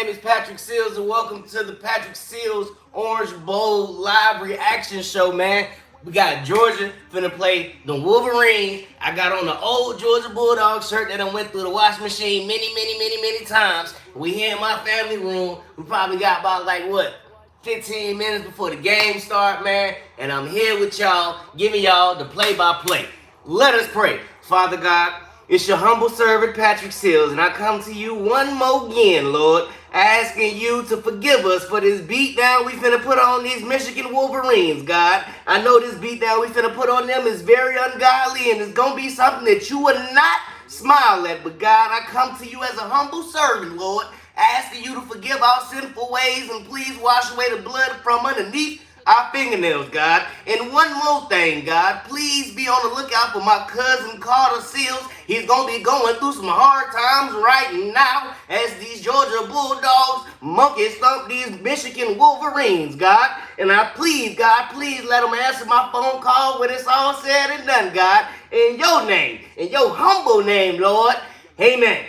name is Patrick Seals, and welcome to the Patrick Seals Orange Bowl live reaction show, man. We got Georgia finna play the Wolverines. I got on the old Georgia Bulldog shirt that I went through the washing machine many times. We here in my family room. We probably got about 15 minutes before the game start, man. And I'm here with y'all, giving y'all the play-by-play. Let us pray. Father God, it's your humble servant, Patrick Seals, and I come to you one more again, Lord, asking you to forgive us for this beatdown we finna put on these Michigan Wolverines, God. I know this beatdown we finna put on them is very ungodly, and it's gonna be something that you would not smile at, but God, I come to you as a humble servant, Lord, asking you to forgive our sinful ways and please wash away the blood from underneath our fingernails, God. And one more thing, God, please be on the lookout for my cousin Carter Seals. He's going to be going through some hard times right now as these Georgia Bulldogs monkey stomp these Michigan Wolverines, God. And I please, God, please let him answer my phone call when it's all said and done, God. In your name, in your humble name, Lord. Amen.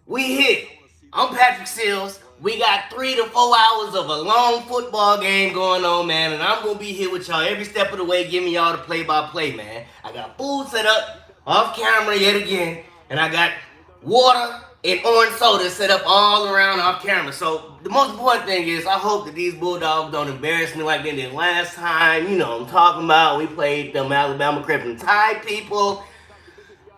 We here. I'm Patrick Seals. We got 3 to 4 hours of a long football game going on, man, and I'm going to be here with y'all every step of the way giving y'all the play-by-play, man. I got food set up off camera yet again, and I got water and orange soda set up all around off camera. So the most important thing is I hope that these Bulldogs don't embarrass me like they did last time. You know what I'm talking about. We played them Alabama Crimson Tide people.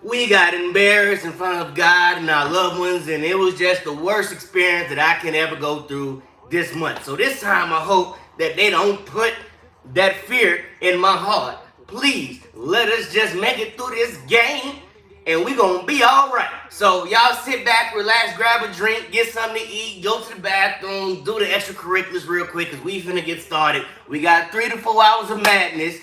We got embarrassed in front of God and our loved ones, and it was just the worst experience that I can ever go through this month. So this time I hope that they don't put that fear in my heart. Please, let us just make it through this game, and we gonna be all right. So y'all sit back, relax, grab a drink, get something to eat, go to the bathroom, do the extracurriculars real quick, because we finna get started. We got 3 to 4 hours of madness.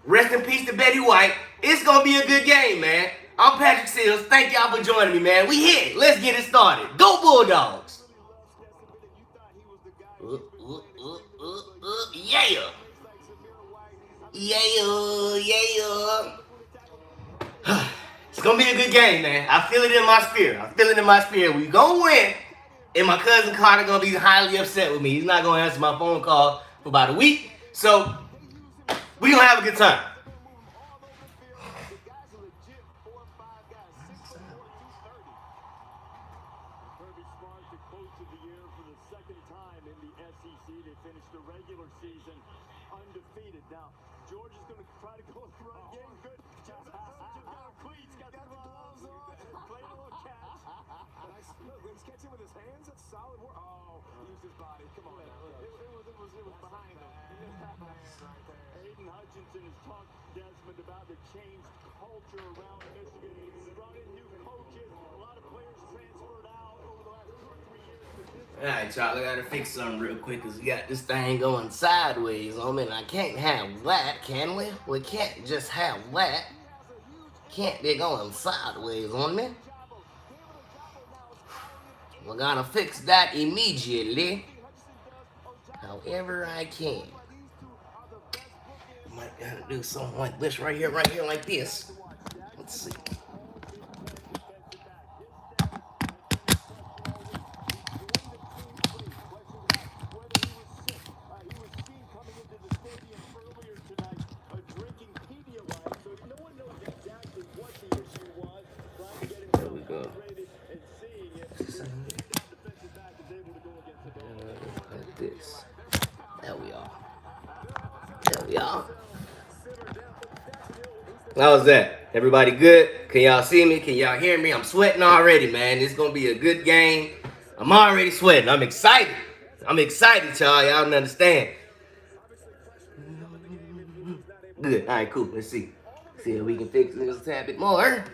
Rest in peace to Betty White. It's gonna be a good game, man. I'm Patrick Seals. Thank y'all for joining me, man. We here. Let's get it started. Go Bulldogs! Yeah. Yeah. It's gonna be a good game, man. I feel it in my spirit. We gonna win. And my cousin Carter gonna be highly upset with me. He's not gonna answer my phone call for about a week. So we gonna have a good time. The regular season undefeated. Now, Georgia's going to try to go through a game. Good. Just got cleats, got the gloves on, playing a little catch. Nice. Look, he's catching with his hands. That's solid work. Oh, he used his body. Come on. It was behind him. Aiden Hutchinson has talked Desmond about the changed culture around Michigan. He's brought in new coaches. A lot of players transferred out over the last 2 or 3 years. Alright, y'all, I gotta fix something real quick because we got this thing going sideways on me, and I can't have that, can we? We can't just have that. Can't be going sideways on me. We're gonna fix that immediately. However I can. Might gotta do something like this right here, like this. Let's see. There we go. Like this. There we are. How's that? Everybody good? Can y'all see me? Can y'all hear me? I'm sweating already, man. It's gonna be a good game. I'm already sweating. I'm excited, y'all. Y'all don't understand. Good. All right, cool. Let's see. See if we can fix this a tad bit more.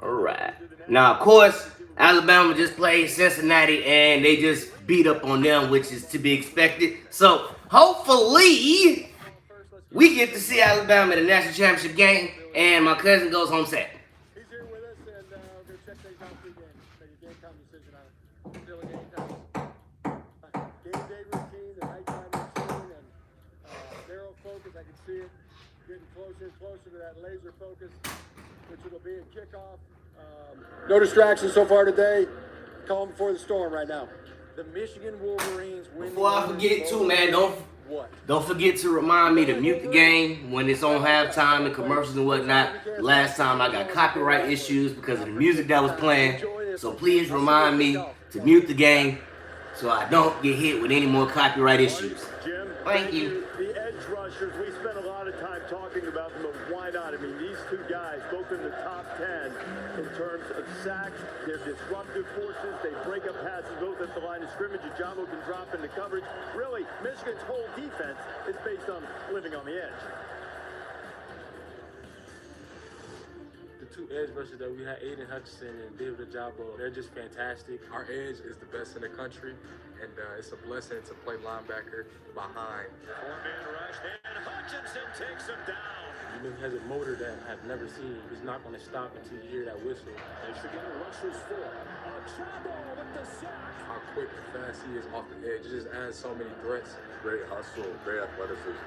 All right. Now, of course, Alabama just played Cincinnati, and they just beat up on them, which is to be expected. So, hopefully, we get to see Alabama in the national championship game, and my cousin goes home sad. He's here with us, and we're going to check these out three games. Make a game time decision on it. Still a game time. Game day routine, the nighttime routine, and narrow focus. I can see it. getting closer and closer to that laser focus, which it'll be at kickoff. No distractions so far today. Calm before the storm right now. The Michigan Wolverines win. Before I forget too, man, don't forget to remind me to mute the game when it's on halftime and commercials and whatnot. Last time I got copyright issues because of the music that was playing. So please remind me to mute the game so I don't get hit with any more copyright issues. Thank you. The edge rushers, we spent a lot of time talking about them, but why not? I mean, these two guys, both in the top 10 in terms of sacks. They're disruptive forces. They break up passes both at the line of scrimmage. Ajamo can drop into coverage. Really, Michigan's whole defense is based on living on the edge. The two edge rushers that we had, Aiden Hutchinson and David Ajabo, they're just fantastic. Our edge is the best in the country, and it's a blessing to play linebacker behind. Four-man rush, and Hutchinson takes him down. He has a motor that I've never seen. He's not going to stop until you hear that whistle. Michigan rushers four. Ajabo with the sack. How quick and fast he is off the edge. It just adds so many threats. Great hustle, great athleticism.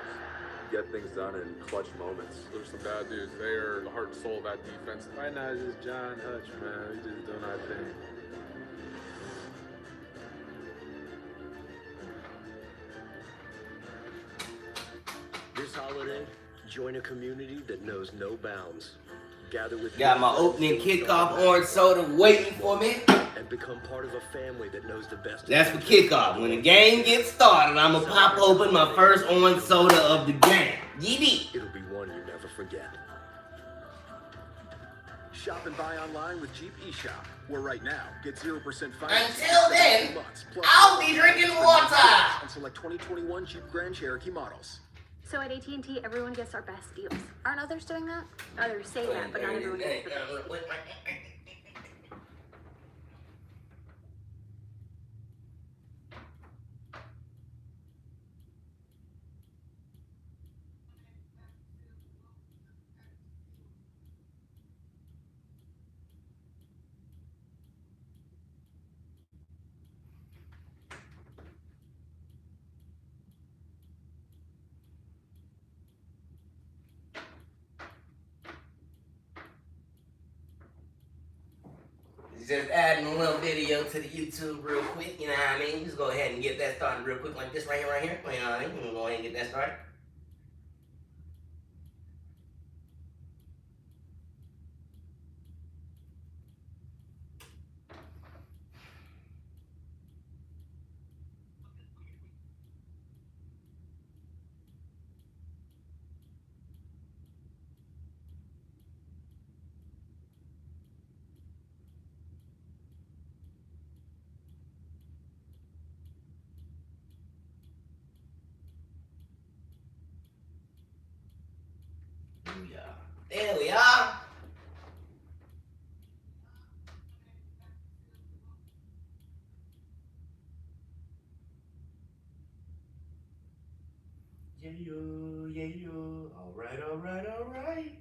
Get things done in clutch moments. There's some bad dudes. They are the heart and soul of that defense. Right now, it's just John Hutch, man. We just doing our thing. This holiday, join a community that knows no bounds. Gather with Got my opening kickoff orange soda waiting for me. and become part of a family that knows the best. That's for kickoff. When the game gets started, I'm going to pop open my first orange soda of the game. Yeet. It'll be one you never forget. Shop and buy online with Jeep eShop, where right now, get 0% finance. Until then, I'll be drinking water. On select 2021 Jeep Grand Cherokee models. So at AT&T, everyone gets our best deals. Aren't others doing that? Others say that, but not everyone gets the best. Just adding a little video to the YouTube real quick, you know what I mean? Just go ahead and get that started real quick like this right here. You know what I mean? We'll go ahead and get that started. There we are. Yeah, yo, yeah, yo. All right, all right, all right.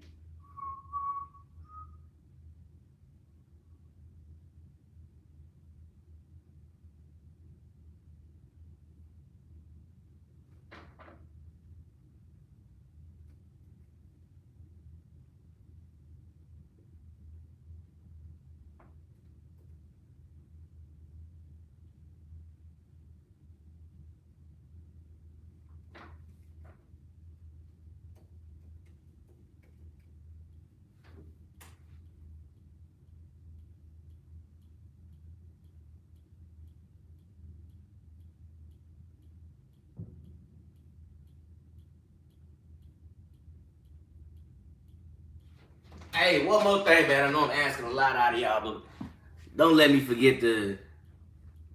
Hey, one more thing, man. I know I'm asking a lot out of y'all, but don't let me forget to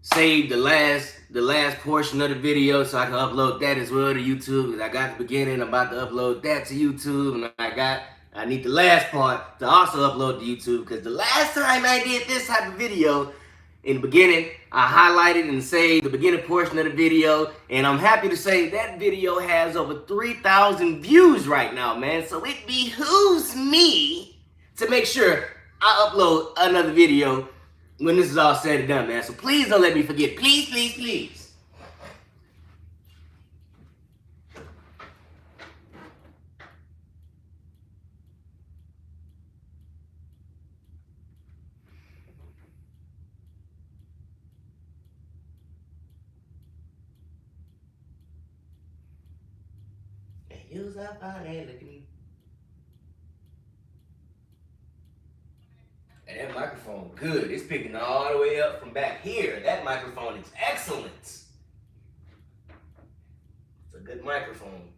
save the last portion of the video so I can upload that as well to YouTube. 'Cause I got the beginning, I'm about to upload that to YouTube, and I need the last part to also upload to YouTube, because the last time I did this type of video, in the beginning, I highlighted and saved the beginning portion of the video, and I'm happy to say that video has over 3,000 views right now, man. So it behooves me to make sure I upload another video when this is all said and done, man. So please don't let me forget. Please, please, please. You was up on it looking. And that microphone good. It's picking all the way up from back here. That microphone is excellent. It's a good microphone.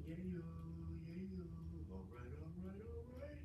Yeah, yo, yeah, yo. All right, all right, all right.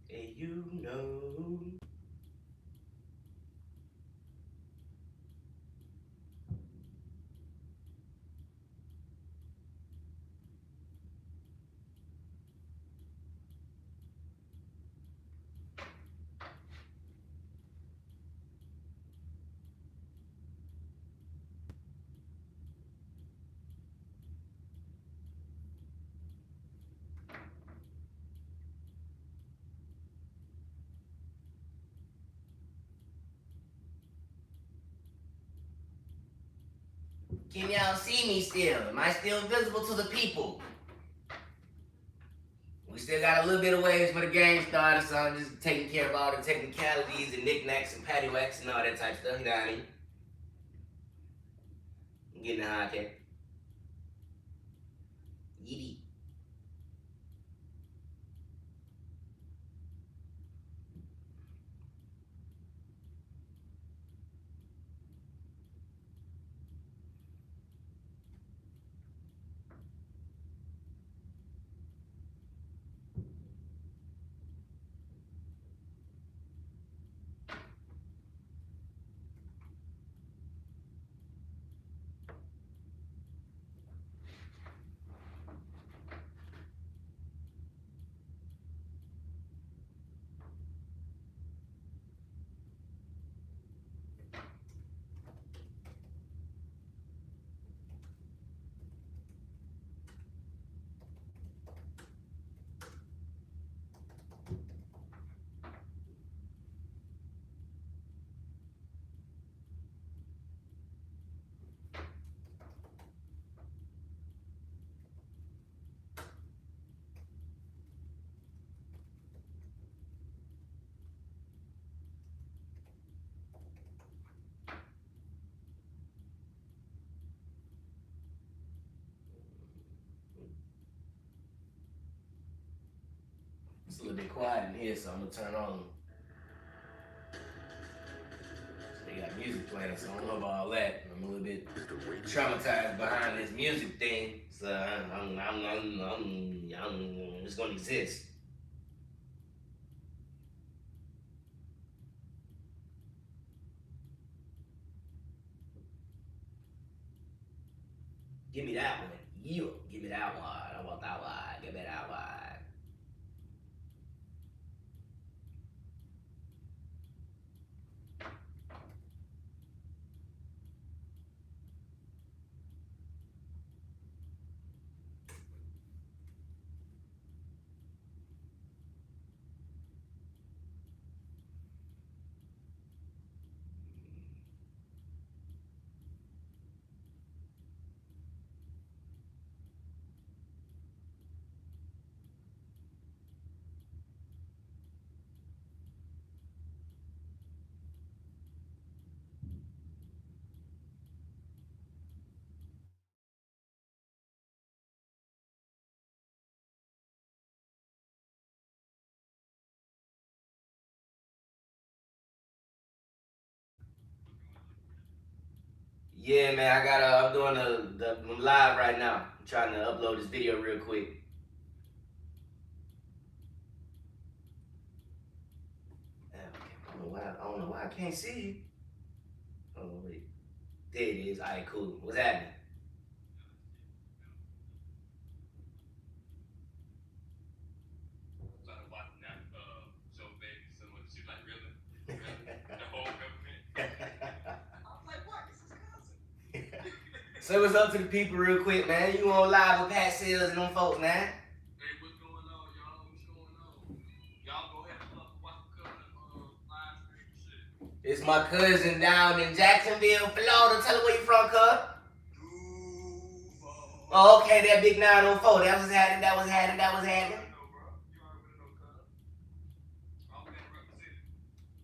Hey, you know. Can y'all see me still? Am I still visible to the people? We still got a little bit of ways for the game started, so I'm just taking care of all the technicalities and knickknacks and paddywhacks and all that type of stuff. You know what I mean? I'm getting the high tech. Yeety. It's a little bit quiet in here, so I'm gonna turn on. So they got music playing, so I don't know about all that. I'm a little bit traumatized behind this music thing, so I'm just gonna exist. Give me that one. You give me that one. I want that one. Give me that one. Yeah, man, I'm doing I'm live right now. I'm trying to upload this video real quick. I don't know why I can't see you. Oh, wait. There it is. All right, cool. What's happening? So what's up to the people real quick, man? You on live with Pat Sales and them folks, man. Hey, what's going on, y'all? What's going on? Y'all go ahead and watch the live stream shit. It's my cousin down in Jacksonville, Florida. Tell her where you from, cuz. Oh, okay, that big 904. That was happening. You already know, cuz. I'm gonna represent it.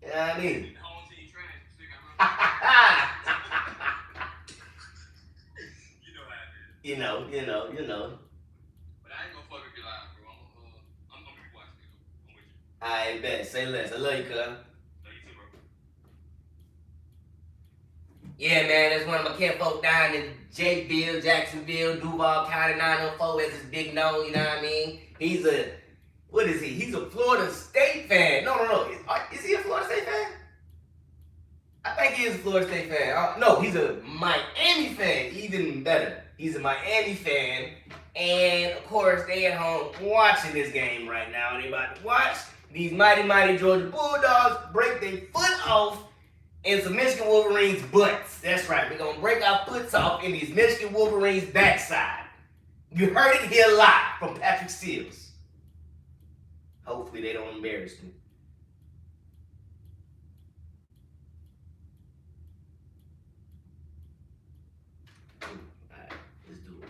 You know what I mean? The whole team trash, but still got You know how it is. You know. But I ain't gonna fuck up your live, bro. I'm gonna be watching it. I'm with you. I bet. Say less. I love you, cuz. Love you too, bro. Yeah, man, that's one of my kinfolk down in Jakeville, Jacksonville, Duval County 904 as his big known, you know what I mean? He's a Florida State fan. No. Is he a Florida State fan? I think he is a Florida State fan. No, he's a Miami fan. Even better. He's a Miami fan. And, of course, they at home watching this game right now. And they about to watch these mighty Georgia Bulldogs break their foot off in some Michigan Wolverines' butts. That's right. We're going to break our foots off in these Michigan Wolverines' backside. You heard it here live from Patrick Seals. Hopefully they don't embarrass me. All right, let's do it.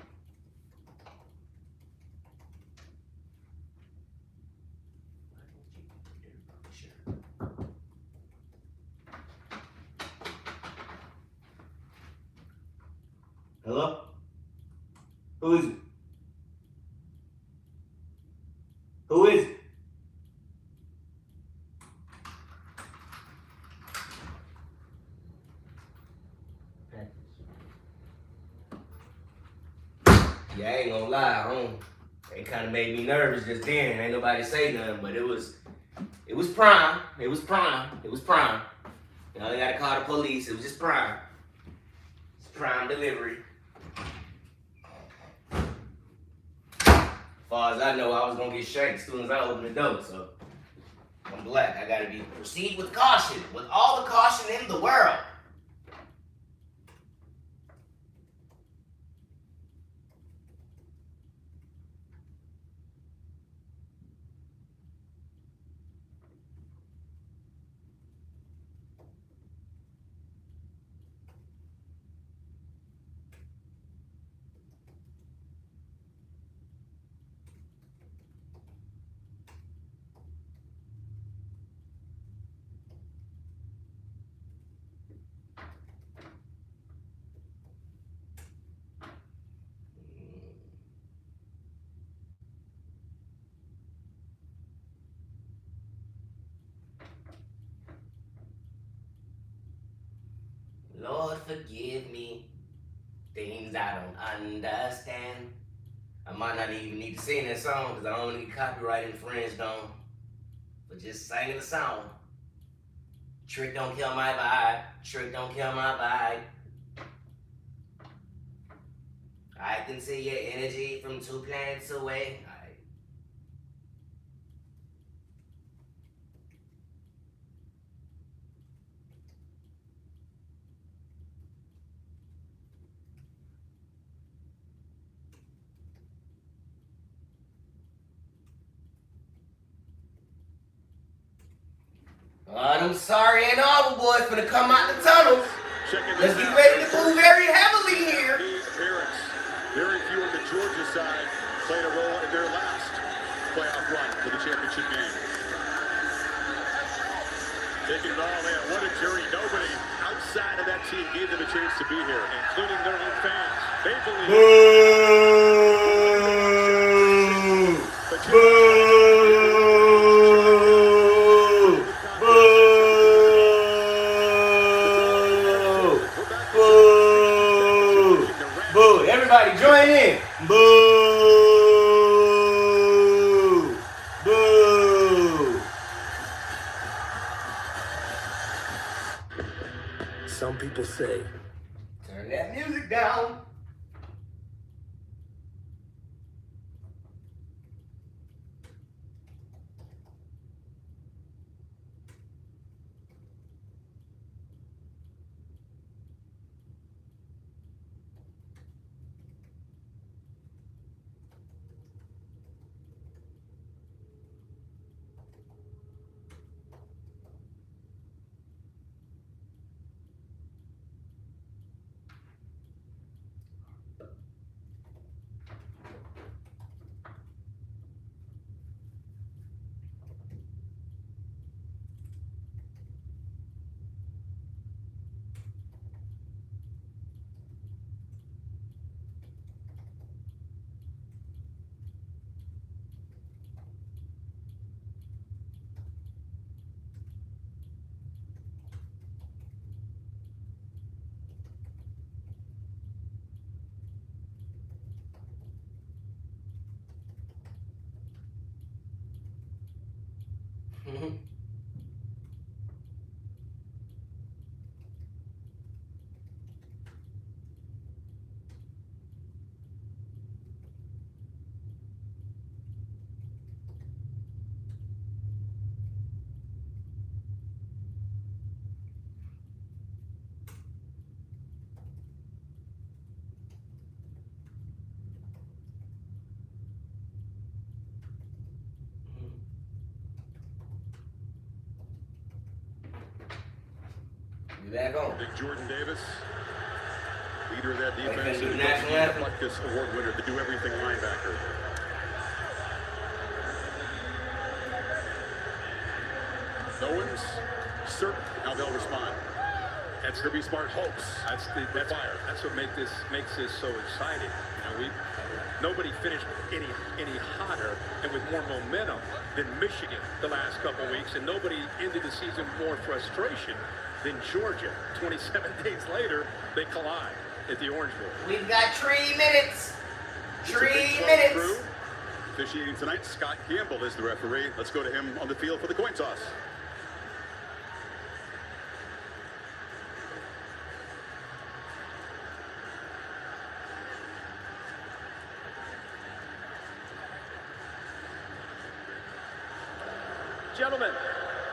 Hello? Who is it? Who is it? Yeah, I ain't gonna lie, it kind of made me nervous just then. Ain't nobody say nothing, but it was prime. It was prime. You know, they gotta call the police. It was just prime. It's prime delivery. As far as I know, I was gonna get shanked as soon as I opened the door, so I'm black. I gotta proceed with caution, with all the caution in the world. Lord, forgive me, things I don't understand. I might not even need to sing that song because I don't need copyright infringed on for just singing the song. Trick don't kill my vibe. I can see your energy from 2 planets away. I'm sorry, and all the boys finna come out the tunnel. Let's get ready to move very heavily here. Appearance. Very few on the Georgia side played a role in their last playoff run for the championship game. Taking it all in. What a jury. Nobody outside of that team gave them a chance to be here, including their own fans. They believe. Everybody join in. Boo! Boo! Some people say Turn that music down. You back on. Big Jordan Davis, leader of that Like defense. that new national anthem? Butkus Award winner, the do everything linebacker. No one's certain how they'll respond. That's going to be smart hopes. That's fire. That's what makes this so exciting. Nobody finished any hotter and with more momentum than Michigan the last couple of weeks, and nobody ended the season with more frustration than Georgia. 27 days later, they collide at the Orange Bowl. We've got 3 minutes. It's a big 3 club minutes. crew. Officiating tonight, Scott Campbell is the referee. Let's go to him on the field for the coin toss. Gentlemen,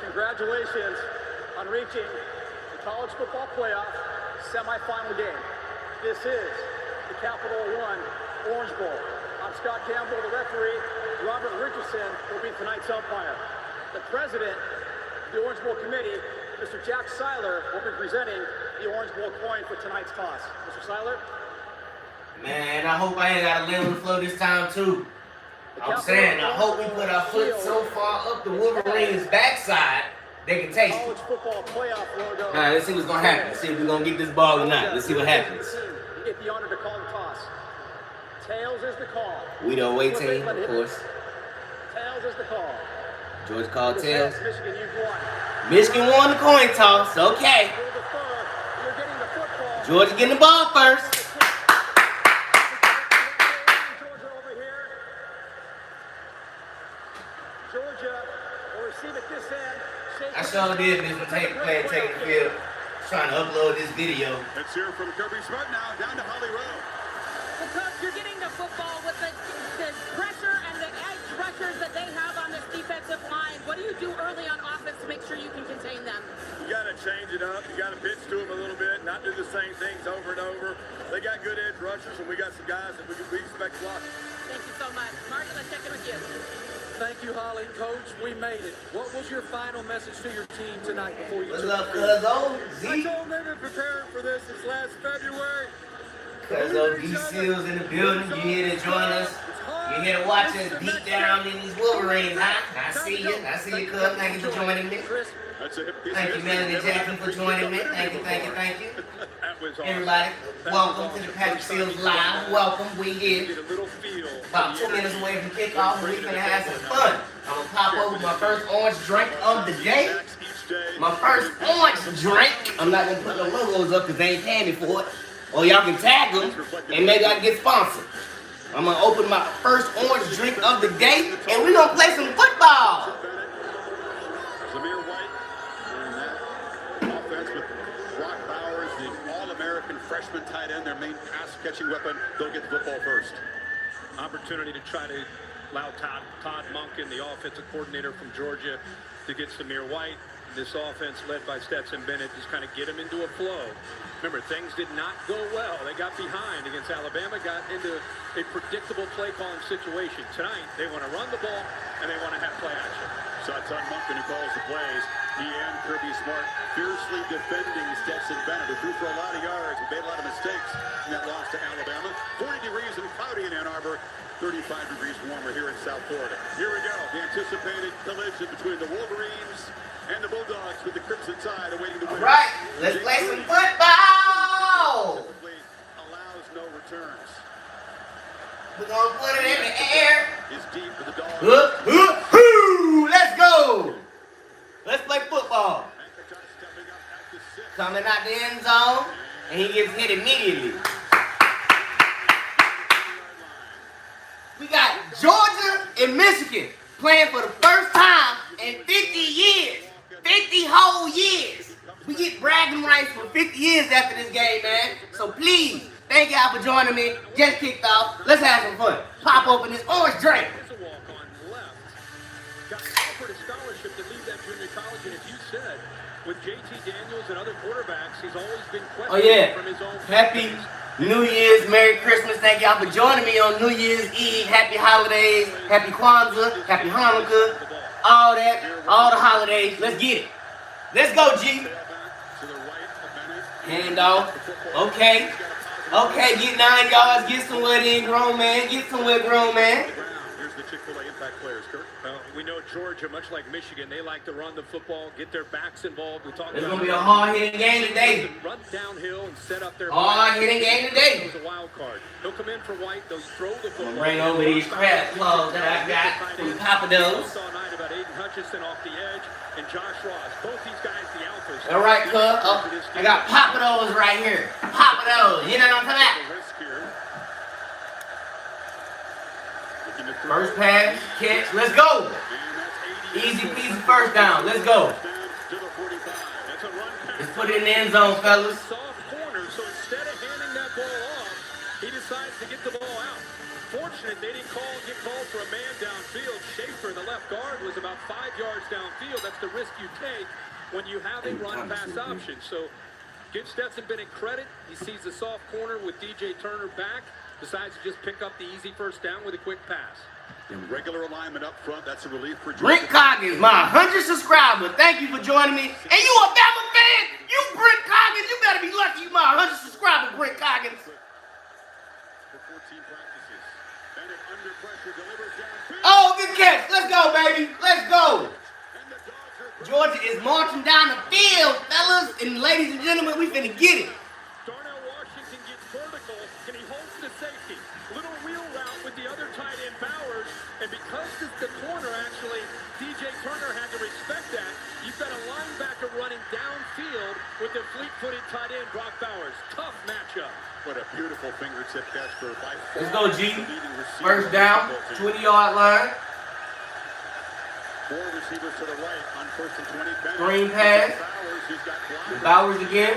congratulations on reaching the college football playoff semifinal game. This is the Capital One Orange Bowl. I'm Scott Campbell, the referee. Robert Richardson will be tonight's umpire. The president of the Orange Bowl committee, Mr. Jack Seiler, will be presenting the Orange Bowl coin for tonight's toss. Mr. Seiler? Man, I hope I ain't got to lay on the floor this time, too. I'm saying, I hope we put our foot so far up the Wolverines' backside, they can taste it. College football playoff logo. All right, let's see what's going to happen. Let's see if we're going to get this ball or not. Let's see what happens. You get the honor to call the toss. Tails is the call. We the away team, of course. Tails is the call. George called tails. Michigan, you've won. Michigan won the coin toss. Okay. You're getting the football. Georgia getting the ball first. Georgia over here. Georgia will receive it this end. I sure did miss my taking the field. Trying to upload this video. Let's hear from Kirby Smart now, down to Holly Rowe. Well, Coach, you're getting the football with the pressure and the edge rushers that they have on this defensive line. What do you do early on offense to make sure you can contain them? You got to change it up. You got to pitch to them a little bit, not do the same things over and over. They got good edge rushers, and we got some guys that we expect to block. Thank you so much. Marty, let's check in with you. Thank you, Holly. Coach, we made it. What was your final message to your team tonight before you What's took up, the field? Cuzzo? I told them they've been preparing for this since last February. Cuzzo, D Seals in the building. You here to join us? You here to watch us beat down in these Wolverines, huh? I see you. I see you, Cuz. Thank you for joining me. Thank you, Melanie Jackson, for joining me. Thank you, thank you, thank you. Everybody, welcome to the Patrick Seals Live. Welcome, we here. About 2 minutes away from kickoff, and we finna have some fun. I'm gonna pop over my first orange drink of the day. My first orange drink. I'm not gonna put no logos up because they ain't paying me for it. or y'all can tag them, and maybe I can get sponsored. I'm gonna open my first orange drink of the day, and we're gonna play some football. Zamir White and that offense with Brock Bowers, the All-American freshman tight end, their main pass-catching weapon. They'll get the football first. Opportunity to try to allow Todd Monken, the offensive coordinator from Georgia, to get Zamir White. This offense led by Stetson Bennett just kind of get him into a flow. Remember, things did not go well. They got behind against Alabama, got into a predictable play calling situation. Tonight, they want to run the ball and they want to have play action. So it's Todd Monken who calls the plays. He and Kirby Smart fiercely defending Stetson Bennett, who threw for a lot of yards and made a lot of mistakes in that loss to Alabama. 40 degrees and cloudy in Ann Arbor. 35 degrees warmer here in South Florida. Here we go. The anticipated collision between the Wolverines and the Bulldogs with the Crimson Tide awaiting the win. All right, let's play some football. Typically allows no returns. We're gonna put it in the air. Is deep for the Dogs. Let's go. Let's play football. Stepping up at the 6. Coming out the end zone, and he gets hit immediately. We got Georgia and Michigan playing for the first time in 50 years. 50 whole years. We get bragging rights for 50 years after this game, man. So please, thank y'all for joining me. Just kicked off. Let's have some fun. Pop open this orange drink. There's a walk-on left. Got offered a scholarship to leave that junior college, and as you said, with JT Daniels and other quarterbacks, he's always been questioned from his own. Happy New Year's, Merry Christmas. Thank y'all for joining me on New Year's Eve. Happy holidays, Happy Kwanzaa, Happy Hanukkah, all that, all the holidays. Let's get it. Let's go, G. Hand off. Okay. Okay, get 9 yards. Get somewhere in, grown man. Get somewhere, grown man. Here's the Chick-fil-A impact players, Kurt. We know Georgia, much like Michigan, they like to run the football, get their backs involved. We talked It's about going to be a hard-hitting game today. Run downhill and set up their hard-hitting game today. It's a wild card. He'll come in for White. They'll throw the football. Bring over these crab claws that I got from Papa Do's. Saw night about Aiden Hutchinson off the edge and Josh Ross. Both these guys, the alphas. All right, cuz. Oh, I got Papa Do's right here. Papa Do's. You know what I'm talking about? First pass, catch, let's go. Easy peasy first down, let's go. Let's put it in the end zone, fellas. Soft corner, so instead of handing that ball off, he decides to get the ball out. Fortunate they didn't get called for a man downfield. Schaefer, the left guard, was about 5 yards downfield. That's the risk you take when you have a run-pass option. So give Stetson Bennett credit. He sees the soft corner with DJ Turner back. Decides to just pick up the easy first down with a quick pass. In regular alignment up front, that's a relief for Georgia. Brent Coggins, my 100th subscriber. Thank you for joining me. And you a Bama fan? You Brent Coggins, you better be lucky you my 100th subscriber, Brent Coggins. For 14 practices. Bennett under pressure, delivers downfield. Oh, good catch. Let's go, baby. Let's go. Georgia is marching down the field, fellas. And ladies and gentlemen, we finna get it. Darnell Washington gets vertical, and he holds the safety. Little wheel route with the other tight end, Bowers. And because it's the corner, actually, DJ Turner had to respect that. You've got a linebacker running downfield with the fleet-footed tight end, Brock Bowers. Tough matchup. What a beautiful fingertip catch for by far. Let's go, G. First down, 20-yard line. 4 receivers to the right on 1st and 20. Screen pass. Bowers again.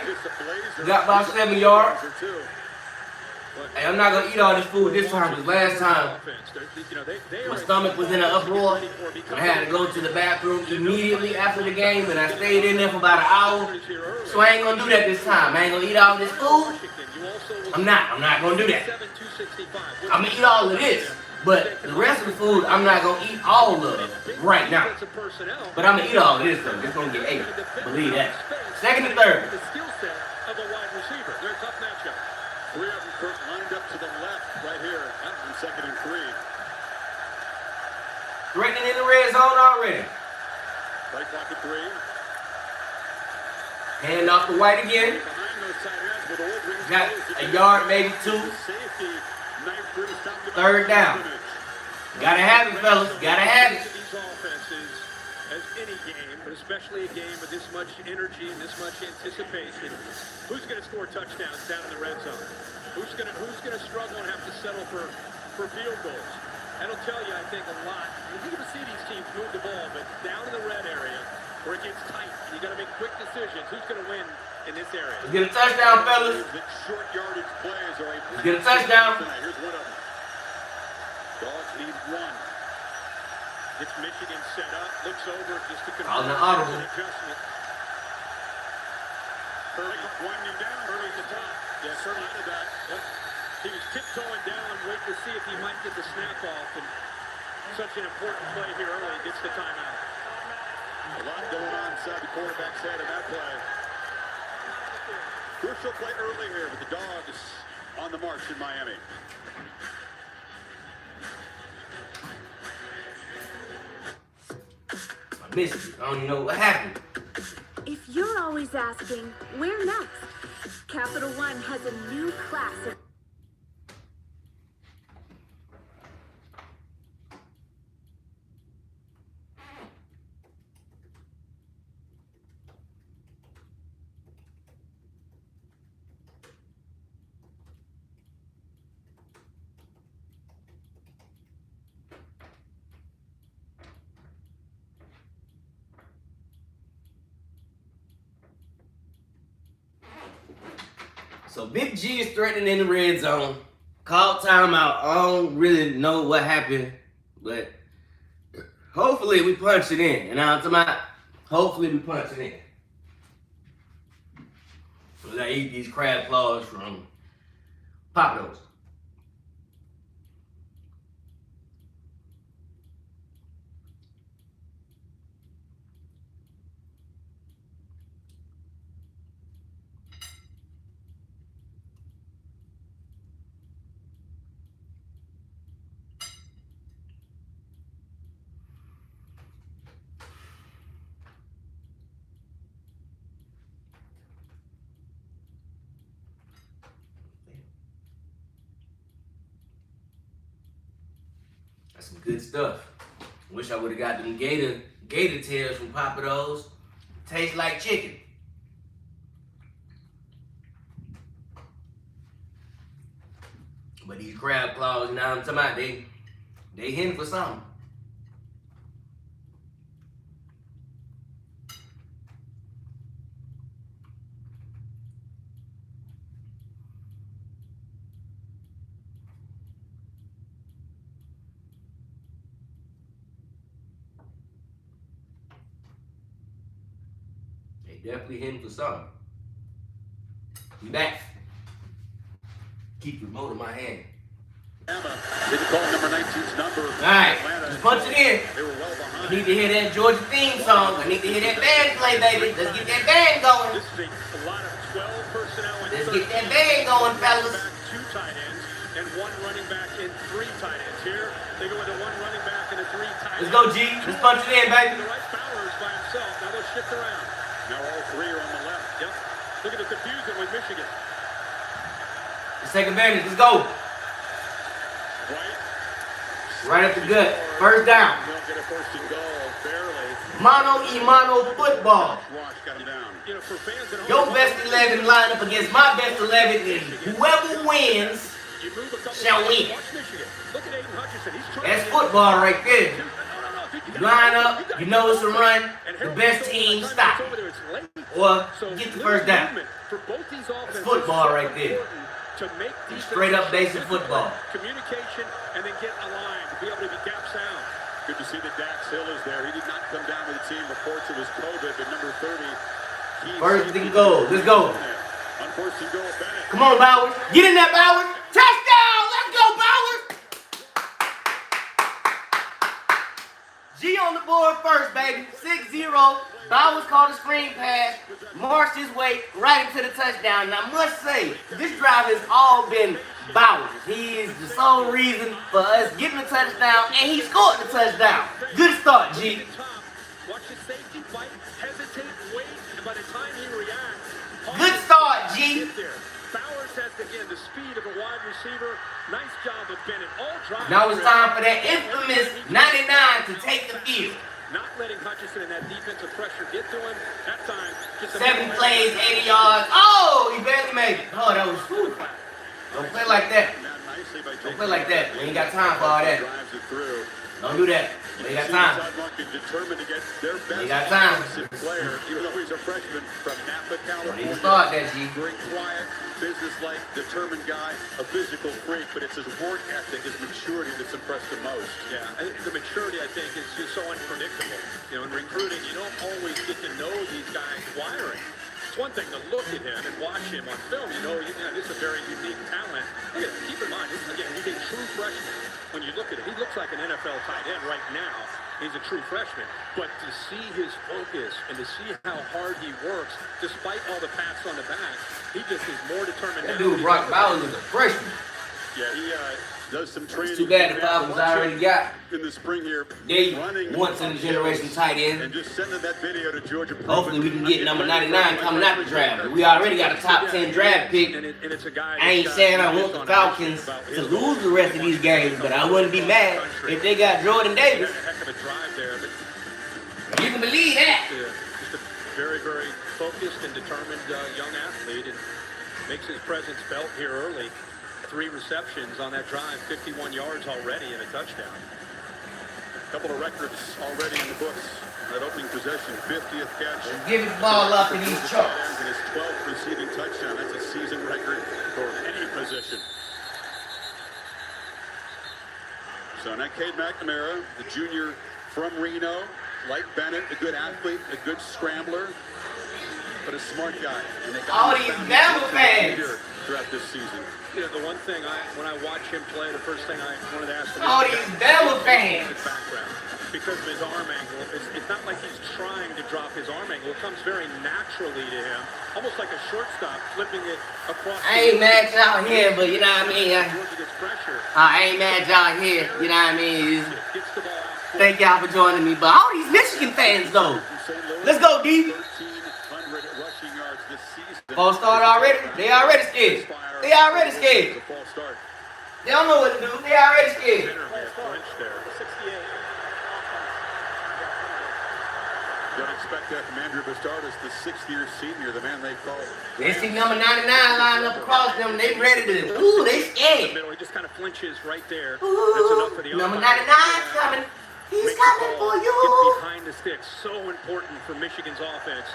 Got about 7 yards. Hey, I'm not going to eat all this food this time because last time my stomach was in an uproar. I had to go to the bathroom immediately after the game, and I stayed in there for about an hour. So I ain't going to do that this time. I ain't going to eat all this food. I'm not going to do that. I'm going to eat all of this. But the rest of the food, I'm not going to eat all of it right now. But I'm going to eat all of this, though. It's going to get 8. Believe that. Second and third. The skill set of a wide receiver. They're a tough matchup. 3 of them, Kurt, lined up to the left right here on 2nd and 3. Threatening in the red zone already. Right clock at 3. Hand off to White again. Got a yard, maybe 2. Third down. Gotta have it, fellas. Gotta have it. These offenses, as any game, but especially a game with this much energy and this much anticipation. Who's going to score touchdowns down in the red zone? Who's going to struggle and have to settle for field goals? That'll tell you, I think, a lot. You're going to see these teams move the ball, but down in the red area where it gets tight, you got to make quick decisions. Who's going to win in this area? Let's get a touchdown, fellas. Short yardage plays are a Let's get a touchdown. Here's one of them. Dogs need one. It's Michigan set up, looks over just to confirm Calling an audible. an adjustment. Hurley winding down. Hurley at the top. Yes, Hurley did that. Yep. He was tiptoeing down, waiting to see if he might get the snap off. And such an important play here early, gets the timeout. A lot going on inside the quarterback's head in that play. Crucial play early here with the Dogs on the march in Miami. I missed it. I don't even know what happened. If you're always asking, where next? Capital One has a new class of So Big G is threatening in the red zone. Called timeout. I don't really know what happened, but hopefully we punch it in. And I'm talking about, hopefully we punch it in. So I eat these crab claws from Pop-Dos. That's some good stuff. Wish I would have got them gator tails from Pop-Dos. Tastes like chicken. But these crab claws, now I'm talking about, they hitting for something. Definitely hitting for something. We back. Keep the remote in my hand. Didn't call number 19's number. Alright, just punch it in. They were well behind. I need to hear that Georgia theme song. I need to hear that band play, baby. Let's get that band going. This is a lot of 12 personnel. Let's get that band going, fellas. Two tight ends and one running back and three tight ends. Here, they go into one running back and a three tight ends. Let's go, G. Let's punch it in, baby. The right Fowler's by himself. Now they'll shift around. Now all three are on the left. Yep. Look at the confusion with Michigan. Let's take advantage. Let's go. Right up the gut. First down. They'll get a first and goal, barely. Mano football. Wash got him down. You know, for fans at home, Your best 11 line up against my best 11, and whoever wins you move a couple shall win. Watch Michigan. Look at Aiden Hutchinson. He's trying That's football right there. You line up, you know it's a run, the best team stop it. Or get the first down. That's football right there. Straight up basic football. Communication and then get aligned to be able to be gap sound. Good to see that Dax Hill is there. He did not come down with the team. Reports it was COVID, but number 30. First and goal. Let's go. On first and goal, Bennett. Come on, Bowers. Get in there, Bowers. Touchdown. Let's go, Bowers. G on the board first, baby. 6-0. Bowers called a screen pass, marched his way right into the touchdown. And I must say, this drive has all been Bowers. He is the sole reason for us getting the touchdown, and he scored the touchdown. Good start, G. Watch his safety fight, hesitate, wait, and by the time he reacts, good start, G. Bowers has, again, the speed of a wide receiver. Nice job of Bennett. All drive. Now it's time for that infamous 99 to take the field. not letting Hutchinson and that defensive pressure get to him. That time, just 7 plays, 80 yards. Oh, he barely made it. Oh, that was whew. Don't play like that. Don't play like that. We ain't got time for all that. Don't do that. We ain't got time. We ain't got time. Even though he's a freshman from Napa, Don't even California. start that, G. Very quiet, businesslike, determined guy, a physical freak, but it's his work ethic, his maturity that's impressed him most. Yeah, the maturity, I think, is just so unpredictable. You know, in recruiting, you don't always get to know these guys wiring. It's one thing to look at him and watch him on film. You know, this is a very unique talent. Look at, keep in mind, again, he's a true freshman. When you look at him, he looks like an NFL tight end right now. He's a true freshman. But to see his focus and to see how hard he works, despite all the pats on the back, he just is more determined. That dude, Brock Bowers, is a freshman. Yeah, he does some training. It's too bad the Falcons already got in the spring here. They once in a generation tight end. And just sending that video to Georgia. Hopefully we can get number 99 coming out the draft. We already got a top 10 draft pick. I ain't saying I want the Falcons to lose the rest of these games, but I wouldn't be mad if they got Jordan Davis. You can believe that. Just a very, very focused and determined young athlete, and makes his presence felt here early. 3 receptions on that drive, 51 yards already, and a touchdown. A couple of records already in the books. That opening possession, 50th catch. Give the ball up to these charts. And his 12th receiving touchdown. That's a season record for any position. So now Cade McNamara, the junior from Reno, like Bennett, a good athlete, a good scrambler, but a smart guy. And they got all these Bama fans throughout this season. You know, the one thing when I watch him play, the first thing I wanted to ask him all these Bama fans. His background, because of his arm angle. It's not like he's trying to drop his arm angle. It comes very naturally to him, almost like a shortstop flipping it across. I ain't mad at y'all here, but you know what I mean. I ain't mad at y'all here, you know what I mean. Thank y'all for joining me, but all these Michigan fans though. Let's go, D. 1,300 rushing yards this season. False start already? They already scared. They already scared. They don't know what to do. They already scared. Don't expect that from Andrew Bastardas, the 6th-year senior, the man they call. They see number 99 lined up across them. They ready to. Ooh, they scared. He just kind of flinches right there. Ooh, that's enough for the number 99's coming. He's coming for you. Get behind the sticks. So important for Michigan's offense.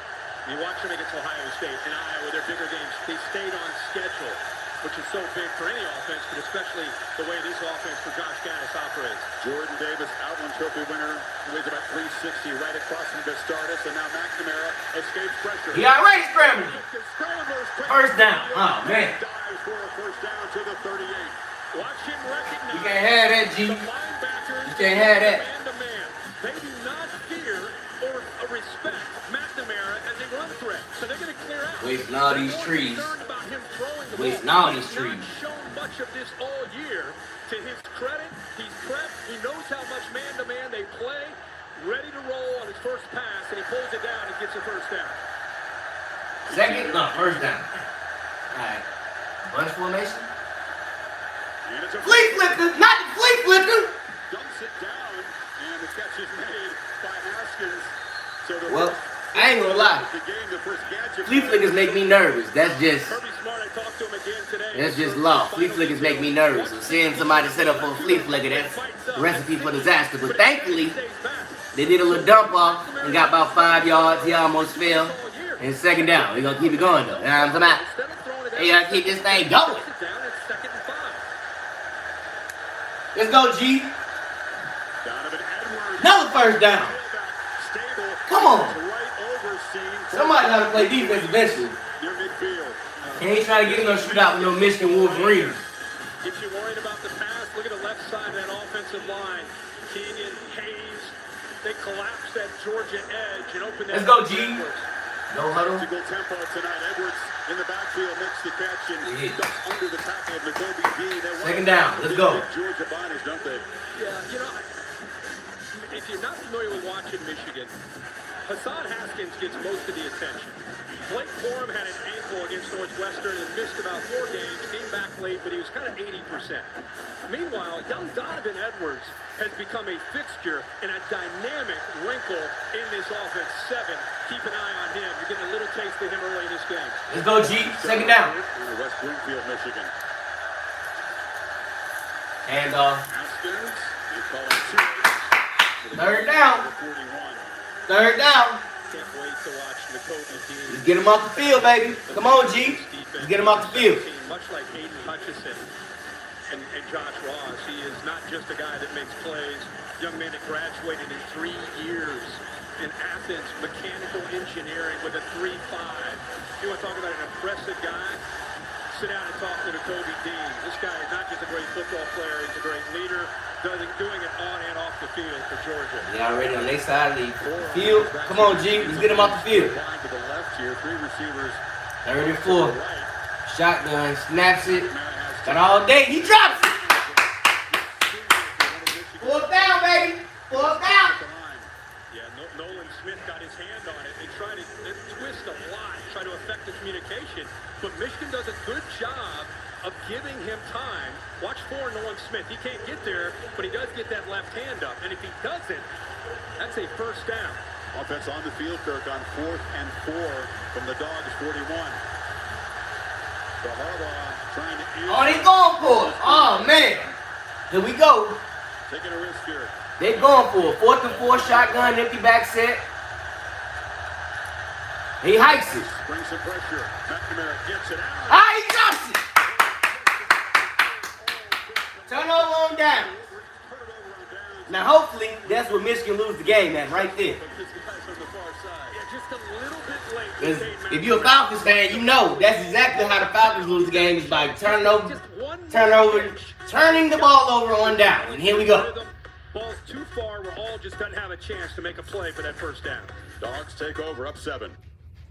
You watch them against Ohio State and Iowa, their bigger games. They stayed on schedule, which is so big for any offense, but especially the way this offense for Josh Gaddis operates. Jordan Davis, Outland Trophy winner, weighs about 360, right across from Bastardas, and now McNamara escapes pressure. He already scrambled. First down. Oh, man. Dives for a first down to the 38. Watch him recognize. You can't have that, G. You can't have that. Man-to-man. They do not fear or respect McNamara as a run threat, so they're going to clear out. Wasting all these trees. Wasting all these trees. He's not shown much of this all year. To his credit, he's prepped. He knows how much man-to-man they play. Ready to roll on his first pass, and he pulls it down and gets a first down. Second? No, first down. All right. Bunch formation. Flea flicker, not the flea flicker. Dumps it down, and the catch is made by Haskins. So the Well, I ain't gonna lie. Flea flickers make me nervous. That's just law. Flea flickers make me nervous. And seeing somebody set up for a flea flicker, that's a recipe for disaster. But thankfully, they did a little dump off and got about 5 yards. He almost fell. And second down. We're gonna keep it going though. You know what I'm talking about? They gotta keep this thing going. Let's go, G. Another first down. Come on. Somebody gotta play defense eventually. He ain't trying to get in no shootout with no Michigan Wolverines. If you're worried about the pass, look at the left side of that offensive line. Kenyon, Hayes, they collapsed that Georgia edge and opened that. Let's go, G. No huddle. Tempo tonight. Edwards in the backfield makes the catch and ducks under the tackle of Nakobe Dean. Second down. Let's go. Georgia Bonners, don't they? Yeah, you know, if you're not familiar with watching Michigan, Hassan Haskins gets most of the attention. Blake Corum had an ankle against Northwestern and missed about 4 games, came back late, but he was kind of 80%. Meanwhile, young Donovan Edwards has become a fixture and a dynamic wrinkle in this offense. 7. Keep an eye on him. You're getting a little taste of him early in this game. Let's go, G. Second down. West Bloomfield, Michigan. And Haskins, they call him 2. third down. 41. Third down. Can't wait to watch Nakobe Dean. Let's get him off the field, baby. Come on, G. Let's get him off the field. Much like Aiden Hutchison and Josh Ross, he is not just a guy that makes plays. Young man that graduated in 3 years in Athens, mechanical engineering with a 3.5. You want to talk about an impressive guy? Sit down and talk to Nakobe Dean. This guy is not just a great football player, he's a great leader, doing it on and off the field for Georgia. Yeah, already on their side of the field. Come on, G. Let's get him off the field. Line to the left here, 3 receivers. 34. Shotgun, snaps it. Got all day. He drops it. 4th down, baby. 4th down. Yeah, Nolan Smith got his hand on it. They twist a lot, try to affect the communication. But Michigan does a good job of giving him time. Watch for Nolan Smith. He can't get there, but he does get that left hand up. And if he doesn't, that's a 1st down. Offense on the field, Kirk, on 4th and 4 from the Dogs, 41. So Harbaugh trying to... Oh, they going for it. Oh, man. Here we go. Taking a risk here. They going for it. 4th and 4 shotgun, empty back set. He hikes it. Brings some pressure. McNamara gets it out. Ah, he drops it. Turnover on down. Now, hopefully, that's where Michigan lose the game at, right there. If you're a Falcons fan, you know that's exactly how the Falcons lose the game is by turning the ball over on down. And here we go. Ball's too far where all just doesn't have a chance to make a play for that 1st down. Dogs take over, up 7.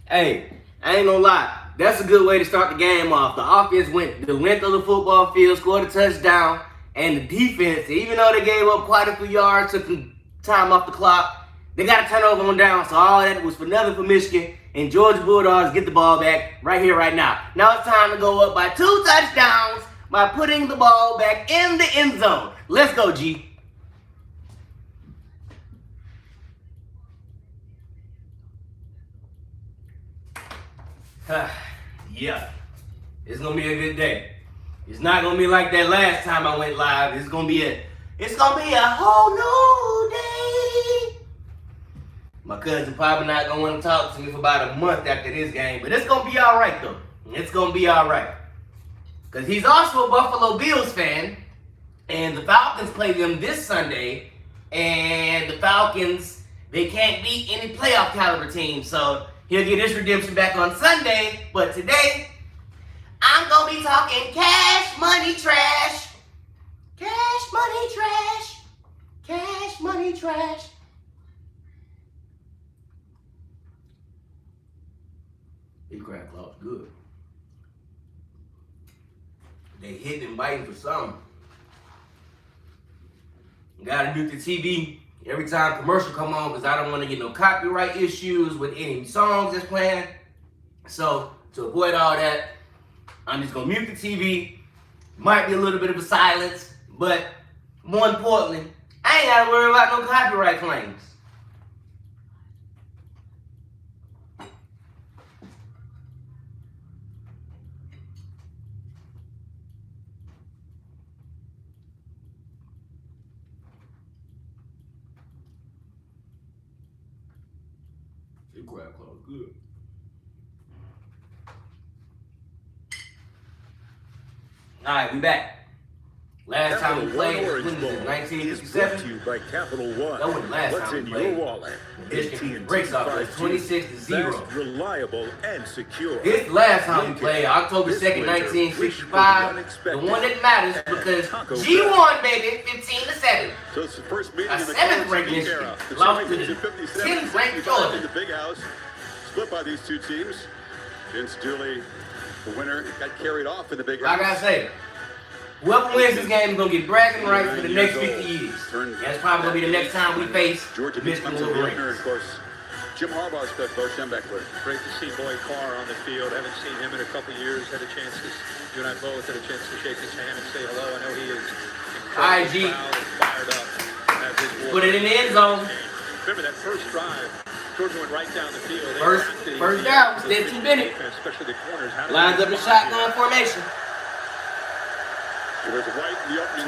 Hey, I ain't gonna lie. That's a good way to start the game off. The offense went the length of the football field, scored a touchdown, and the defense, even though they gave up quite a few yards, took some time off the clock, they got a turnover on down, so all that was for nothing for Michigan, and Georgia Bulldogs get the ball back right here, right now. Now it's time to go up by 2 touchdowns by putting the ball back in the end zone. Let's go, G. Yeah, it's gonna be a good day. It's not gonna be like that last time I went live. It's gonna be a whole new day. My cousin probably not gonna want to talk to me for about a month after this game, but it's gonna be all right though. It's gonna be all right, cause he's also a Buffalo Bills fan, and the Falcons play them this Sunday, and the Falcons, they can't beat any playoff caliber team, so he'll get his redemption back on Sunday, but today, I'm going to be talking cash money trash. Cash money trash. Cash money trash. These crab claws good. They hitting and biting for something. Gotta mute the TV every time commercial come on because I don't want to get no copyright issues with any songs that's playing. So to avoid all that, I'm just gonna mute the TV. Might be a little bit of a silence, but more importantly, I ain't gotta worry about no copyright claims. It crab claws good. All right, we back. Last time we played was 1957. By Capital One. That wasn't the last What's time in we your played. wallet? Michigan breaks off us 26-0. Fast, reliable, and secure. This last time we played, October 2nd, 1965. The one that matters because G1, baby, 15-7. So it's the first meeting A in the 7th ranked college Michigan era. The lost to Semifinals the in 57 10th ranked 65 Georgia. in the Big House. Split by these two teams. Vince Dooley, the winner, got carried off in the Big House. Like I say, whoever wins this game is going to get bragging rights for the next 50 years. That's probably going to be the next time we face Georgia Michigan becomes a winner, Wolverines. of course. Jim Harbaugh's coach, Bo Schembechler. Great to see Boyd Carr on the field. Haven't seen him in a couple years. Had a chance to, you and I both had a chance to shake his hand and say hello. I know he is incredibly proud and fired up. As his Put it in the end zone. Remember that first drive, Georgia went right down the field. First down, Stetson Bennett. Especially the corners. Lines up in shotgun formation.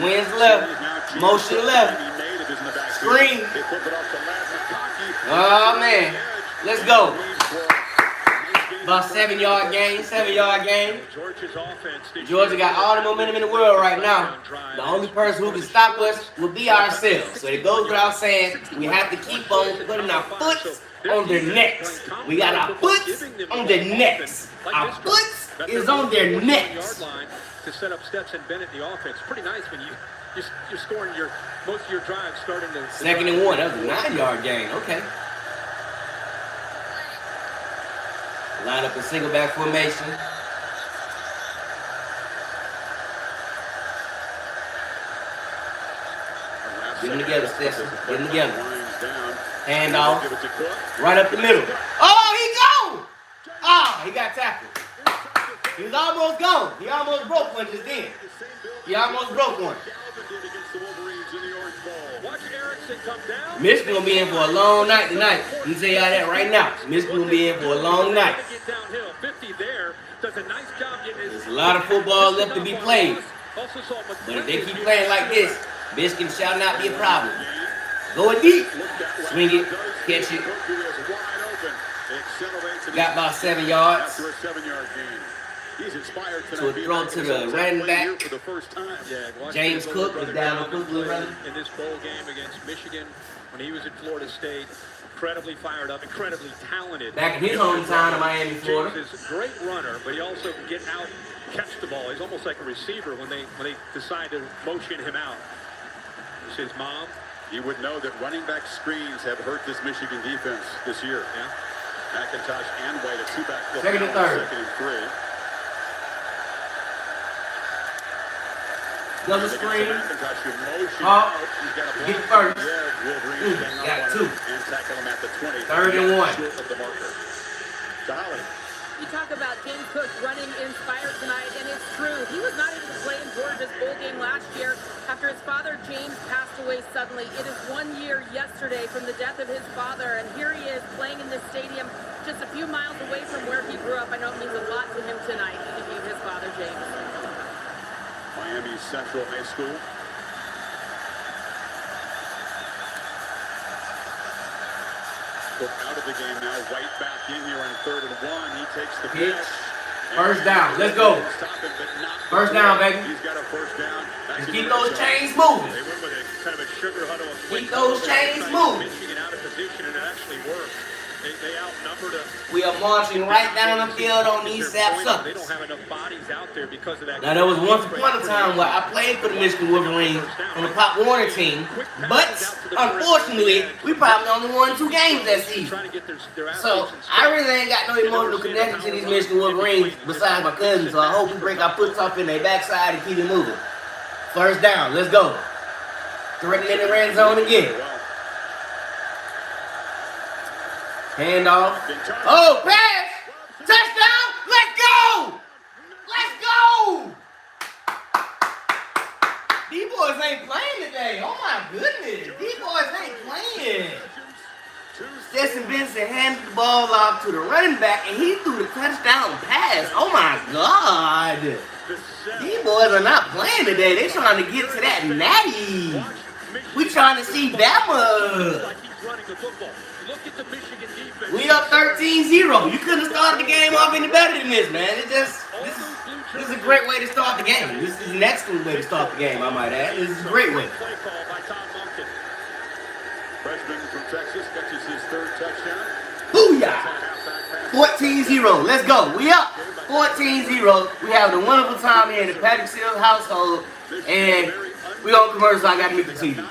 Twins left. Motion left. Screen. Oh, man. Let's go. About 7-yard gain. 7-yard gain. Georgia got all the momentum in the world right now. The only person who can stop us will be ourselves. So it goes without saying, we have to keep on putting our foot on their necks. We got our foot on their necks. Our foot is on their necks. To set up Stetson Bennett in the offense. Pretty nice when you're scoring most of your drives starting to... 2nd and 1. That was a 9-yard gain. Okay. Line up in single back formation. Get them together, Stetson. Get them together. Hand off. Right up the middle. Oh, he go! Oh, he got tackled. He was almost gone. He almost broke one just then. He almost broke one. Michigan gonna be in for a long night tonight. Let me tell y'all that right now. Michigan gonna be in for a long night. There's a lot of football left to be played. But if they keep playing like this, Michigan shall not be a problem. Go it deep. Swing it. Catch it. Got about 7 yards. He's inspired to a throw to the running back. For the first time. James Cook was down quickly running. In this bowl game against Michigan when he was at Florida State. Incredibly fired up, incredibly talented. Back in his hometown of Miami, Florida. James is a great runner, but he also can get out, catch the ball. He's almost like a receiver when they decide to motion him out. It's his mom. You would know that running back screens have hurt this Michigan defense this year. Yeah. McIntosh and White, a two-back flip. 2nd and 3rd. 2nd and 3. Another screen. Oh, get the first. Got 2. 3rd and 1. You talk about James Cook running inspired tonight, and it's true. He was not able to play in Georgia's bowl game last year after his father, James, passed away suddenly. It is 1 year yesterday from the death of his father, and here he is playing in this stadium just a few miles away from where he grew up. I know it means a lot to him tonight to meet his father, James. Miami Central High School. Cook out of the game now. White back in here on 3rd and 1. He takes the pitch. First down. Let's go. First down, baby. He's got a first down. Just keep those chains moving. They went with a kind of a sugar huddle. Keep those chains moving. Michigan out of position, and it actually worked. They outnumbered us. We are marching right down the field on these sap suckers. They don't have enough bodies out there because of that. Now, there was once upon a time where I played for the Michigan Wolverines on the Pop Warner team, but unfortunately, we probably only won 2 games that season. So, I really ain't got no emotional connection to these Michigan Wolverines besides my cousins, so I hope we break our foot off in their backside and keep it moving. First down, let's go. Threatening in the red zone again. Handoff. Oh, pass! Touchdown! Let's go! Let's go! These boys ain't playing today. Oh my goodness. These boys ain't playing. Stetson Benson handed the ball off to the running back and he threw the touchdown pass. Oh my God. These boys are not playing today. They trying to get to that natty. We trying to see Bama. We up 13-0. You couldn't have started the game off any better than this, man. This is a great way to start the game. This is an excellent way to start the game, I might add. This is a great way. Freshman from Texas catches his 3rd touchdown. Booyah! 14-0. Let's go. We up 14-0. We have a wonderful time here in the Patrick Seals household. And we on commercial. I got to meet the TV.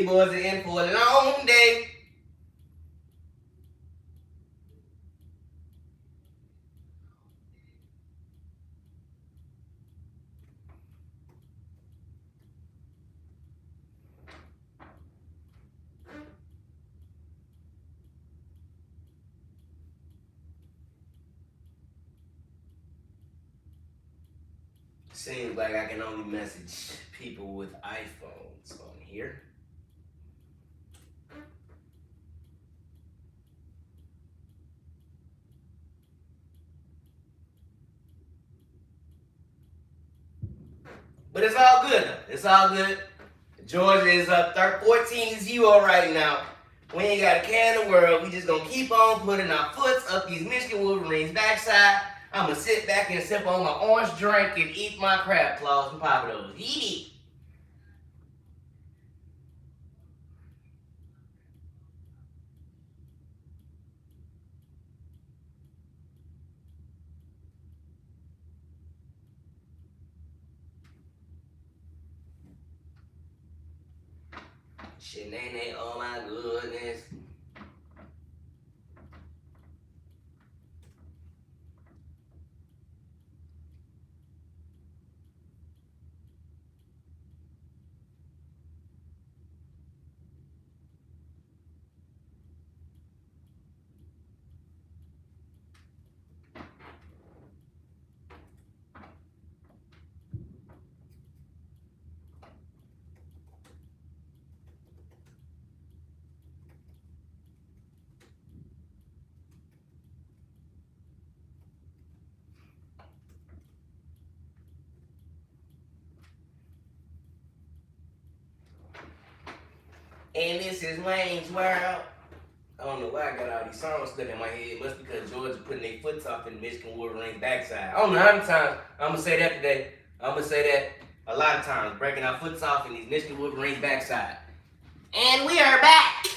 These boys are in for a long day. Seems like I can only message people with iPhones on here. But it's all good. It's all good. Georgia is up 14-0 right now. We ain't got a care in the world. We just gonna keep on putting our foots up these Michigan Wolverines' backside. I'm gonna sit back and sip on my orange drink and eat my crab claws and pop those. Eat. Shit, oh my goodness. And this is Wayne's World. I don't know why I got all these songs stuck in my head. It must be because Georgia putting their foot off in Michigan Wolverines' backside. I don't know how many times I'm going to say that today. I'm going to say that a lot of times. Breaking our foot off in these Michigan Wolverines' backside. And we are back.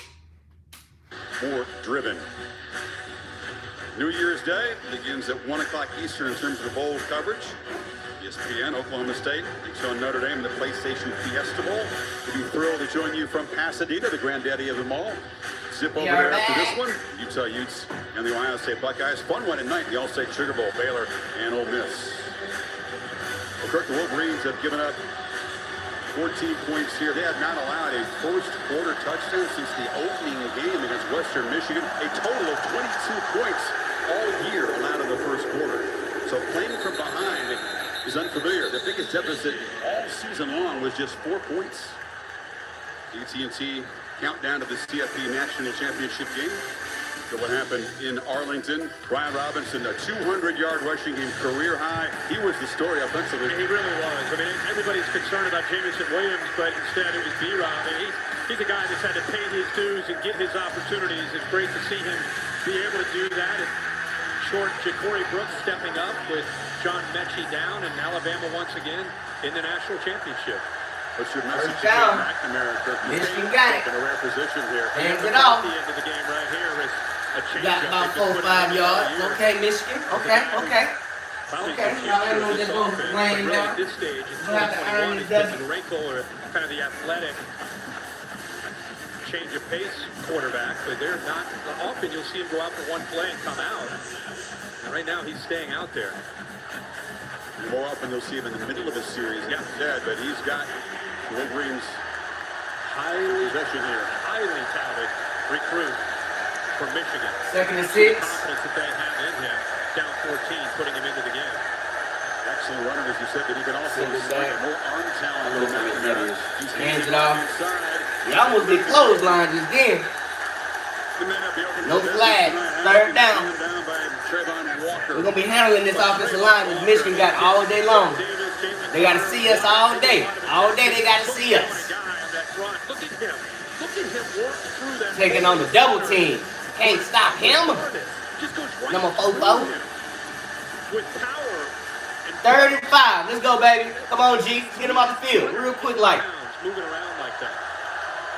More driven. New Year's Day begins at 1 o'clock Eastern in terms of bowl coverage. ESPN, Oklahoma State, takes on Notre Dame in the PlayStation Fiesta Bowl. We'll be thrilled to join you from Pasadena, the granddaddy of them all. Zip over there after this one. Utah Utes and the Ohio State Buckeyes. Fun one at night, the All-State Sugar Bowl, Baylor and Ole Miss. Well, Kirk, the Wolverines have given up 14 points here. They have not allowed a first quarter touchdown since the opening game against Western Michigan. A total of 22 points all year allowed in the first quarter. So playing from behind is unfamiliar. The biggest deficit all season long was just 4 points. AT&T countdown to the CFP National Championship game. So what happened in Arlington? Brian Robinson, a 200-yard rushing game, career high. He was the story offensively. He really was. I mean, everybody's concerned about Jamison Williams, but instead it was B-Rob. And he's a guy that's had to pay his dues and get his opportunities. It's great to see him be able to do that. And short Ja'Cory Brooks stepping up with John Mechie down, and Alabama once again in the national championship. What's your message to McNamara? Michigan got it. In a rare position here. Hands it off. The end of the game right here is a change. Got about 4 or 5 yards. Okay, Michigan. Okay. Y'all ain't no just going for playing now. At this stage, in We'll have to earn 2021, this it's the wrinkle or kind of the athletic change of pace quarterback, but they're not often. You'll see him go out for one play and come out. And right now, he's staying out there. More often you'll see him in the middle of a series instead, but he's got Wolverines highly talented recruit from Michigan. 2nd and 6. Confidence that they have in him. Down 14, putting him into the game. Excellent runner, as you said, but he can also sling more arm talent than McNamara. Hands it off. You almost get clotheslined just then. No flag. 3rd down. We're going to be handling this offensive line that Michigan got all day long. They got to see us all day. All day they got to see us. Taking on the double team. Can't stop him. Number 4-4. 3rd and 5. Let's go, baby. Come on, G. Let's get him off the field real quick like. Moving around like that.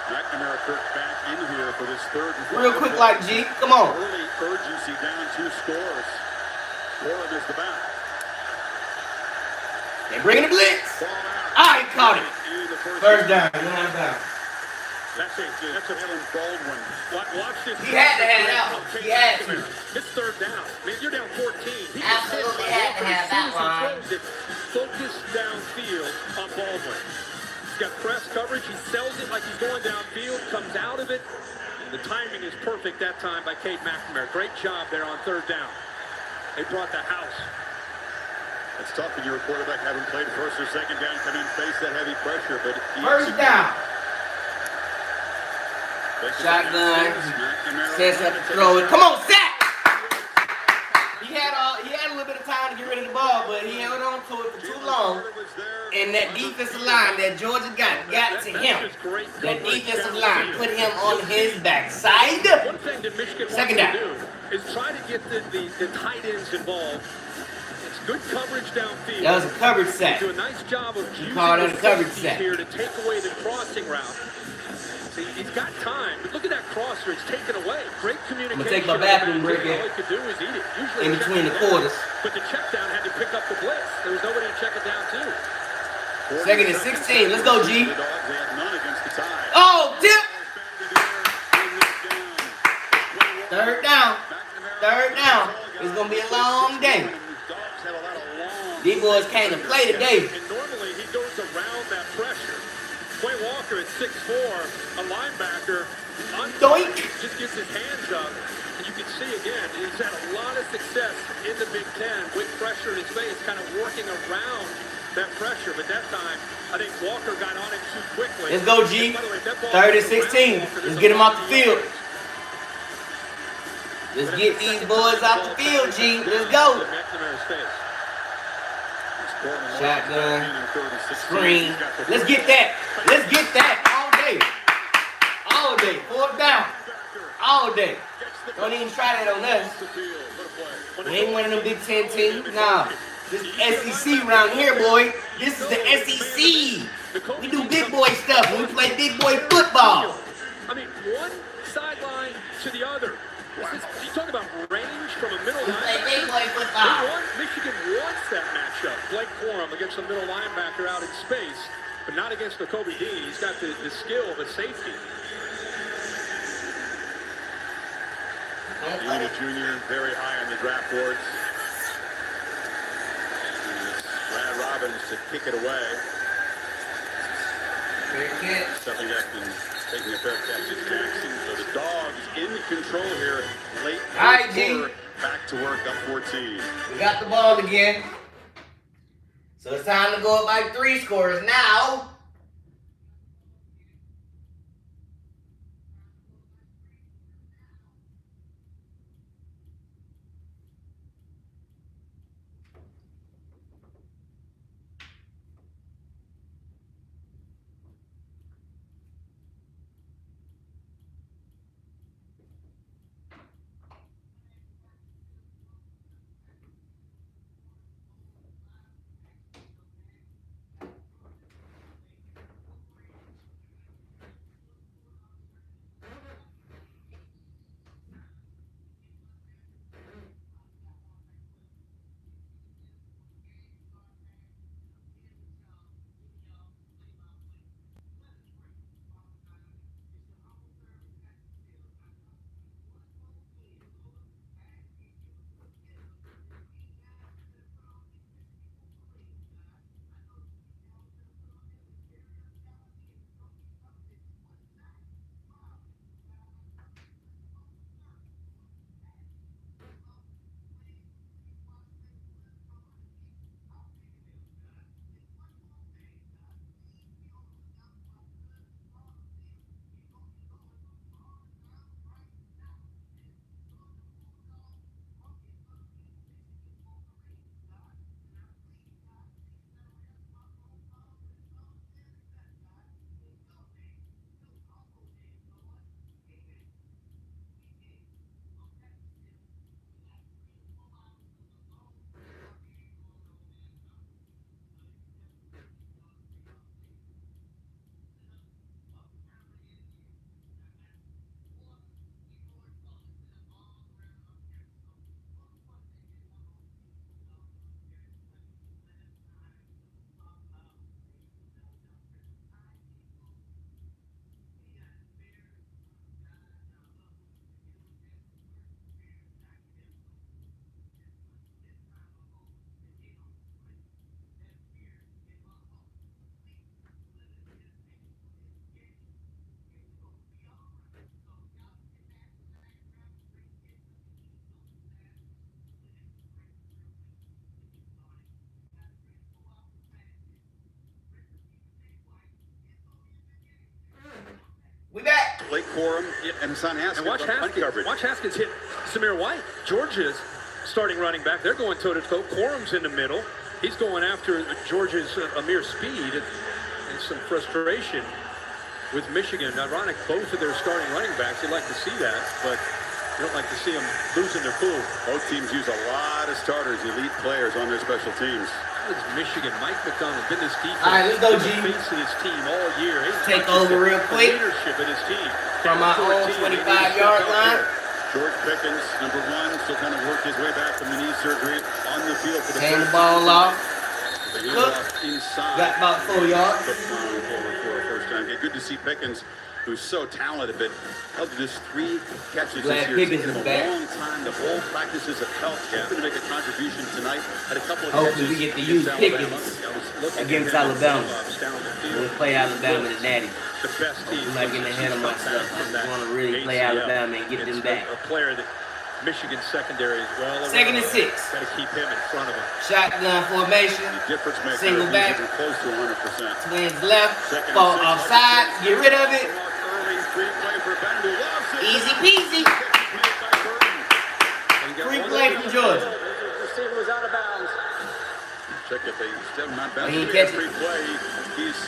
McNamara Kirk back in here for this 3rd and 4. Real quick like, G. Come on. Early urgency, down 2 scores. Florida is the back. They're bringing the blitz. Ah, he caught it. 1st down. You're out of bounds. That's a Jalen Baldwin. Watch this. He had to have that one. He had to. It's third down. I mean, you're down 14. He Absolutely had to have that line. Focus downfield on Baldwin. He's got press coverage. He sells it like he's going downfield, comes out of it. The timing is perfect that time by Cade McNamara. Great job there on third down. They brought the house. It's tough when you're a quarterback, having played first or second down, come in, face that heavy pressure, but first down. Shotgun. Sets up to throw it. Come on, sack! He had a little bit of time to get rid of the ball, but he held on to it for too long. And that defensive line that Georgia got to him. That defensive line put him on his backside. One thing that Michigan Second wants down. to do is try to get the tight ends involved. It's good coverage downfield. That was a coverage sack. Do a nice job of using that a coverage the sack here to take away the crossing route. See, he's got time, but look at that crosser. It's taken away. Great communication. I'm gonna take my bathroom break All he could do is eat it. Usually in between the quarters. But the check down had to pick up the blitz. There was nobody to check it down to. Second and 16. Let's go, G. Oh, tip. Third down. Third down. It's going to be a long day. These boys came to play today. And normally he goes around that pressure. Quay Walker at 6'4", a linebacker. Doink. Just gets his hands up. And you can see again, he's had a lot of success in the Big Ten with pressure in his face, kind of working around that pressure. But that time, I think Walker got on it too quickly. Let's go, G. 3rd and 16. Let's get him off the field. Let's get these boys off the field, G. Let's go. Shotgun. Screen. Let's get that. Let's get that all day. All day. 4th down. All day. Don't even try that on us. We ain't one of them Big Ten teams. Nah. This is SEC around here, boy. This is the SEC. We do big boy stuff. We play big boy football. I mean, one sideline to the other. You talk about range from a middle linebacker. Michigan wants that matchup. Blake Corum against a middle linebacker out in space, but not against the Kobe Dean. He's got the skill of a safety. Dean, junior, very high on the draft boards. Brad Robbins to kick it away. Stepping up and taking a fair catch at Jackson. So the Dogs in control here late. All right, G. Back to work up 14. We got the ball again. So it's time to go up by 3 scores now. Blake Corum and Hassan Haskins. And watch Haskins hit Samir White. Georgia's starting running back. They're going toe-to-toe. Corum's in the middle. He's going after Georgia's Amir speed and some frustration with Michigan. Ironic, both of their starting running backs, you'd like to see that, but you don't like to see them losing their cool. Both teams use a lot of starters, elite players on their special teams. That is Michigan. Mike McDonald been this defense. All right, let's go, G. Face of his team all year. Take over real quick. Leadership of his team. From my own 25-yard line. George Pickens, number 1, still kind of worked his way back from the knee surgery on the field for the Hand the ball off. Look, inside. Got about 4 yards. For a first time. Good to see Pickens, who's so talented, but held to just 3 catches Glad this year. Pickens It's is taken back. a long time. The whole practices have helped. He's going to make a contribution tonight. Had a couple of Hopefully catches we get to use against Pickens against Alabama. We'll play Alabama and Natty. The best team. I'm not getting ahead of myself. I just want to really play Alabama and get them back. A player that Michigan's secondary is well aware. 2nd and 6. Got to keep him in front of him. Shotgun formation. Difference maker. Single back. Close to 100%. Twins left. Fall offside. Get rid of it. Easy peasy. Free play from Georgia. The receiver was out of bounds. Check if they still not bounds. He catch Free it. play. He's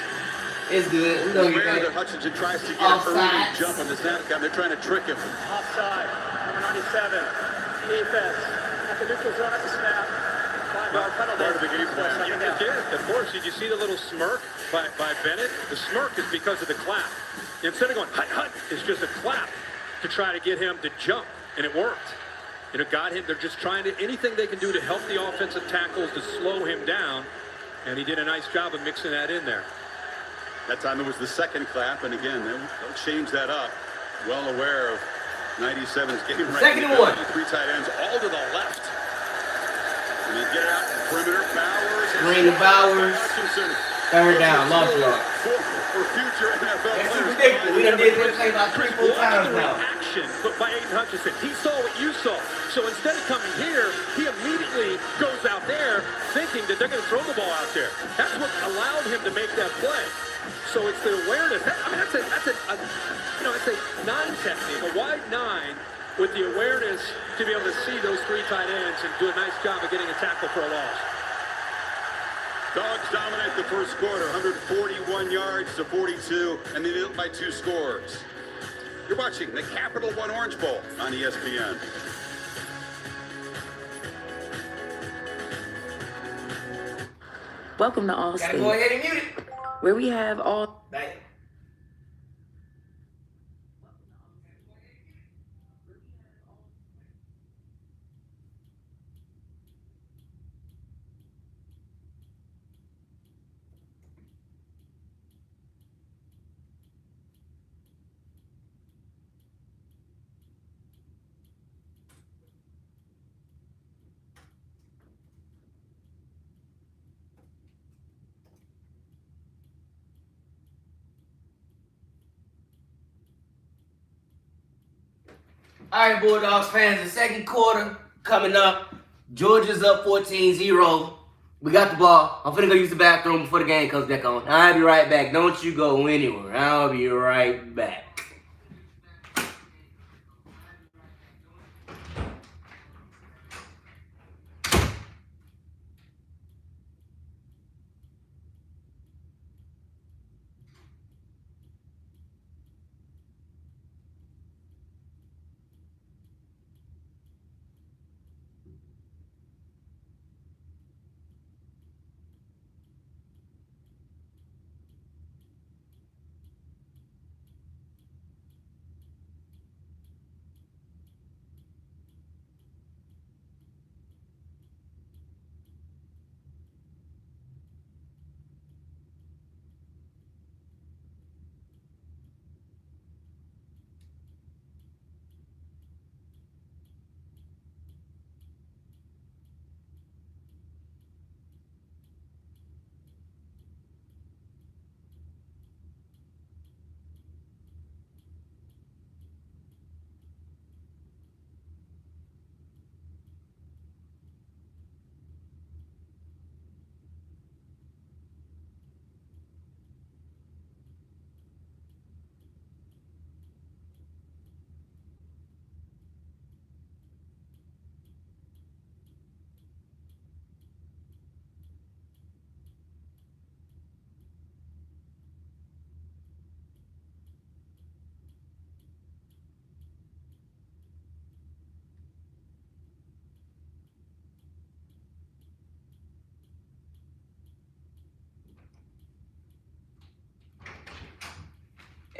It's good. You know you aware got that it. Hutchinson tries to get an early Offsides. jump on the snap count. They're trying to trick him. Offside. Number 97. Defense. At the neutral zone at the snap. 5-yard penalty. Part of the game plan. Second down. Of course, did you see the little smirk by Bennett? The smirk is because of the clap. Instead of going, hut, hut, it's just a clap to try to get him to jump, and it worked. And it got him. They're just trying to, anything they can do to help the offensive tackles to slow him down, and he did a nice job of mixing that in there. That time it was the second clap, and again, they'll change that up. Well aware of 97's game right. 2nd and 1. 3 tight ends, all to the left. And they get out perimeter. Bowers. Green to Bowers. Hutchinson. 3rd down. Lost yard. For future NFL That's players. ridiculous. We done did this play about 3-4 times now. Action, but by Aiden Hutchinson. He saw what you saw. So instead of coming here, he immediately goes out there thinking that they're going to throw the ball out there. That's what allowed him to make that play. So it's the awareness. I mean, that's a it's a 9 technique, a wide 9 with the awareness to be able to see those 3 tight ends and do a nice job of getting a tackle for a loss. Dogs dominate the first quarter, 141 yards to 42, and they did it by 2 scores. You're watching the Capital One Orange Bowl on ESPN. Welcome to All Gotta State, go ahead and mute it. where we have all Bang. All right, Bulldogs fans, the second quarter coming up. Georgia's up 14-0. We got the ball. I'm finna go use the bathroom before the game comes back on. I'll be right back. Don't you go anywhere. I'll be right back.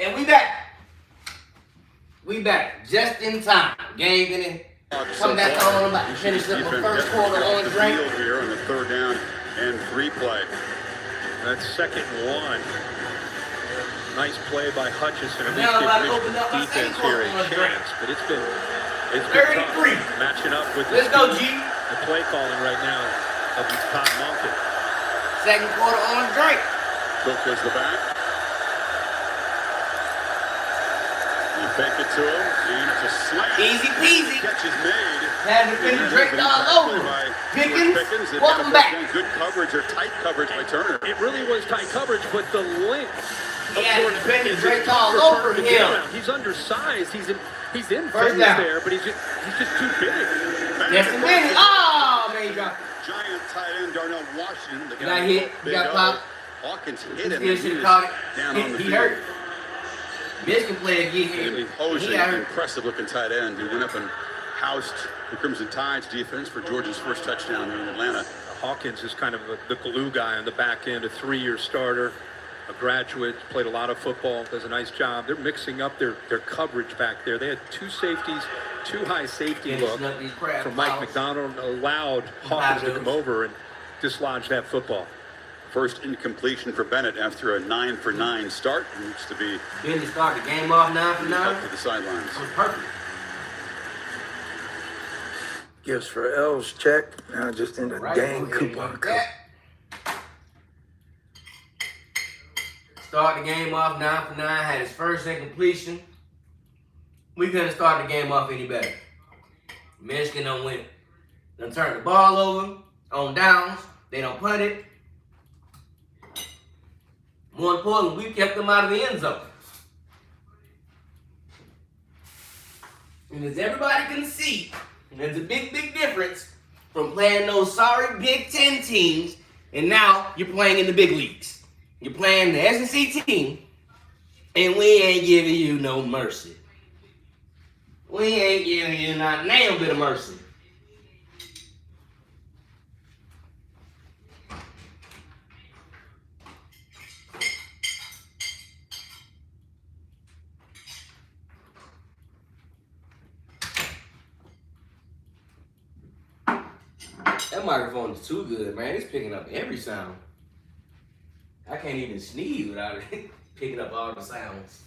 And we back. We back. Just in time. Game in it. Come back on. I'm about to finish up my first quarter on drink. Here on the 3rd down and 3 play. That's 2nd and 1. Nice play by Hutchinson. At Now least give Michigan's defense here a chance. But it's been tough matching up with Let's go, G. The play calling right now of Todd Monken. 2nd quarter on drink. Cook is the back. You fake it to him, and it's a slant. Easy peasy. Catch is made. Had to finish Drake all over. Pickens, welcome back. Good coverage or tight coverage by Turner. It really was tight coverage, but the length. He had to finish Drake all over him. He's undersized. He's in First phase down. there, but he's just too big. Yes, and then oh man, he dropped. Giant tight end Darnell Washington. The Got hit. Got popped. Hawkins hit him. Still should have caught it. Down on the He field. hurt. Michigan player get hit. Posey, impressive looking tight end who went up and housed the Crimson Tide's defense for Georgia's first touchdown in Atlanta. Hawkins is kind of the glue guy on the back end, a 3-year starter, a graduate, played a lot of football, does a nice job. They're mixing up their coverage back there. They had 2 safeties, 2 high safety look from Mike McDonald, allowed Hawkins to come over and dislodge that football. First incompletion for Bennett after a 9-for-9 start. He needs to be Didn't start the game off 9 for 9. up to the sidelines. That was perfect. Gifts for L's check. Now just in the game coupon code. Start the game off 9 for 9. Had his first incompletion. We couldn't start the game off any better. Michigan don't win. Done turn the ball over on downs. They don't punt it. More importantly, we kept them out of the end zone. And as everybody can see, there's a big, big difference from playing those sorry Big Ten teams and now you're playing in the big leagues. You're playing the SEC team and we ain't giving you no mercy. We ain't giving you not a damn bit of mercy. That microphone is too good, man. It's picking up every sound. I can't even sneeze without it picking up all the sounds.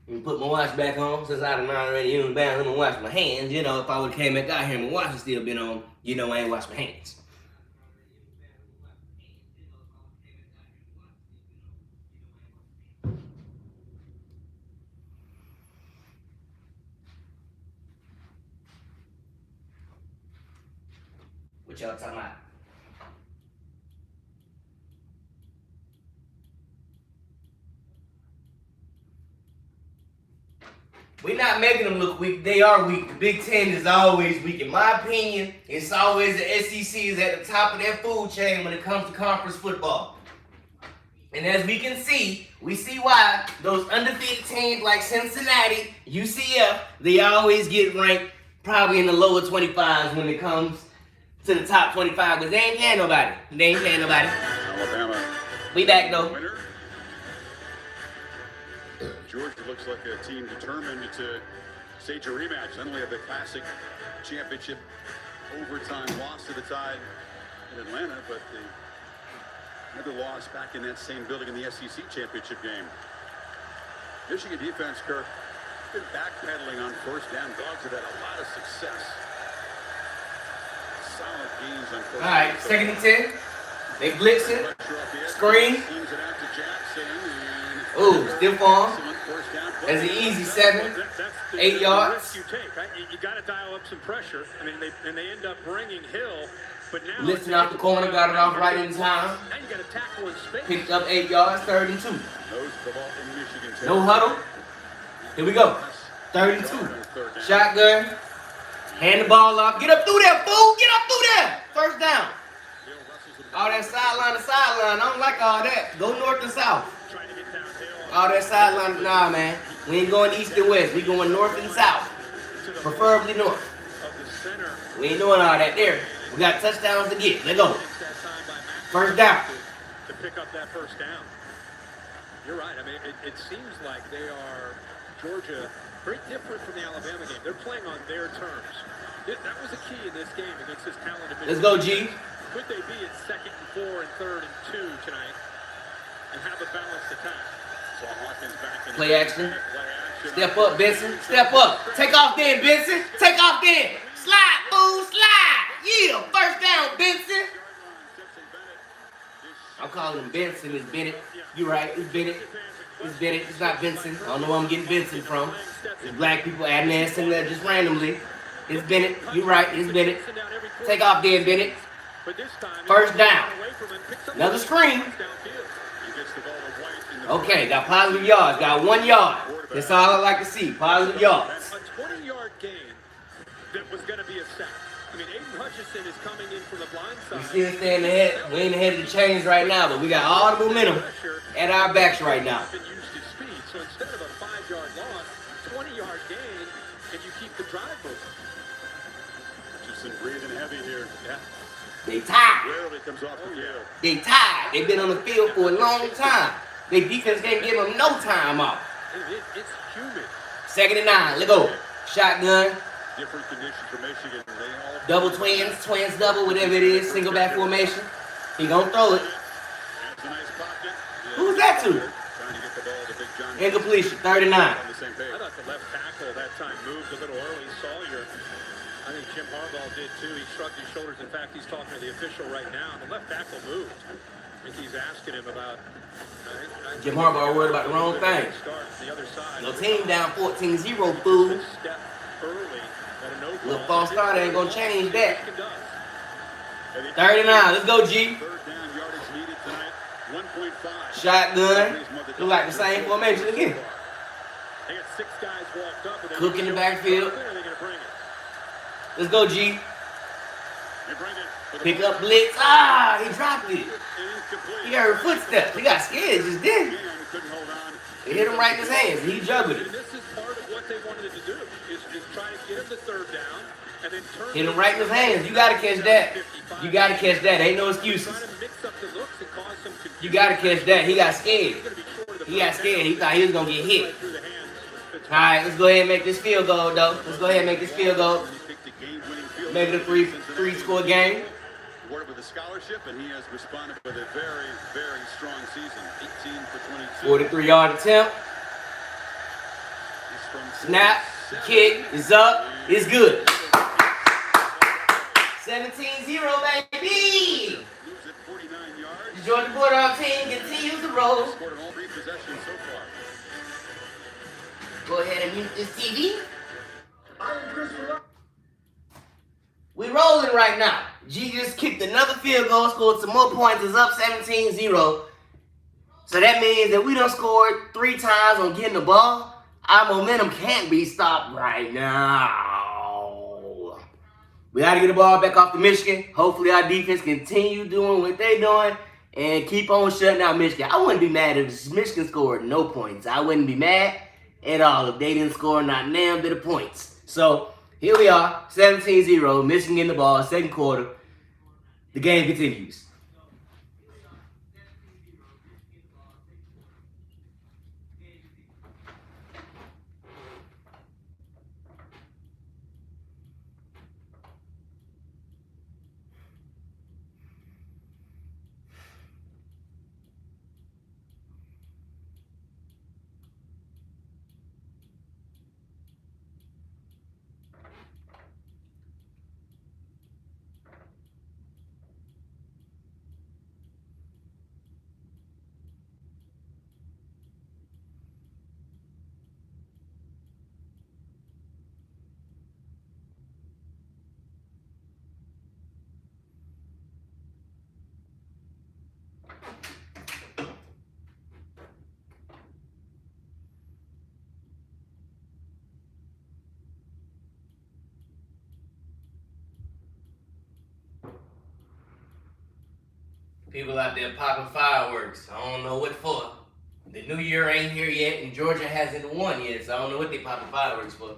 Let me put my watch back on since I done already used balance. Let me wash my hands. You know, if I would have came back out here and my watch would still been on, you know I ain't washed my hands. What y'all talking about? We're not making them look weak. They are weak. The Big Ten is always weak. In my opinion, it's always the SEC is at the top of that food chain when it comes to conference football. And as we can see, we see why those undefeated teams like Cincinnati, UCF, they always get ranked probably in the lower 25s when it comes to the top 25, because they ain't playing nobody. They ain't playing nobody. Alabama. We back though. Winner. Georgia looks like a team determined to stage a rematch. Not only of the classic championship overtime loss to the Tide in Atlanta, but another loss back in that same building in the SEC championship game. Michigan defense, Kirk, been backpedaling on first down. Dogs have had a lot of success. Solid gains on first down. All right, 2nd and 10. They blitzing. Screen. Ooh, stiff arm. That's an easy 7, 8 yards. You got to dial up some pressure. I mean, they end up bringing Hill, but now Lifting off the corner, got it off right in time. Now you got to tackle in space. Picked up 8 yards, 3rd and 2. No huddle. Here we go. 3rd and 2. Shotgun. Hand the ball off. Get up through there, fool. Get up through there. First down. All that sideline to sideline. I don't like all that. Go north and south. All that sideline. Nah, man. We ain't going east and west. We going north and south. Preferably north. We ain't doing all that there. We got touchdowns to get. Let's go. First down. To pick up that first down. You're right. I mean, it seems like they are, Georgia, very different from the Alabama game. They're playing on their terms. That was the key in this game against this talented Michigan. Let's go, G. Could they be at 2nd and 4 and 3rd and 2 tonight and have a balanced attack? So Hawkins back in Play action. Step up, Benson. Step up. Take off then, Benson. Take off then. Slide, fool, slide. Yeah, first down, Benson. I'm calling him Benson. It's Bennett. You're right. It's Bennett. It's Bennett. It's not Benson. I don't know where I'm getting Benson from. It's black people adding ass in there just randomly. It's Bennett. You're right. It's Bennett. Take off then, Bennett. First down. Another screen. Okay, got positive yards. Got 1 yard. That's all I like to see. Positive yards. A 20-yard gain that was going to be a sack. I mean, Aiden Hutchinson is coming in from the blind side. We still staying ahead. We ain't ahead of the chains right now, but we got all the momentum at our backs right now. So instead of a 5-yard loss, 20-yard gain, and you keep the drive moving. Hutchinson breathing heavy here. Yeah. They tired. Rarely comes off the field. They tired. They've been on the field for a long time. Their defense can't give them no time off. It's humid. 2nd and 9. Let's go. Shotgun. Different conditions for Michigan. They all Double twins, twins double, whatever it is. Single back formation. He gonna throw it. That's a nice pocket. Who's that to? Trying to get the ball to Big John. Incompletion. 3rd and 9. On the same page. I thought the left tackle that time moved a little early. Sawyer, I think Jim Harbaugh did too. He shrugged his shoulders. In fact, he's talking to the official right now. The left tackle moved. I think he's asking him about. Jim Harbaugh worried about the wrong thing. No team down 14-0, fool. Little false start ain't gonna change that. 39. Let's go, G. Shotgun. Look like the same formation again. Cook in the backfield. Let's go, G. Pick up blitz. Ah, he dropped it. He heard footsteps. He got scared just then. It hit him right in his hands. He juggled it. This is part of what they wanted to do, is try to get him the 3rd down and then turn. Hit him right in his hands. You gotta catch that. You gotta catch that. Ain't no excuses. You gotta catch that. He got scared. He got scared. He thought he was gonna get hit. All right, let's go ahead and make this field goal, though. Let's go ahead and make this field goal. Make it a three-score game. Awarded with a scholarship, and he has responded with a very, very strong season. 18 for 22. 43-yard attempt. Snap. Kick is up. It's good. 17-0, baby. The Georgia Bulldog team continues to roll. Scored on all 3 possessions so far. Go ahead and mute this TV. We rolling right now. G just kicked another field goal, scored some more points. It's up 17-0. So that means that we done scored 3 times on getting the ball. Our momentum can't be stopped right now. We got to get the ball back off to Michigan. Hopefully our defense continue doing what they doing and keep on shutting out Michigan. I wouldn't be mad if Michigan scored no points. I wouldn't be mad at all if they didn't score not damn bit of points. So here we are, 17-0, Michigan in the ball, 2nd quarter. The game continues. People out there popping fireworks. I don't know what for. The new year ain't here yet, and Georgia hasn't won yet, so I don't know what they popping fireworks for.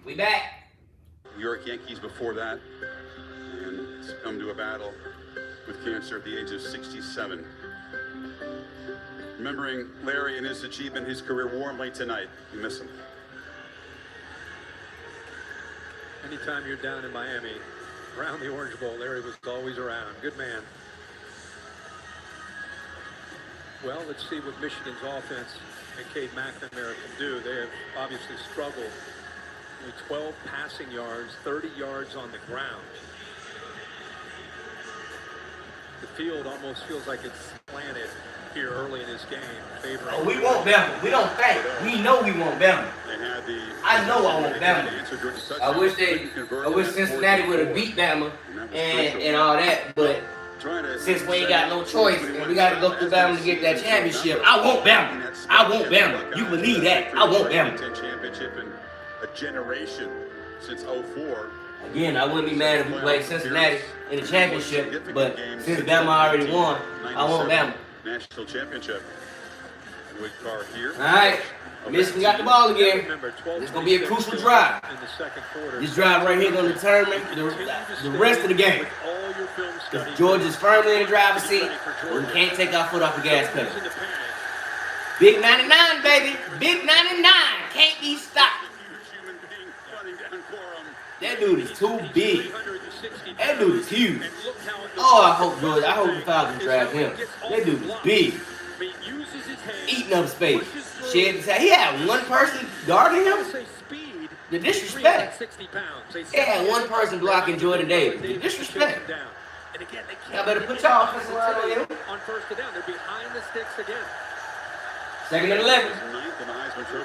We back. New York Yankees before that, and succumbed to a battle with cancer at the age of 67. Remembering Larry and his achievement, his career warmly tonight. We miss him. Anytime you're down in Miami, around the Orange Bowl, Larry was always around. Good man. Well, let's see what Michigan's offense and Cade McNamara can do. They have obviously struggled with 12 passing yards, 30 yards on the ground. The field almost feels like it's slanted here early in this game. Oh, we want Bama. We don't think. We know we want Bama. I know I want Bama. I wish Cincinnati would have beat Bama and all that, but since we ain't got no choice and we got to go through Bama to get that championship, I want Bama. I want Bama. You believe that? I want Bama. Championship in a generation since 04. Again, I wouldn't be mad if we played Cincinnati in the championship, but since Bama already won, I want Bama. National championship. Wood car here. All right. Michigan got the ball again. It's going to be a crucial drive. This drive right here going to determine the rest of the game. If Georgia's firmly in the driver's seat, we can't take our foot off the gas pedal. Big 99, baby. Big 99. Can't be stopped. That dude is too big. That dude is huge. Oh, I hope the Falcons draft him. That dude is big. Eating up space. He had one person guarding him. The disrespect. He had one person blocking Jordan Davis. The disrespect. Y'all better put your offensive line on him. On first down, they're behind the sticks again. Second and 11.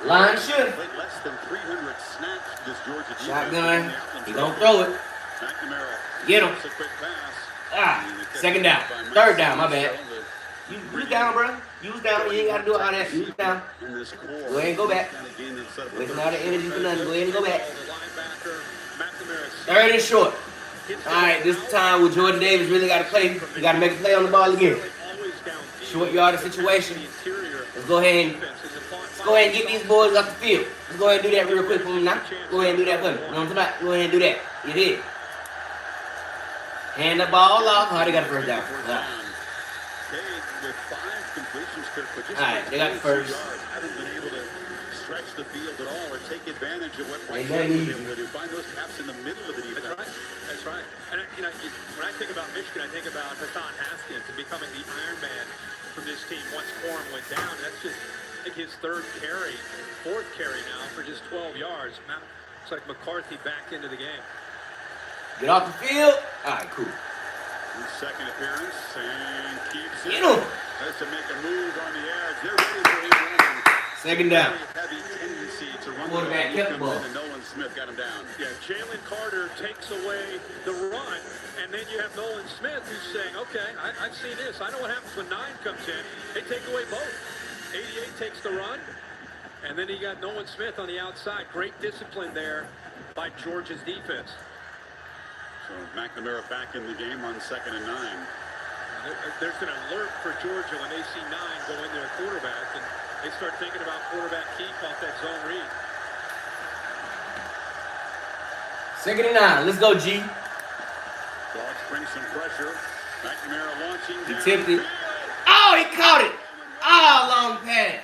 Line should. Shotgun. He gonna throw it. Get him. Second down. Third down, my bad. You down, bro. You was down. You ain't gotta do all that. You was down. Go ahead and go back. Wasting all the energy for nothing. Go ahead and go back. Third and short. Alright, this time with Jordan Davis really got to play. You got to make a play on the ball again. Short yardage situation. Let's go ahead and get these boys off the field. Let's go ahead and do that real quick for me now. Go ahead and do that for me. You know what I'm talking about? Go ahead and do that. You did. Hand the ball off. Oh, they got the first down. Alright, they got the first. Stretch the field at all or take advantage of what Ain't that easy. Find those gaps in the middle of the defense. That's right. And when I think about Michigan, I think about Hassan Haskins and becoming the Iron Man from this team once Corum went down. That's just, I think, his fourth carry now for just 12 yards. It's like McCarthy back into the game. Get off the field. All right, cool. His second appearance and keeps it. Get him. Has to make a move on the edge. They're ready for him. Second down. Quarterback kept the ball. And Nolan Smith got him down. Yeah, Jalen Carter takes away the run, and then you have Nolan Smith who's saying, okay, I've seen this. I know what happens when 9 comes in. They take away both. 88 takes the run, and then you got Nolan Smith on the outside. Great discipline there by Georgia's defense. So McNamara back in the game on 2nd and 9. There's an alert for Georgia when they see 9 go in their quarterback, and they start thinking about quarterback keep off that zone read. 2nd and 9. Let's go, G. Dogs bring some pressure. McNamara launching. He tipped it. Oh, he caught it. Long pass.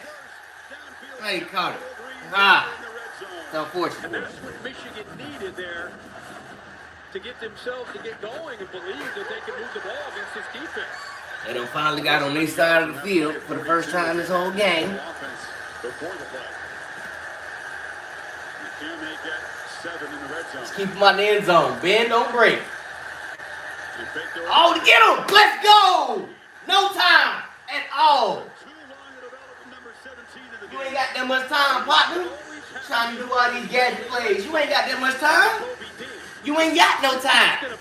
Oh, he caught it. It's unfortunate. And that's what Michigan needed there to get themselves to get going and believe that they can move the ball against this defense. They done finally got on their side of the field for the first time this whole game. Before the play. Can they get 7 in the red zone? Just keep them out the end zone. Bend, don't break. Oh, get him! Let's go! No time at all. You ain't got that much time, partner. Trying to do all these gadget plays. You ain't got that much time. You ain't got no time.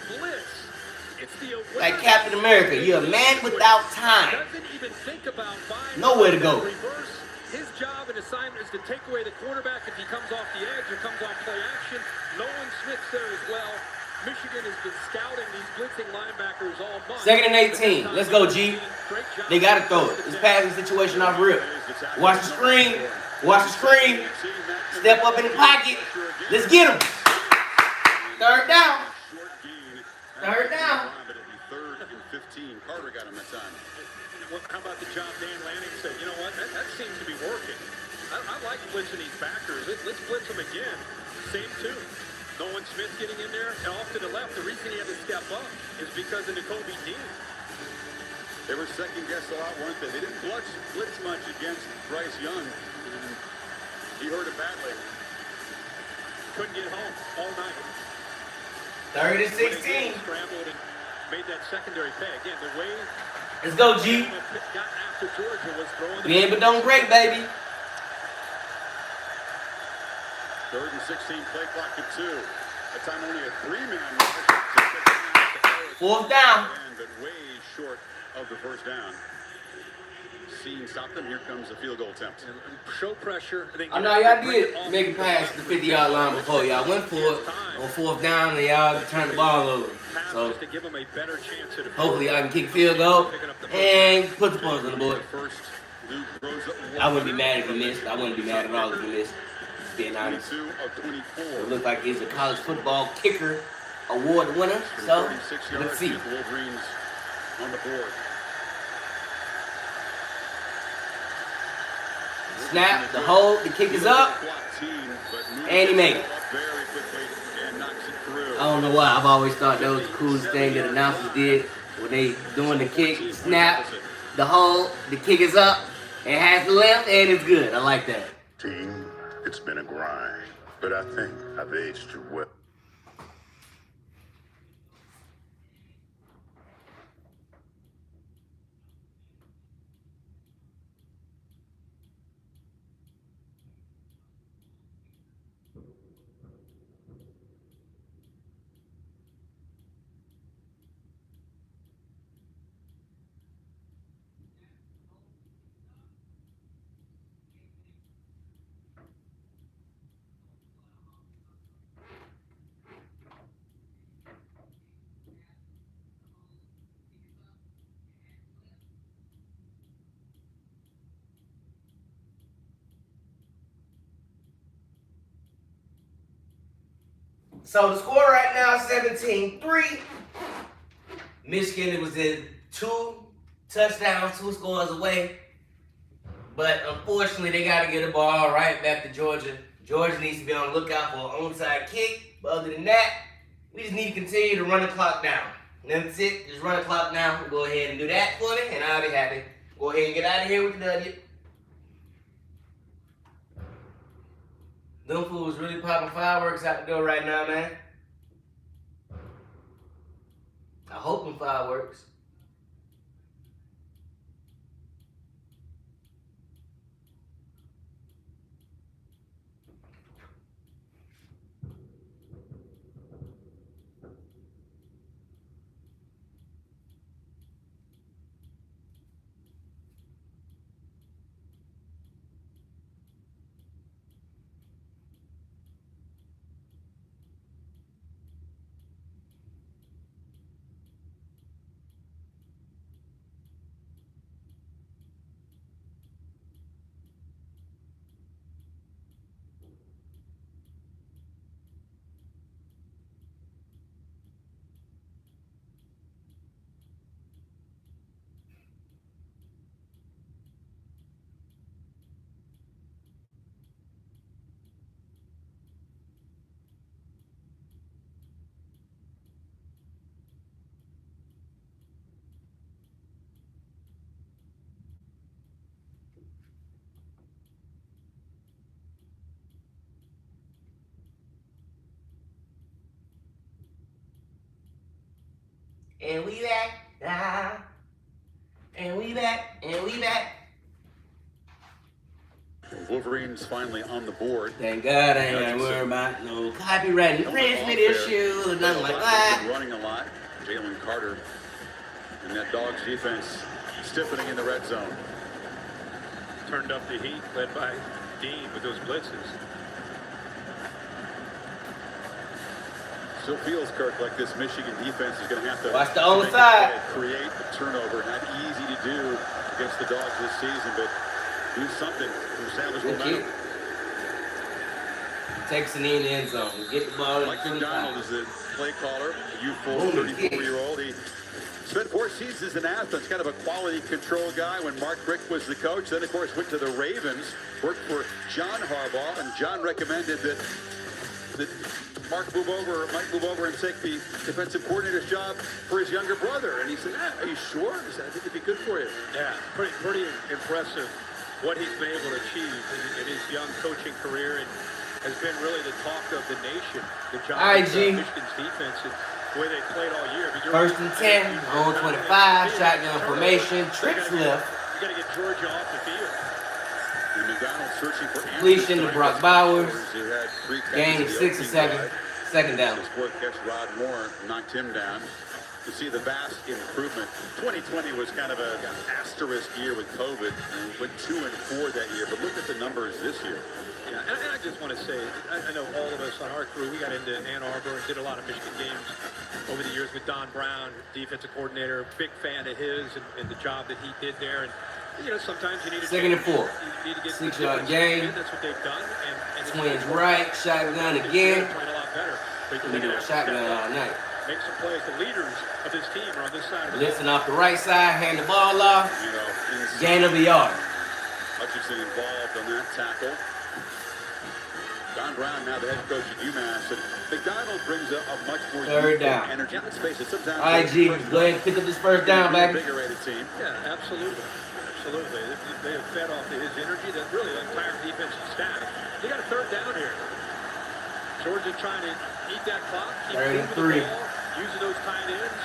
Like Captain America, you're a man without time. Nowhere to go. His job and assignment is to take away the quarterback if he comes off the edge or comes off play action. Nolan Smith's there as well. Michigan has been scouting these blitzing linebackers all month. 2nd and 18. Let's go, G. They got to throw it. This passing situation off rip. Watch the screen. Watch the screen. Step up in the pocket. Let's get him. Third down. Third down. But it'll be 3rd and 15. Carter got him that time. How about the job Dan Lanning said? You know what? That seems to be working. I like blitzing these backers. Let's blitz them again. Same tune. Nolan Smith getting in there, and off to the left. The reason he had to step up is because of N'Kobe Dean. They were second-guessed a lot, weren't they? They didn't blitz much against Bryce Young. He hurt it badly. Couldn't get home all night. 3rd and 16. Scrambled and made that secondary pay. Again, the way Let's go, G. got after Georgia was throwing the We ain't but don't break, baby. 3rd and 16, play clock at 2. That time only a 3-man. 4th down. But way short of the 1st down. Seeing stop them. Here comes a field goal attempt. and show pressure. I know y'all did make it past the 50-yard line before. Y'all went for it on 4th down and y'all turned the ball over. So Just to give them a better chance at a hopefully y'all can kick field goal and put the points on the board. First, Luke rose up. I wouldn't be mad if he missed. I wouldn't be mad at all if he missed. Being honest. 22 of 24. It looks like he's a college football kicker award winner. So 36 let's yards see. to the Wolverines on the board. Snap, the hold, the kick is up, and he made it. Very quickly and knocks it through. I don't know why. I've always thought that was the coolest thing that announcers did when they doing the kick, snap, the hold, the kick is up, it has the left, and it's good. I like that. Team, it's been a grind, but I think I've aged you well. So the score right now is 17-3. Michigan was in 2 touchdowns, 2 scores away. But unfortunately, they got to get the ball right back to Georgia. Georgia needs to be on the lookout for an onside kick. But other than that, we just need to continue to run the clock down. That's it. Just run the clock down. Go ahead and do that for me, and I'll be happy. Go ahead and get out of here with the W. Them fools really popping fireworks out the door right now, man. I hope them fireworks. And we back, and we back, and we back. Wolverines finally on the board. Thank God I ain't got to worry about no copyright infringement issues or nothing like that. Running a lot. Jalen Carter and that Dogs defense stiffening in the red zone. Turned up the heat, led by Dean with those blitzes. Still feels, Kirk, like this Michigan defense is going to have to watch the onside. Create a turnover. Not easy to do against the Dogs this season, but do something to establish Good momentum. kick. Takes it in the end zone. Get the ball. Mike McDonald is the play caller, a youthful Boom, 34-year-old. He spent 4 seasons in Athens, kind of a quality control guy when Mark Richt was the coach. Then, of course, went to the Ravens, worked for John Harbaugh, and John recommended that Mike move over and take the defensive coordinator's job for his younger brother. And he said, are you sure? He said, I think it'd be good for you. Yeah, pretty impressive what he's been able to achieve in his young coaching career, and has been really the talk of the nation. The job of Michigan's defense and the way they played all year. First and 10, on 25, shotgun formation, trips left. You got to get Georgia off the field. And McDonald searching for Completion to Brock Bowers. Gain 6 or 7. Second down. His fourth catch, Rod Moore, knocked him down. You see the vast improvement. 2020 was kind of an asterisk year with COVID. And went 2-4 that year. But look at the numbers this year. Yeah, and I just want to say, I know all of us on our crew, we got into Ann Arbor and did a lot of Michigan games over the years with Don Brown, defensive coordinator, big fan of his and the job that he did there. And, you know, sometimes you need to... Second and 4. You need to get 6-yard gain. That's what they've done. And Twins right, shotgun again. Playing a lot better. We do a shotgun all night. Make some plays. The leaders of this team are on this side of the Listen off the right side, hand the ball off. You know, Gain of a yard. Hutchinson involved on that tackle. Don Brown, now the head coach at UMass, and McDonald brings a much more third down. energy. Let's face it, sometimes All right, G, go ahead and pick up this first down, baby. Invigorated team. Yeah, absolutely. Absolutely. They have fed off of his energy, that really the entire defensive staff. They got a third down here. Georgia trying to eat that clock, keep moving the ball, using those tight ends,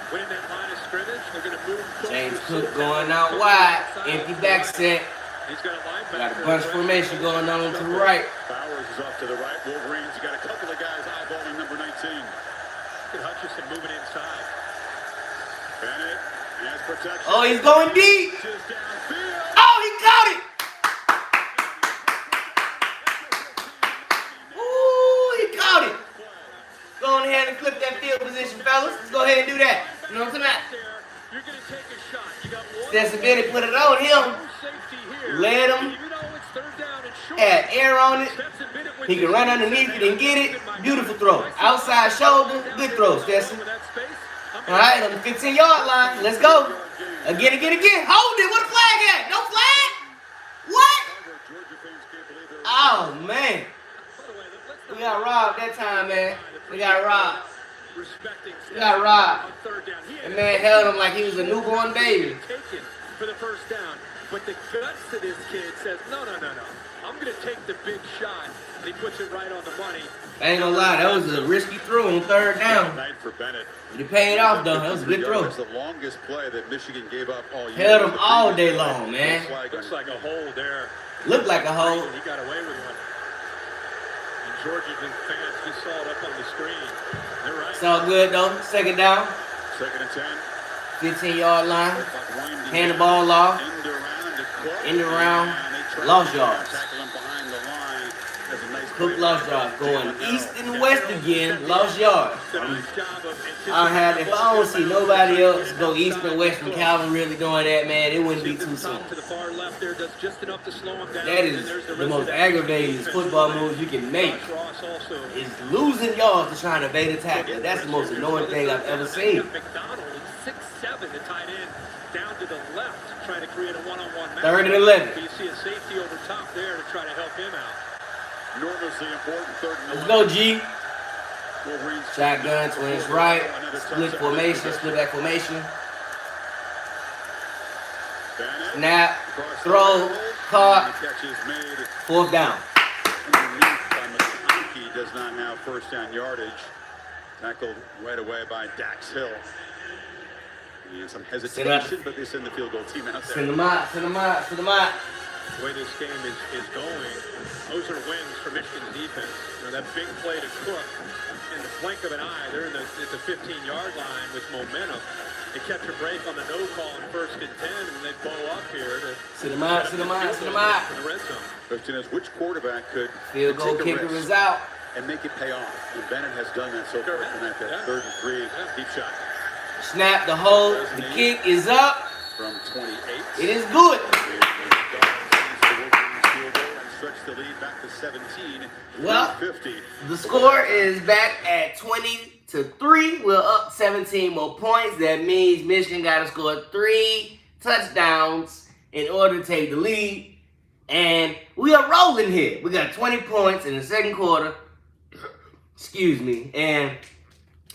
winning that line of scrimmage. They're going to move. James Cook going out wide, empty back set. He's got a linebacker. Got a bunch of formation going on to the right. Bowers is off to the right. Wolverines, you got a couple of guys eyeballing number 19. Look at Hutchinson moving inside. Bennett has protection. Oh, he's going deep. Oh, he caught it. Ooh, he caught it. Go on ahead and clip that field position, fellas. Let's go ahead and do that. You know what I'm saying? You're going to take a shot. You got one. Stetson Bennett put it on him. Led him. Had air on it. He can run underneath it and get it. Beautiful throw. Outside shoulder. Good throw, Stetson. All right, on the 15-yard line. Let's go. Again. Hold it. What a flag at? No flag? What? Oh, man. We got robbed that time, man. We got robbed. And man held him like he was a newborn baby. For the first down. But the guts to this kid says, no. I'm going to take the big shot. And he puts it right on the money. I ain't gonna lie, that was a risky throw on third down. For Bennett. He paid off, though. That was a good throw. It's the longest play that Michigan gave up all year. Held him all day long, man. Looks like a hole there. Looked like a hole. He got away with one. And Georgia fans just saw it up on the screen. They're right. It's all good, though. Second down. Second and 10. 15-yard line. Hand the ball off. End around. Lost yards. Cook lost yards. Going east and west again. Lost yards. If I don't see nobody else go east and west from Calvin really doing that, man, it wouldn't be too soon. That is the most aggravating football moves you can make. Is losing yards to trying to evade a tackle. That's the most annoying thing I've ever seen. McDonald is 6'7", the tight end, down to the left, trying to create a one-on-one match. 3rd and 11. But you see a safety over top there to try to help him out. Enormously important 3rd and 11. Let's go, G. Shotgun, twins right. Split formation, split back formation. Snap, throw, caught. 4th down. He does not have first down yardage. Tackled right away by Dax Hill. And some hesitation, but they send the field goal team out there. Send them out. The way this game is going, those are wins for Michigan's defense. You know, that big play to Cook in the blink of an eye, they're at the 15-yard line with momentum. They catch a break on the no call in 1st and 10, and they bow up here to send them out. In the red zone. Question is, which quarterback could field goal kicker is out and make it pay off? And Bennett has done that so far tonight. That 3rd and 3 deep shot. Snap the hold. The kick is up. From 28. It is good. 17. Well, 50. the score is back at 20-3. We're up 17 more points. That means Michigan got to score 3 touchdowns in order to take the lead. And we are rolling here. We got 20 points in the second quarter. Excuse me. And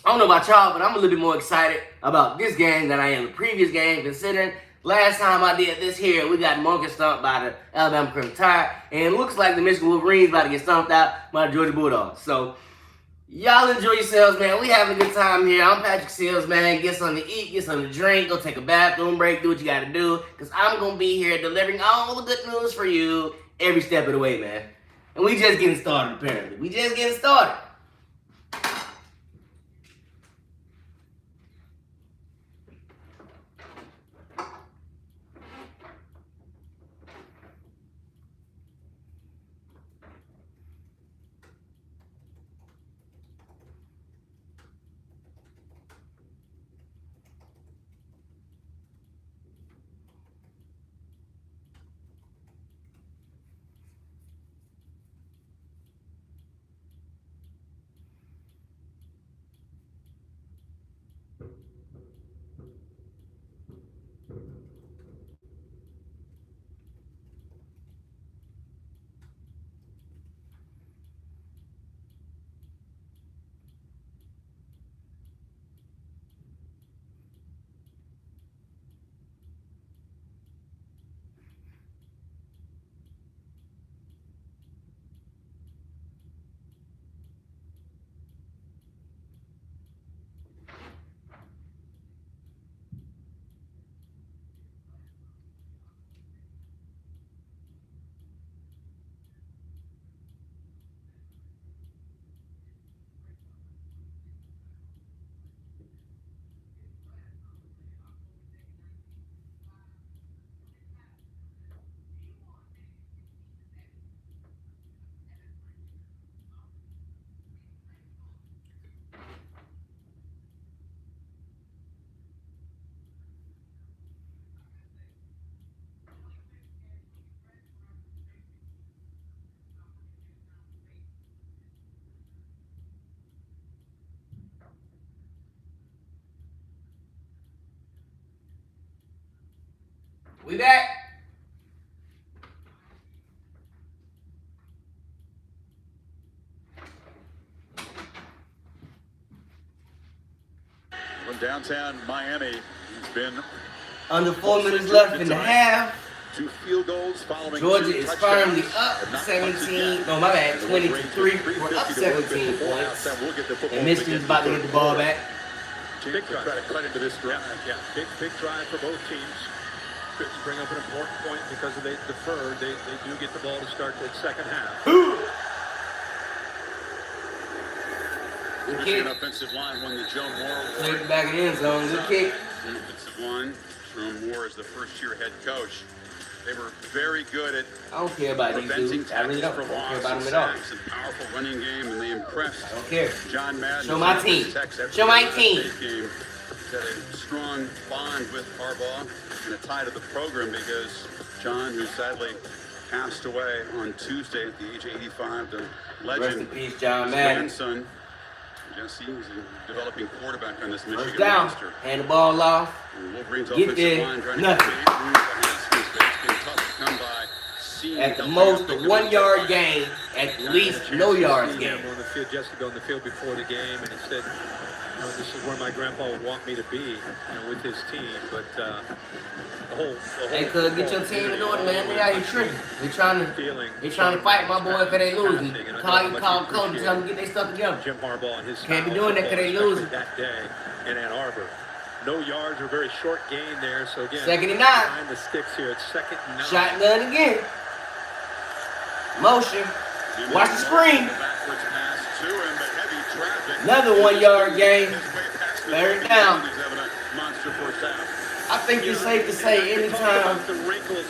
I don't know about y'all, but I'm a little bit more excited about this game than I am the previous game, considering last time I did this here, we got monkey stomped by the Alabama Crimson Tide, and it looks like the Michigan Wolverines about to get stomped out by the Georgia Bulldogs. So, y'all enjoy yourselves, man. We having a good time here. I'm Patrick Seals, man. Get something to eat, get something to drink, go take a bathroom break, do what you got to do, because I'm going to be here delivering all the good news for you every step of the way, man. And we just getting started, apparently. We just getting started. We back. From downtown Miami, he's been under 4 minutes left in the half. 2 field goals following Georgia is firmly up 17. No, my bad. 20-3. We're up 17 points. And Michigan's about to get the ball back. Big drive. Try to cut into this drive. Yeah, big drive for both teams. Could bring up an important point because they deferred. They do get the ball to start the second half. Michigan offensive line won the Joe Moore Award. Played back in the end zone. Good kick. Offensive line. Joe Moore is the first-year head coach. They were very good at I don't care about these dudes. I really don't. I don't care about them at all. Powerful running game, and they impressed. I don't care. John Madden. Show my team. Show my team. Had a strong bond with Harbaugh and a tie to the program because John, who sadly passed away on Tuesday at the age of 85, the legend. Rest in peace, John Madden. Grandson, Jesse, was a developing quarterback on this Michigan First down. roster. Hand the ball off. Get there. Nothing. At the most, a 1 yard gain. At least no yards gain. On the field, Jessica on the field before the game, and he said, this is where my grandpa would want me to be, with his team. But the whole hey, cuz, get your team in order, man. They out here tricking. They trying to fight my boy because they losing. Call coach and tell them to get their stuff together. Jim Harbaugh and his can't be doing that because they losing. That day in Ann Arbor. No yards or very short gain there. So again, 2nd and 9. Behind the sticks here. It's 2nd and 9. Shotgun again. Motion. Watch the screen. Another 1 yard gain. 3rd down. I think it's safe to say anytime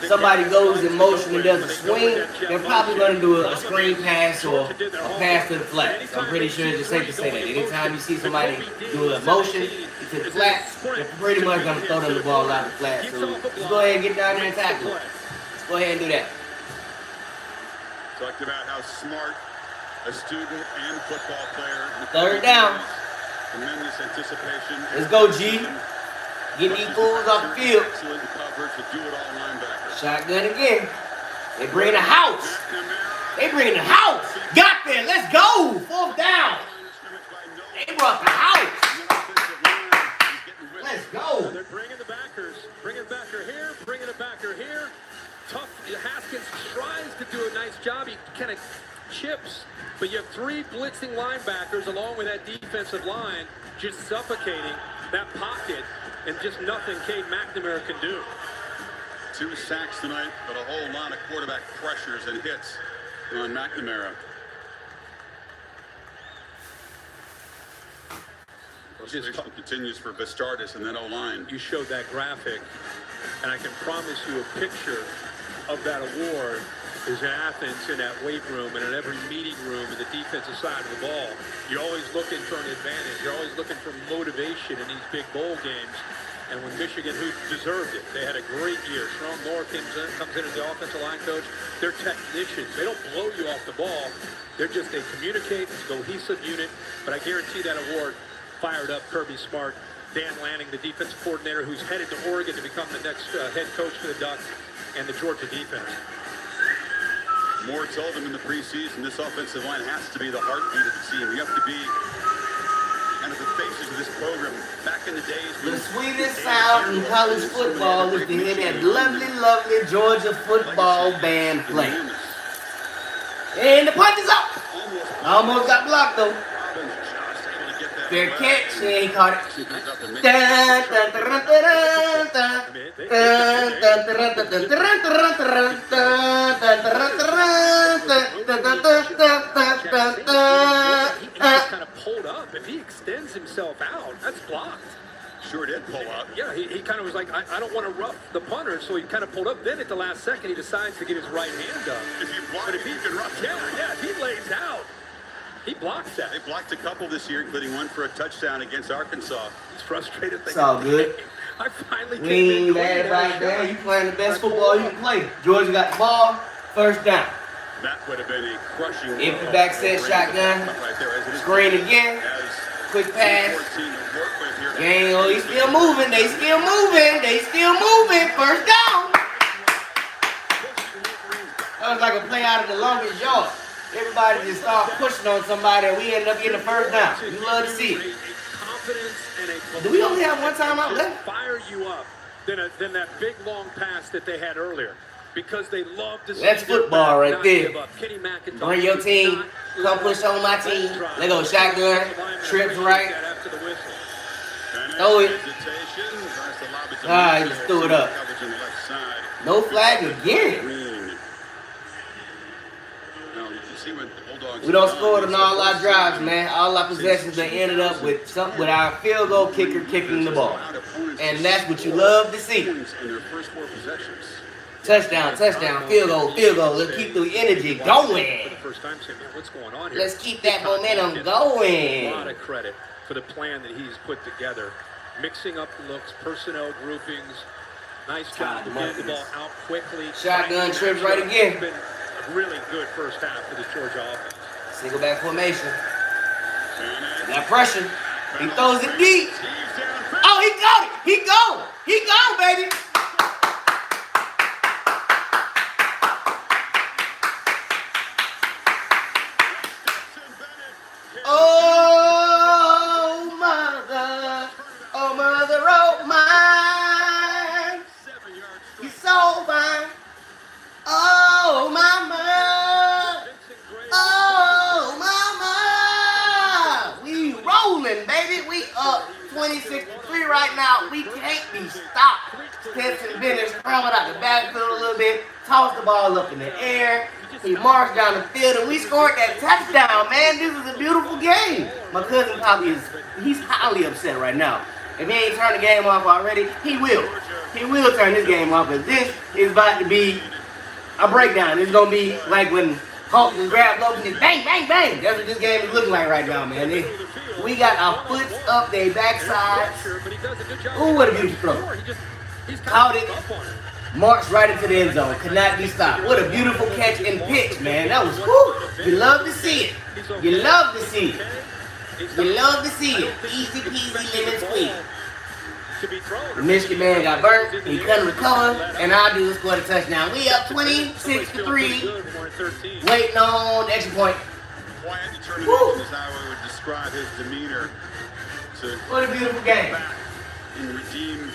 somebody goes in motion and does a swing, they're probably going to do a screen pass or a pass to the flats. I'm pretty sure it's just safe to say that. Anytime you see somebody do a motion to the flats, they're pretty much going to throw them the ball out of the flats. So just go ahead and get down there and tackle it. Let's go ahead and do that. Talked about how smart a student and football player. Third down. Tremendous anticipation. Let's go, G. Get these fools off the field. Excellent coverage to do it all linebacker. Shotgun again. They bring the house. They bring the house. Got there. Let's go. 4th down. They brought the house. Let's go. They're bringing the backers. Bringing the backer here. Bringing the backer here. Tough. Haskins tries to do a nice job. He kind of chips. But you have 3 blitzing linebackers along with that defensive line just suffocating that pocket, and just nothing Cade McNamara can do. 2 sacks tonight, but a whole lot of quarterback pressures and hits on McNamara. Frustration continues for Vistardis and then O-line. You showed that graphic, and I can promise you a picture of that award is in Athens in that weight room and in every meeting room in the defensive side of the ball. You're always looking for an advantage. You're always looking for motivation in these big bowl games. And when Michigan, who deserved it, they had a great year. Sharon Moore comes in as the offensive line coach. They're technicians. They don't blow you off the ball. They communicate. It's a cohesive unit. But I guarantee that award fired up Kirby Smart, Dan Lanning, the defensive coordinator, who's headed to Oregon to become the next head coach for the Ducks, and the Georgia defense. Moore told them in the preseason, this offensive line has to be the heartbeat of the team. You have to be kind of the faces of this program. Back in the days, the sweetest sound in college football is to hear that lovely, lovely Georgia football band play. And the punch is up. Almost got blocked though. Fair catch, and he caught it. He just kind of pulled up. If he extends himself out, that's blocked. Sure did pull up. Yeah, he kind of was like, I don't want to rough the punter, so he kind of pulled up. Then at the last second, he decides to get his right hand up. If you block it, you can rough it. Yeah, if he lays out, he blocks that. They blocked a couple this year, including one for a touchdown against Arkansas. He's frustrated. It's all good. I finally we ain't mad right there. You playing the best football you can play. Georgia got the ball. 1st down. That would have been a crushing. Empty back set shotgun. Screen again. Quick pass. Gang, oh, he's still moving. They still moving. They still moving. 1st down. That was like a play out of the longest yard. Everybody just started pushing on somebody, and we ended up getting the 1st down. You love to see it. Do we only have one timeout left? Fire you up than that big long pass that they had earlier, because they love to see. That's football right there. Bring your team, come push on my team. Let go shotgun, trips right. Throw it. He just threw it up. No flag again. We don't score on all our drives, man. All our possessions, they ended up with our field goal kicker kicking the ball. And that's what you love to see. Touchdown, touchdown, field goal. Let's keep the energy going. Let's keep that momentum going. A lot of credit for the plan that he's put together. Mixing up looks, personnel groupings. Nice job to get the ball out quickly. Shotgun trips right again. Been a really good 1st half for the Georgia offense. Single back formation. Got pressure. He throws it deep. Oh, he got it. He gone. He gone, baby. Oh, mother. Oh, mother, oh, mine. You're so fine. Oh, mama. Oh, mama. We rolling, baby. We up 26-3 right now. We can't be stopped. Stetson Bennett scrambled out the backfield a little bit, tossed the ball up in the air. He marched down the field, and we scored that touchdown, man. This is a beautiful game. My cousin probably he's highly upset right now. If he ain't turned the game off already, he will. He will turn this game off, because this is about to be a breakdown. It's going to be like when Hulk just grabbed Logan and bang, bang, bang. That's what this game is looking like right now, man. We got our foot up their backside. Ooh, what a beautiful throw. Caught it. Marched right into the end zone. Could not be stopped. What a beautiful catch and pitch, man. That was whoo. You love to see it. You love to see it. You love to see it. Easy peasy lemon squeeze. The Michigan man got burnt. He couldn't recover. And I do score the touchdown. We up 26-3. Waiting on the extra point. Quiet determination is how I would describe his demeanor. What a beautiful game. And redeem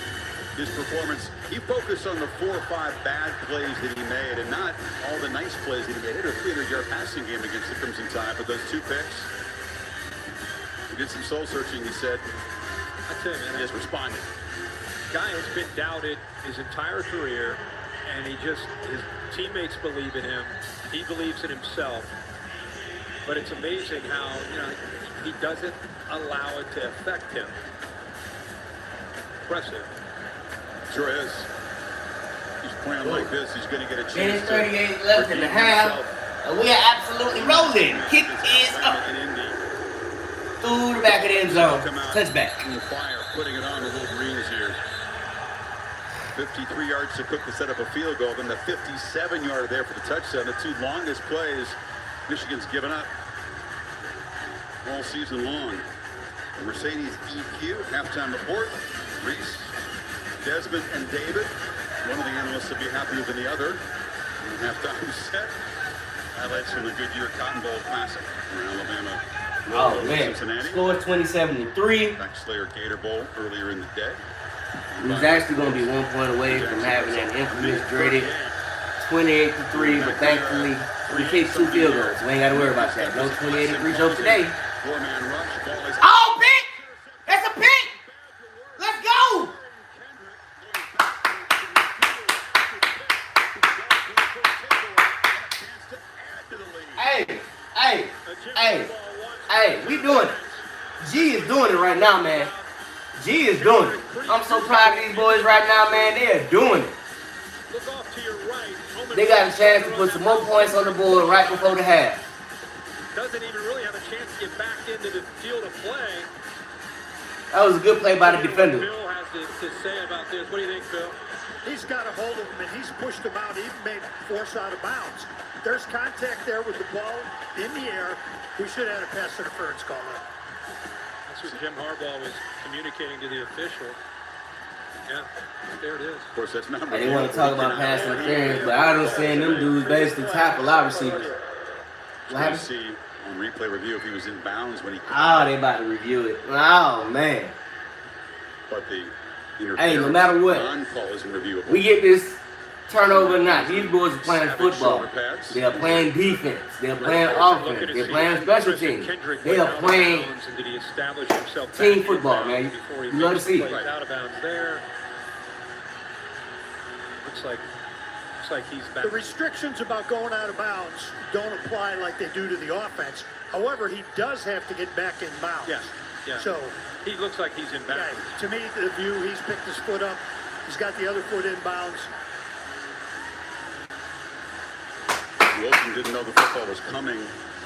his performance. He focused on the 4 or 5 bad plays that he made and not all the nice plays that he made. He had a 300-yard passing game against the Crimson Tide, but those 2 picks, he did some soul searching, he said. I tell you, man, he has responded. Guy has been doubted his entire career, and his teammates believe in him. He believes in himself. But it's amazing how, he doesn't allow it to affect him. Impressive. Sure is. He's playing like this, he's going to get a chance. Minutes 38 left in the half. And we are absolutely rolling. Kick is up. Through the back of the end zone. Touchback. In the fire, putting it on the Wolverines here. 53 yards to Cook to set up a field goal. Then the 57-yarder there for the touchdown. The 2 longest plays Michigan's given up all season long. The Mercedes EQ halftime report. Reese, Desmond, and David. One of the analysts will be happier than the other. And halftime set. Highlights from the Goodyear Cotton Bowl Classic for Alabama. Oh man, score 27-3. Backslayer Gator Bowl earlier in the day. He was actually going to be 1 point away from having that infamous dreaded 28-3, but thankfully we kicked 2 field goals. We ain't got to worry about that. No 28-3 joke today. 4-man rush. Ball is oh, pick! That's a pick! Let's go! Hey, we doing it. G is doing it right now, man. G is doing it. I'm so proud of these boys right now, man. They are doing it. They got a chance to put some more points on the board right before the half. Doesn't even really have a chance to get back into the field of play. That was a good play by the defender. Bill has to say about this. What do you think, Bill? He's got a hold of him, and he's pushed him out. He even made force out of bounds. There's contact there with the ball in the air. We should have had a pass interference call there. That's what Jim Harbaugh was communicating to the official. Yeah, there it is. Of course, that's not. They want to talk about pass interference, but I don't see them dudes basically tackle our receivers. What happened? See on replay review if he was in bounds when he. Oh, they about to review it. Oh man. But the hey, no matter what, non-call is reviewable. we get this turnover or not. These boys are playing football. They are playing defense. They are playing offense. They are playing special teams. They are playing team football, man. You love to see it. Out of bounds there. Looks like he's back. The restrictions about going out of bounds don't apply like they do to the offense. However, he does have to get back in bounds. Yes. Yeah. So he looks like he's in bounds. Yeah, to me, the view, he's picked his foot up. He's got the other foot in bounds. Wilson didn't know the football was coming,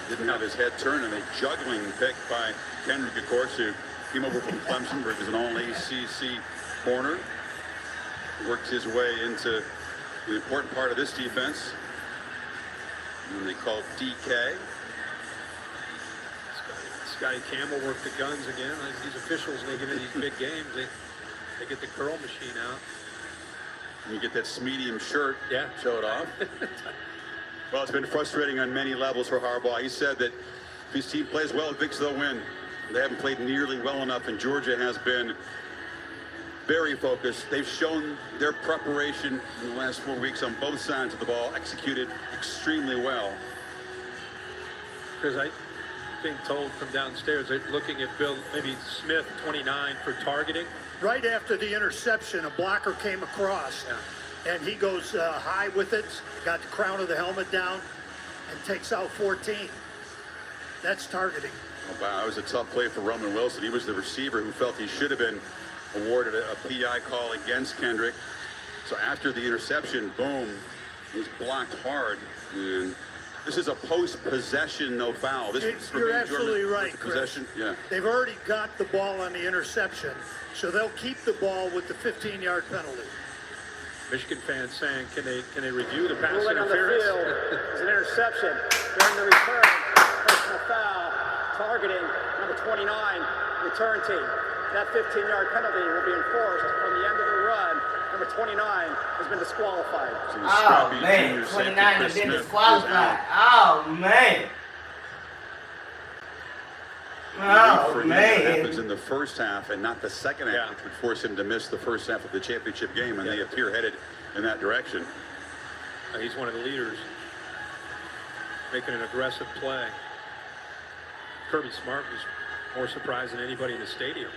didn't have his head turned, and a juggling pick by Kendrick, of course, who came over from Clemson, where he was an all-ACC corner. Worked his way into the important part of this defense. And they called DK. Scotty Campbell worked the guns again. These officials, when they get into these big games, they get the curl machine out. And you get that medium shirt, yeah, show it off. Well, it's been frustrating on many levels for Harbaugh. He said that if his team plays well, he thinks they'll win. They haven't played nearly well enough, and Georgia has been very focused. They've shown their preparation in the last 4 weeks on both sides of the ball, executed extremely well. Because I being told from downstairs, they're looking at Bill, maybe Smith, 29, for targeting. Right after the interception, a blocker came across, and he goes high with it, got the crown of the helmet down, and takes out 14. That's targeting. Oh, wow, it was a tough play for Roman Wilson. He was the receiver who felt he should have been awarded a PI call against Kendrick. So after the interception, boom, he's blocked hard. And this is a post-possession no foul. You're absolutely right, Chris. Possession, yeah. They've already got the ball on the interception, so they'll keep the ball with the 15-yard penalty. Michigan fans saying, can they review the pass Ruling on the interference? field is an interception during the return. Personal foul targeting number 29, return team. That 15-yard penalty will be enforced from the end of the run. Number 29 has been disqualified. Oh, man. 29 has been disqualified. Oh, man. Oh, man. That happens in the first half and not the second half, which would force him to miss the first half of the championship game, and they appear headed in that direction. He's one of the leaders, making an aggressive play. Kirby Smart was more surprised than anybody in the stadium.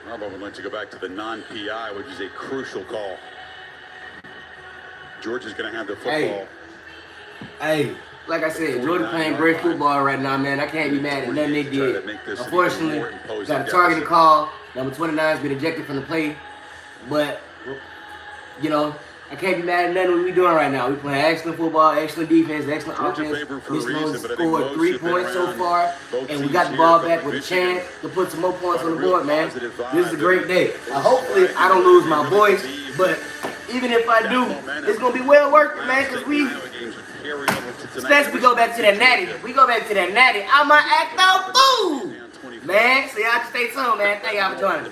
Robo would like to go back to the non-PI, which is a crucial call. Georgia's going to have the football. Hey, like I said, Georgia playing great football right now, man. I can't be mad at nothing they did. Unfortunately, got a targeting call. Number 29 has been ejected from the play. But, you know, I can't be mad at nothing we doing right now. We playing excellent football, excellent defense, excellent offense. Michigan scored 3 points so far, and we got the ball back with a chance to put some more points on the board, man. This is a great day. Hopefully, I don't lose my voice, but even if I do, it's going to be well worth it, man, because especially we go back to that natty. I might act out fool, man. So y'all can stay tuned, man. Thank y'all for joining me.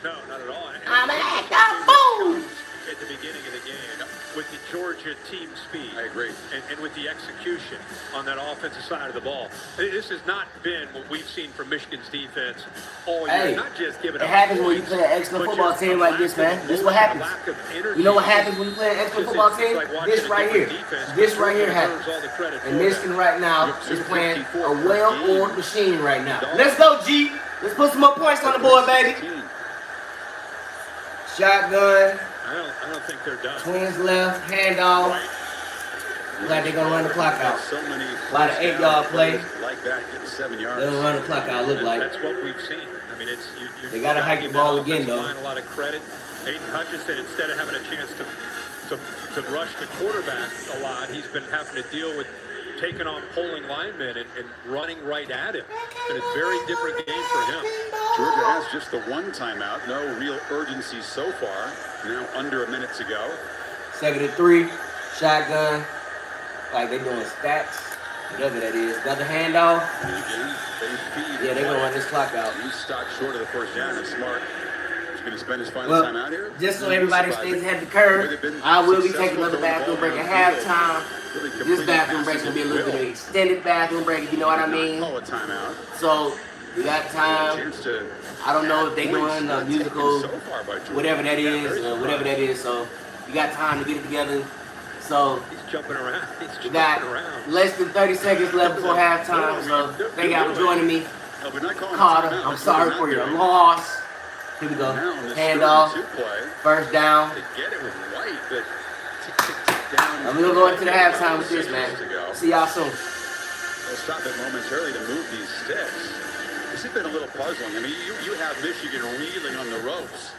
No, not at all. I'm an act out fool. At the beginning of the game, with the Georgia team speed. I agree. And with the execution on that offensive side of the ball. This has not been what we've seen from Michigan's defense all year. Hey, not just giving it up happens when you points, play an excellent but football just team a like lack this, man. of This is what happens. lack of energy. You know what happens when you play an excellent football team? This right here. This right here happens. And Michigan right now is playing a well-oiled machine right now. Let's go, G. Let's put some more points on the board, baby. Shotgun. I don't think they're done. Twins left, handoff. Like they're gonna run the clock out. A lot of 8-yard play. Like that, get 7 yards. They're gonna run the clock out, look like. That's what we've seen. I mean, it's they gotta hike the ball again, though. A lot of credit. Aiden Hutchinson, instead of having a chance to rush the quarterback a lot, he's been having to deal with taking on polling linemen and running right at him. It's been a very different game for him. Georgia has just the one timeout. No real urgency so far. Now under a minute to go. 2nd and 3. Shotgun. Like they doing stats. Whatever that is. Got the handoff. And again, they feed. Yeah, they're going to run this clock out. He stopped short of the first down. And Smart is going to spend his final time out here. Just so everybody stays ahead of the curve, I will be taking another bathroom break at halftime. This bathroom break is going to be a little bit of an extended bathroom break, if you know what I mean. Call a timeout. So, we got time. I don't know if they're doing a musical, whatever that is, So, you got time to get it together. So, he's jumping around. We got less than 30 seconds left before halftime. So, thank y'all for joining me. Carter, I'm sorry for your loss. Here we go. Handoff. First down. I'm going to go into the halftime with this, man. See y'all soon. They'll stop it momentarily to move these sticks. This has been a little puzzling. I mean, you have Michigan reeling on the ropes.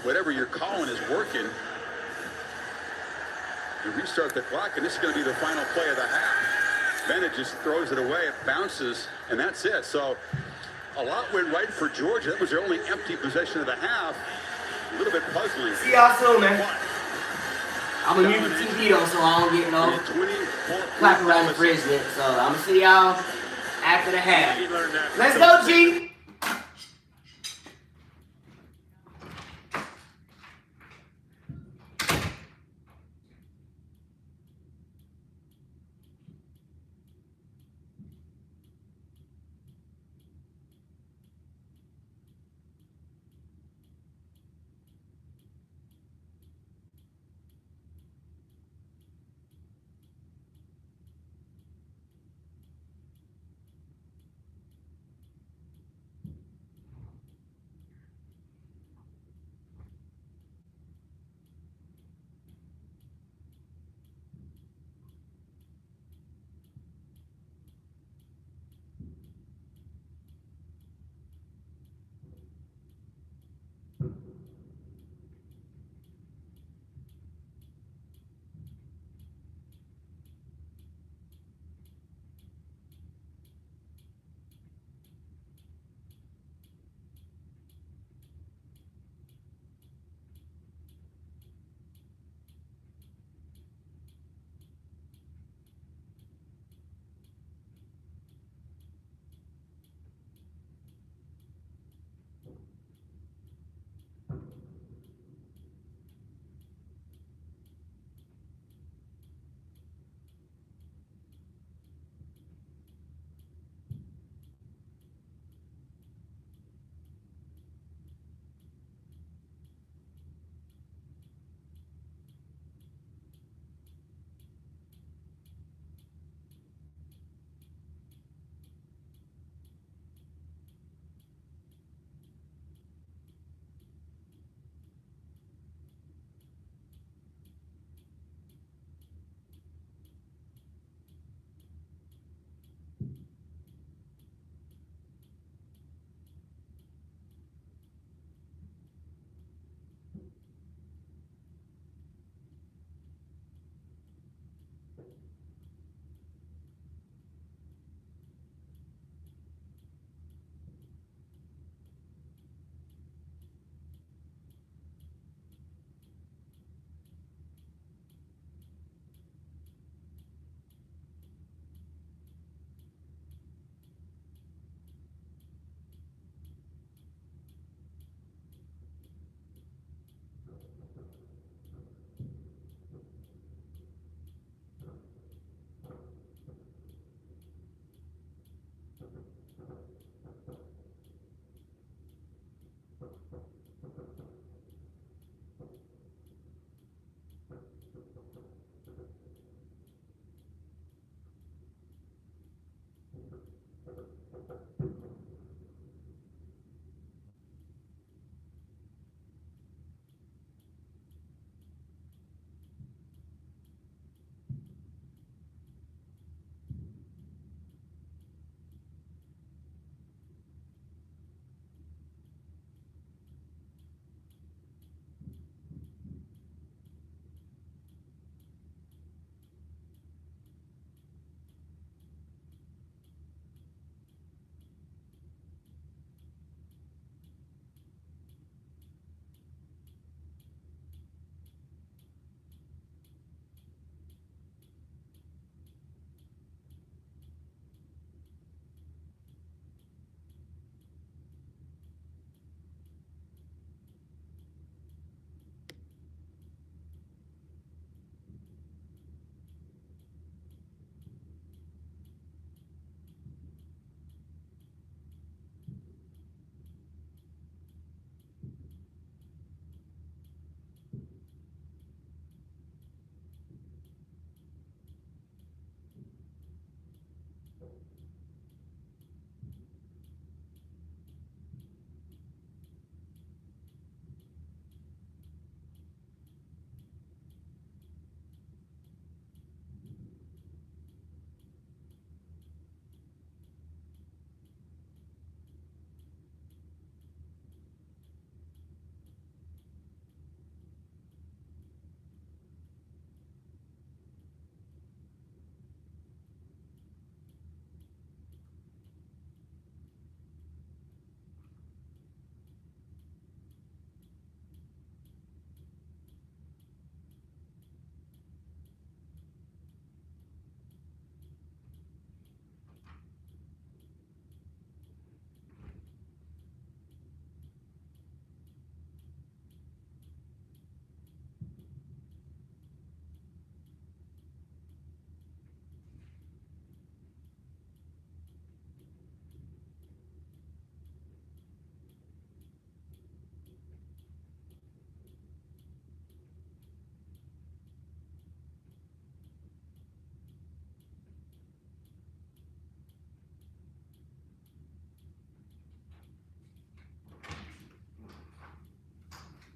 Whatever you're calling is working. You restart the clock, and this is going to be the final play of the half. Bennett just throws it away. It bounces, and that's it. So a lot went right for Georgia. That was their only empty possession of the half. A little bit puzzling. See y'all soon, man. I'm going to mute the TV, though, so I don't get no copyright infringement. So I'm going to see y'all after the half. Let's go, G.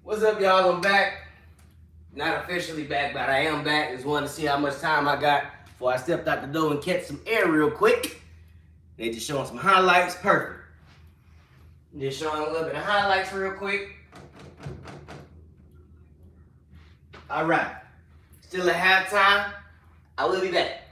What's up, y'all? I'm back. Not officially back, but I am back. Just wanted to see how much time I got before I stepped out the door and catch some air real quick. They just showing some highlights. Perfect. Just showing a little bit of highlights real quick. All right. Still at halftime. I will be back.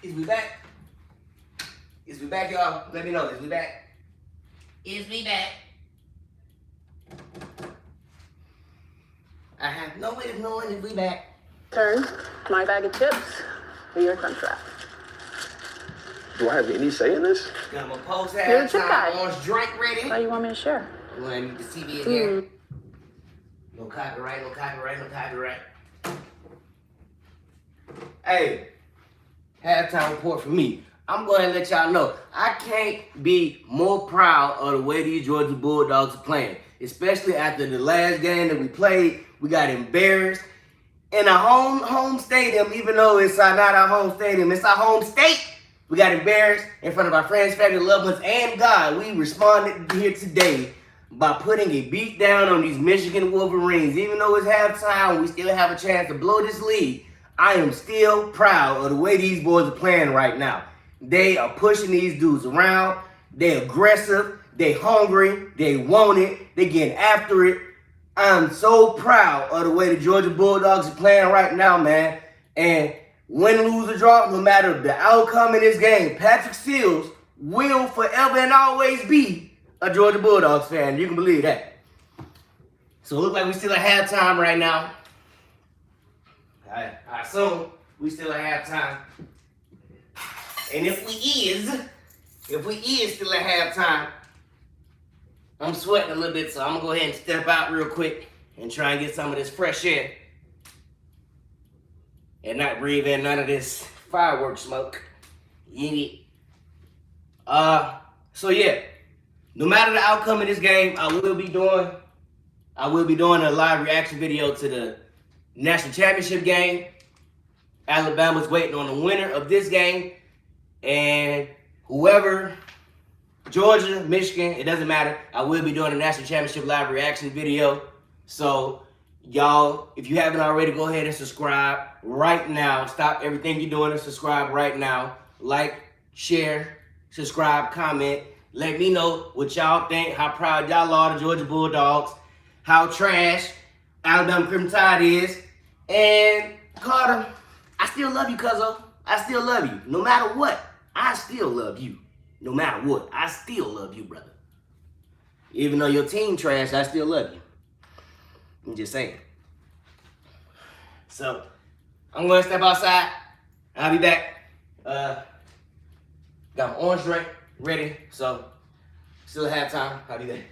Is we back? Is we back, y'all? Let me know. Is we back? Is we back? I have no way of knowing if we back. Turn my bag of chips for your contract. Do I have any say in this? Got my post You're the chip guy. orange drink ready. Why do you want me to share? You want me to see me again? No copyright, no copyright, no copyright. Hey, halftime report for me. I'm going to let y'all know, I can't be more proud of the way these Georgia Bulldogs are playing. Especially after the last game that we played, we got embarrassed. In a home stadium, even though it's not our home stadium, it's our home state. We got embarrassed in front of our friends, family, loved ones, and God. We responded here today by putting a beat down on these Michigan Wolverines. Even though it's halftime, we still have a chance to blow this lead. I am still proud of the way these boys are playing right now. They are pushing these dudes around. They're aggressive. They hungry. They want it. They getting after it. I'm so proud of the way the Georgia Bulldogs are playing right now, man. And win, lose, or draw, no matter the outcome in this game, Patrick Seals will forever and always be a Georgia Bulldogs fan. You can believe that. So it looks like we still at halftime right now. I assume we still at halftime. And if we is still at halftime, I'm sweating a little bit, so I'm gonna go ahead and step out real quick and try and get some of this fresh air and not breathe in none of this fireworks smoke. So yeah, no matter the outcome of this game, I will be doing a live reaction video to the national championship game. Alabama's waiting on the winner of this game, and whoever, Georgia, Michigan, it doesn't matter. I will be doing a national championship live reaction video. So y'all, if you haven't already, go ahead and subscribe right now. Stop everything you're doing and subscribe right now. Like, share, subscribe, comment. Let me know what y'all think, how proud y'all are of the Georgia Bulldogs, how trash Alabama Crimson Tide is. And Carter, I still love you, cuzzo. I still love you. No matter what, I still love you. No matter what, I still love you, brother. Even though your team trash, I still love you. I'm just saying. So, I'm going to step outside. I'll be back. Got my orange drink ready, so still have time. I'll be back.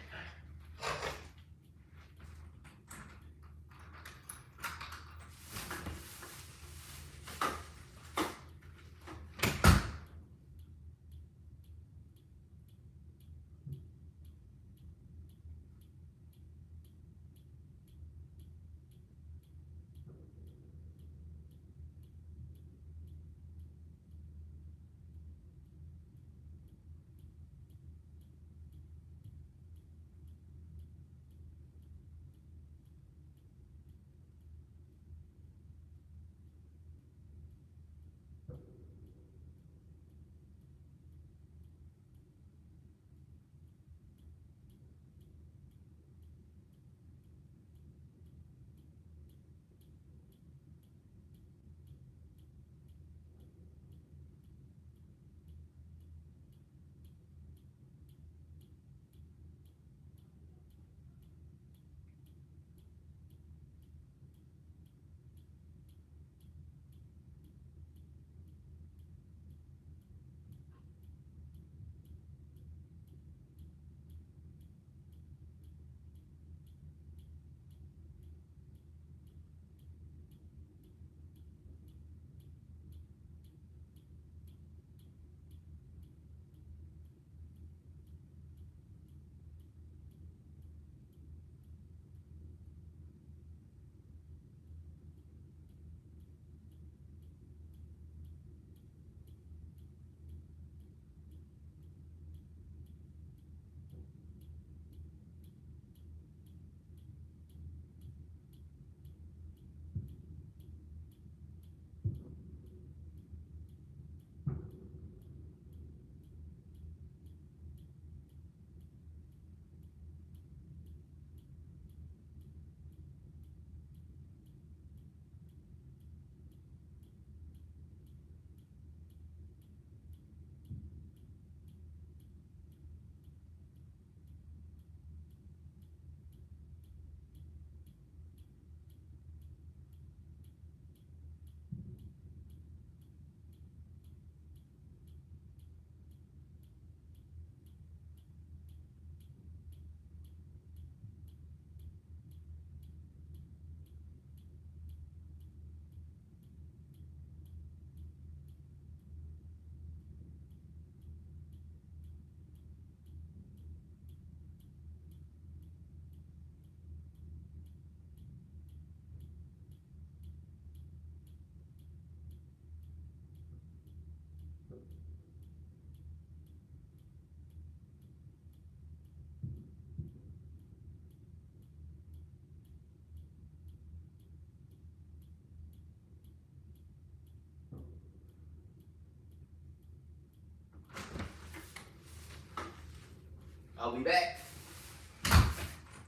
Are we back?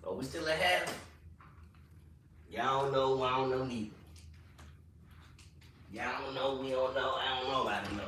Are we still at half? Y'all don't know, I don't know neither. Y'all don't know, we don't know, I don't know, I don't know.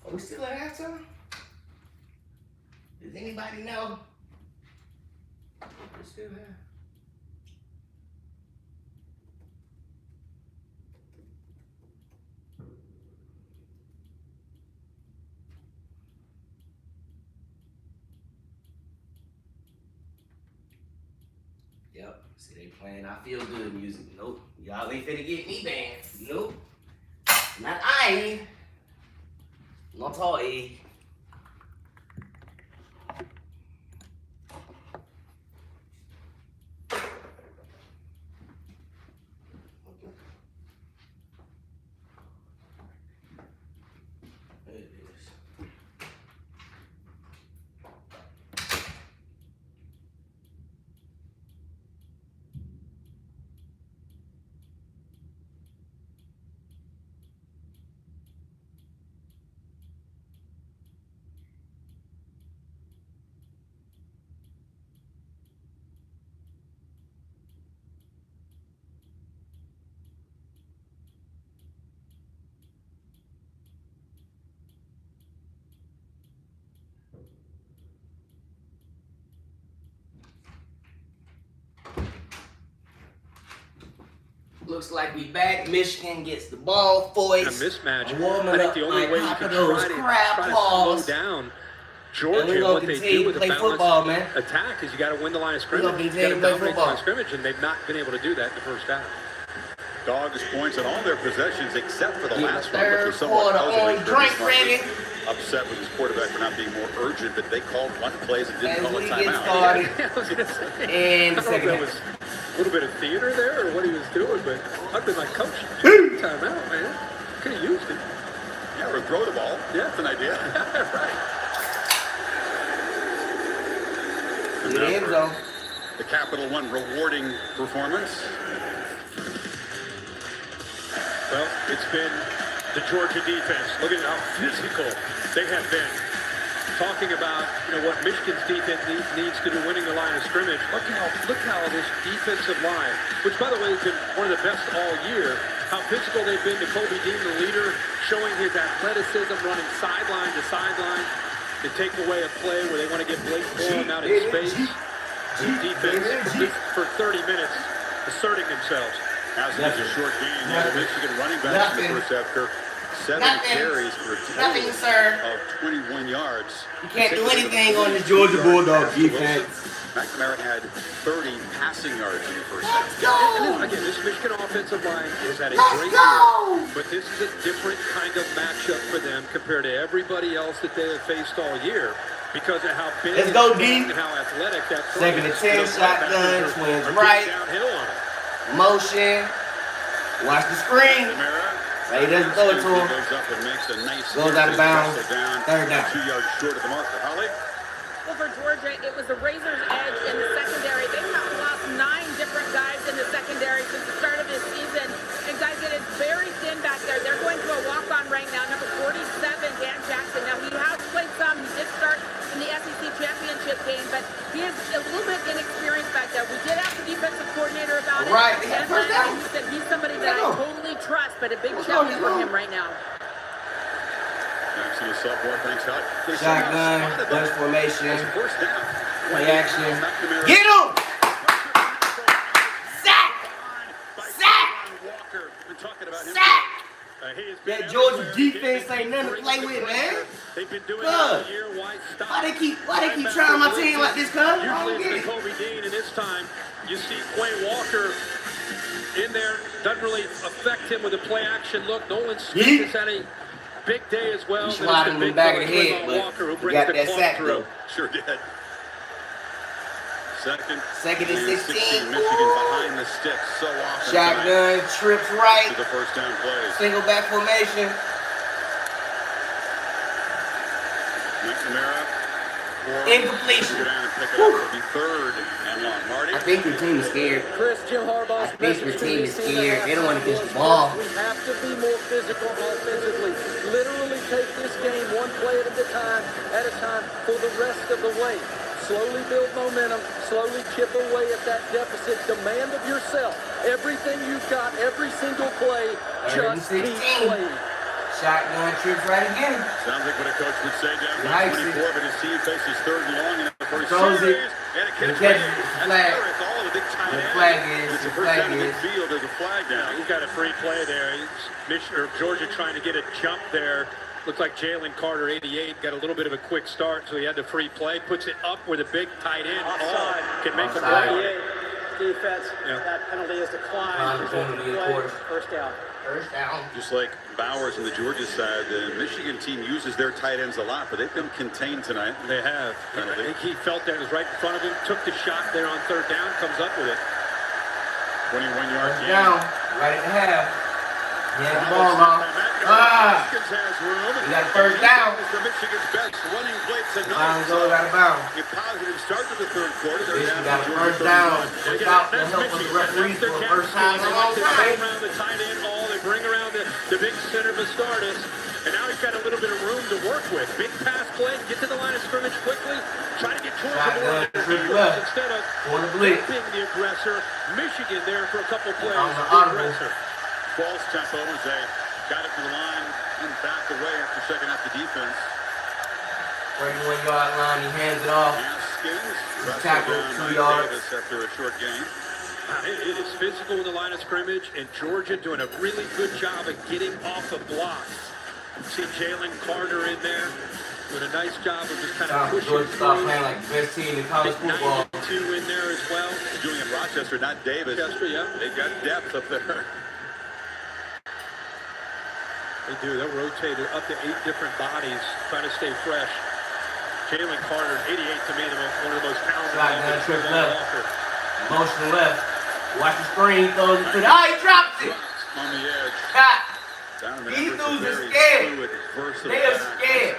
Are we still at halftime? Does anybody know? We're still here. Yep. See, they playing I Feel Good music. Nope. Y'all ain't finna get me banned. Nope. Not I. Not I. There it is. Looks like we back. Michigan gets the ball foist. A mismatch. I think the only way you can try to slow down Georgia, what they do with a balanced attack is you got to win the line of scrimmage. You got to dominate the line of scrimmage, and they've not been able to do that in the first half. Dogs points on all their possessions except for the last one, Third which was somewhat quarter, only drink ready. upset with his quarterback for not being more urgent, but they called one plays and didn't As call a we timeout. get started, I was going to say, and I don't know if second that was a little bit of theater there or what he was doing, but I'd been like, Coach, timeout, man. Could have used it. Yeah, or throw the ball. Yeah. That's an idea. Right. in the end zone. The Capital One rewarding performance. Well, it's been the Georgia defense. Look at how physical they have been. Talking about what Michigan's defense needs to do, winning the line of scrimmage. Look how this defensive line, which by the way has been one of the best all year, how physical they've been to Kobe Dean, the leader, showing his athleticism, running sideline to sideline to take away a play where they want to get Blake Corum out in space. The defense for 30 minutes asserting themselves. As it is a short game, the Michigan running backs in the first half, Kirk, 7 carries for a total of 21 yards. You can't do anything on the Georgia Bulldog defense. McNamara had 30 passing yards in the first half. And again, this Michigan offensive line has had a great year, but this is a different kind of matchup for them compared to everybody else that they have faced all year. Because of how big and how athletic that Second and 10, shotgun, twins right. Downhill on it. Motion. Watch the screen. He doesn't throw it to him. Goes up and makes a nice goes out of bounds. Third down. 2 yards short of the marker. Holly? Well, for Georgia, it was a razor's edge in the secondary. They've now lost 9 different guys in the secondary since the start of this season. And guys, it is very thin back there. They're going to a walk-on right now, number 47, Dan Jackson. Now, he has played some. He did start in the SEC championship game, but he is a little bit inexperienced coordinator about Right, it. they got And first down. he said he's somebody that I totally trust, but a big challenge for him right now. Jackson is sophomore, thanks out. Shotgun, bunch formation, First down. play action. Get him! Sack! Sack! Sack! That Georgia defense ain't nothing to play with, man. They've been doing Cuz, it all year. why they keep trying my team like this, cuz? I don't Usually get it's it. Kobe Dean, and this time you see Quay Walker in there. Doesn't really affect him with a play action look. Nolan Smith has had a big day as well. He slid him in the back of the head, but Walker, who he brings got the that clock sack, through. though. Sure did. Second and 16. Michigan behind the sticks so often. Shotgun, trips right. To the first down plays. Single back formation. McNamara. Incompletion. Go down and pick it up. It'll be third and long. Marty. I think your team is scared. Chris, Jim Harbaugh's I think your message to team this is team scared. at They don't want to halftime catch the was, ball. We have to be more physical offensively. Literally take this game one play at a time for the rest of the way. Slowly build momentum, slowly chip away at that deficit. Demand of yourself everything you've got, every single play, just keep playing. Shotgun, trips right again. Sounds like what a coach would say down Nice. 24, but his team faces third and long in the first Throws it. series. And it And catches catches it. the That's flag. better. It's all of the big tight The end. flag is, It's the the first flag down in is. midfield. There's a flag down. He's got a free play there. Georgia trying to get a jump there. Looked like Jalen Carter, 88, got a little bit of a quick start, so he had the free play. Puts it up where the big tight end can make a play. Defense, that penalty is declined. First down. First down. Just like Bowers on the Georgia side, the Michigan team uses their tight ends a lot, but they've been contained tonight. They have. I think he felt that it was right in front of him, took the shot there on third down, comes up with it. 21-yard First gain. down. Right at the half. He has the ball off. We got a first down. For Michigan's best running play tonight. Line goes out of bounds. A positive start to the third quarter. They're Michigan down got a to first Georgia down 31. without the help of the referees for the first time in a long They time. around the tight end all. They bring around the big center Mastardis. And now he's got a little bit of room to work with. Big pass play, get to the line of scrimmage quickly, try to get towards the Shotgun, board trick left. instead of On the blitz. being the aggressor. Michigan there for a couple plays. On the The audible. aggressor. False tempo as they got it to the line and backed away after checking out the defense. 31-yard line, he hands it off. Skins. Tackle, Down 2 yards. Davis after a short gain. It is physical in the line of scrimmage, and Georgia doing a really good job of getting off of blocks. See Jalen Carter in there doing a nice job of just kind of pushing Georgia start through. playing like the best team in college football. 92 in there as well. Julian Rochester, not Davis. Rochester, yeah. They've got depth up there. They do. They'll rotate it up to 8 different bodies, trying to stay fresh. Jalen Carter, 88 to me, one of the most talented. Shotgun, trick left. Motion left. Watch the screen, throws it to the... Oh, he dropped it! On the edge. God. These dudes are scared. They are scared.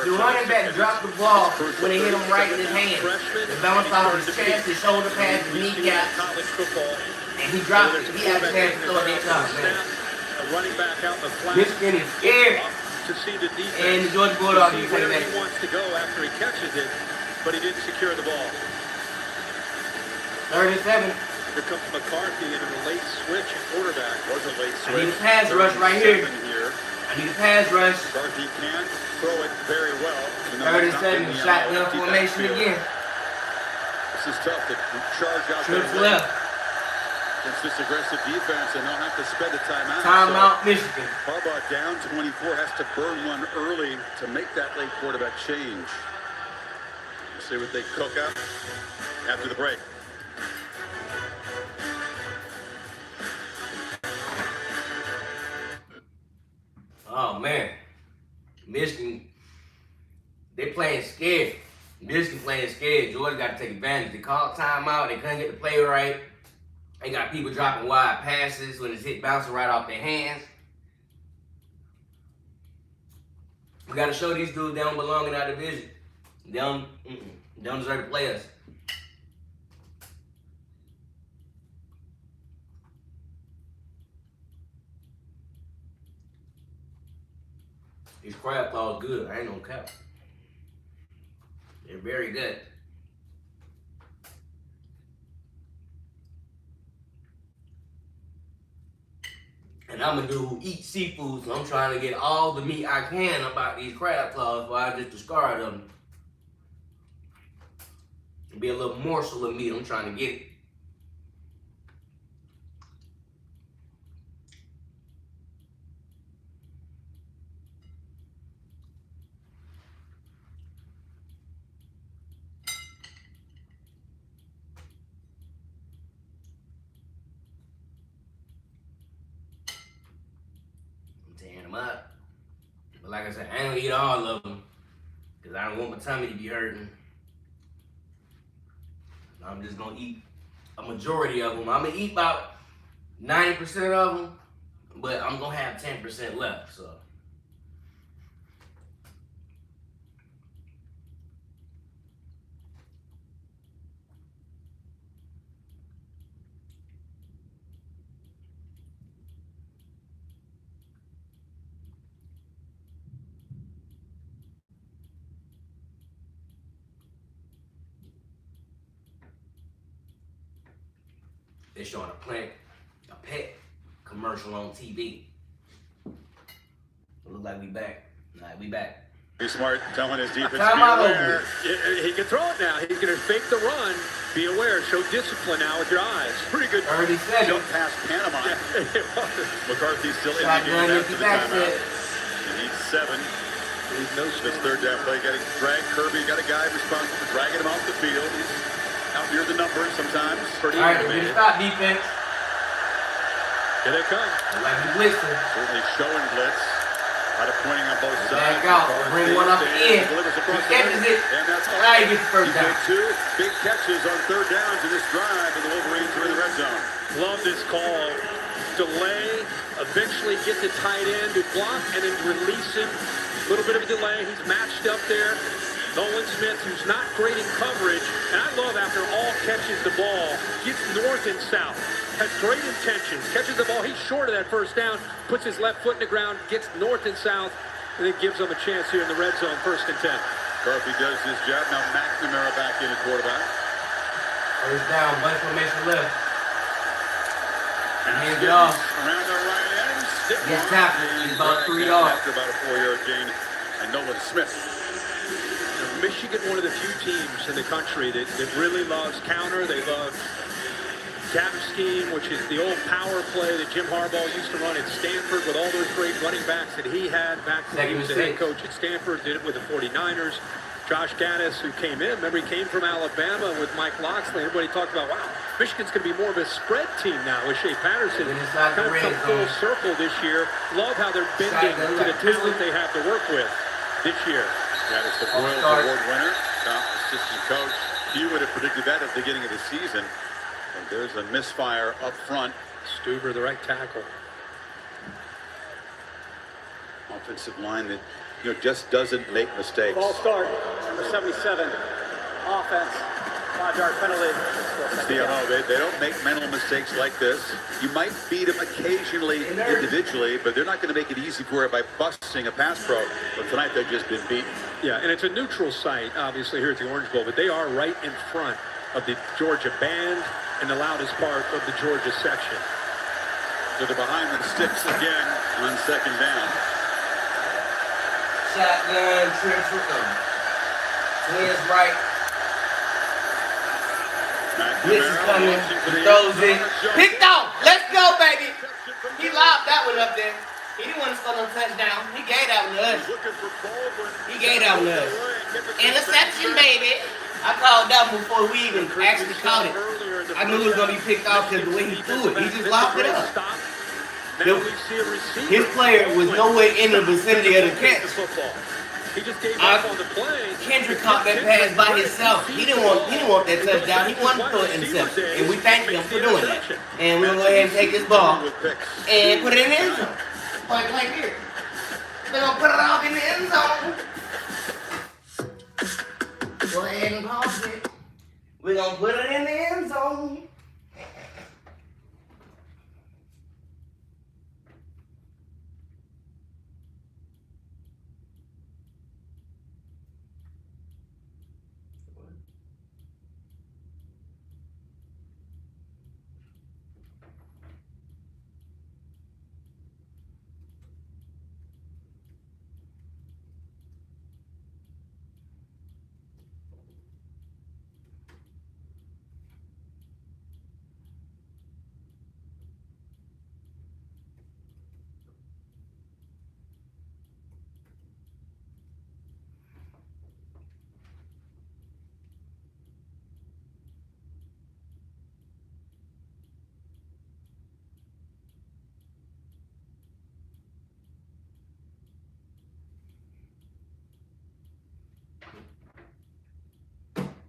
The running back dropped the ball when they hit him right in his hand. It bounced off his chest, his shoulder pads, his kneecap. And he dropped it. He had a chance to throw it in man. Running back out the flat. Michigan is scared. To see the defense. And the Georgia Bulldogs, to see where he wants to go after he catches it, but he didn't secure the ball. 37. Here comes McCarthy in a late switch at quarterback. Was a late switch. I need a pass rush right here. I need a pass rush. McCarthy can throw it very well. 37, shotgun formation again. This is tough to charge out Trips there left. against this aggressive defense, and they'll have to spend a timeout. Timeout, Michigan. Harbaugh down 24, has to burn one early to make that late quarterback change. We'll see what they cook up after the break. Oh, man. Michigan, they playing scared. Michigan playing scared. Georgia got to take advantage. They called timeout. They couldn't get the play right. They got people dropping wide passes when it's hit bouncing right off their hands. We got to show these dudes they don't belong in our division. They don't deserve to play us. These crab claws good. I ain't gonna cap. They're very good. I'm a dude who eats seafood, so I'm trying to get all the meat I can about these crab claws before I just discard them. It'll be a little morsel of meat. I'm trying to get it. I'm tearing them up. But like I said, I ain't gonna eat all of them because I don't want my tummy to be hurting. I'm just gonna eat a majority of them. I'm gonna eat about 90% of them, but I'm gonna have 10% left, so. They're showing a pet commercial on TV. It look like we back. All right, we back. Be smart, telling his defense Time to be out aware. He can throw it now. He's going to fake the run. Be aware. Show discipline now with your eyes. Pretty good jump past Panama. McCarthy's still in the game after the timeout. He needs 7. This third down play, got to drag Kirby. Got a guy responsible for dragging him off the field. He's out near the numbers sometimes. Pretty all right, good stop defense. Here they come. Like we blitzing. Certainly showing blitz. A lot of pointing on both sides. Back out. Bring one up in. He catches it. And that's all. Now he gets the first down. 2 big catches on third downs in this drive, and the Wolverines are in the red zone. Love this call. Delay, eventually get the tight end to block, and then release him. A little bit of a delay. He's matched up there. Nolan Smith, who's not great in coverage, and I love after all catches the ball, gets north and south, has great intentions, catches the ball, he's short of that first down, puts his left foot in the ground, gets north and south, and then gives them a chance here in the red zone, 1st and 10. Murphy does his job. Now McNamara back in at quarterback. First down, bunch formation left. Hands it off. Around the right end. Gets tackled. He's about 3 yards. After about a 4-yard gain. And Nolan Smith. Michigan, one of the few teams in the country that really loves counter. They love gap scheme, which is the old power play that Jim Harbaugh used to run at Stanford with all those great running backs that he had back when he was the head coach at Stanford. Did it with the 49ers. Josh Gaddis, who came in, remember he came from Alabama with Mike Loxley. Everybody talked about, wow, Michigan's going to be more of a spread team now with Shea Patterson. Kind of come full circle this year. Love how they're bending to the talent they have to work with this year. Gaddis, the Boyles Award winner, top assistant coach. Few would have predicted that at the beginning of the season. And there's a misfire up front. Stuber, the right tackle. Offensive line that just doesn't make mistakes. Ball start, number 77, offense, 5-yard penalty. They don't make mental mistakes like this. You might beat them occasionally individually, but they're not going to make it easy for it by busting a pass pro. But tonight they've just been beaten. Yeah, and it's a neutral site, obviously, here at the Orange Bowl, but they are right in front of the Georgia band and the loudest part of the Georgia section. So they're behind the sticks again on 2nd down. Shotgun, triple. Twins right. Blitz is coming. He throws it. Picked off. Let's go, baby. He lobbed that one up there. He didn't want to score no touchdown. He gave that one to us. He gave that one to us. Interception, baby. I called that one before we even actually caught it. I knew it was going to be picked off because the way he threw it. He just lobbed it up. His player was nowhere in the vicinity of the catch. He just gave up on the play. Kendrick caught that pass by himself. He didn't want that touchdown. He wanted to throw it interception. And we thank him for doing that. And we'll go ahead and take this ball and put it in the end zone. Like here. They're going to put it off in the end zone. Go ahead and pause it. We're going to put it in the end zone.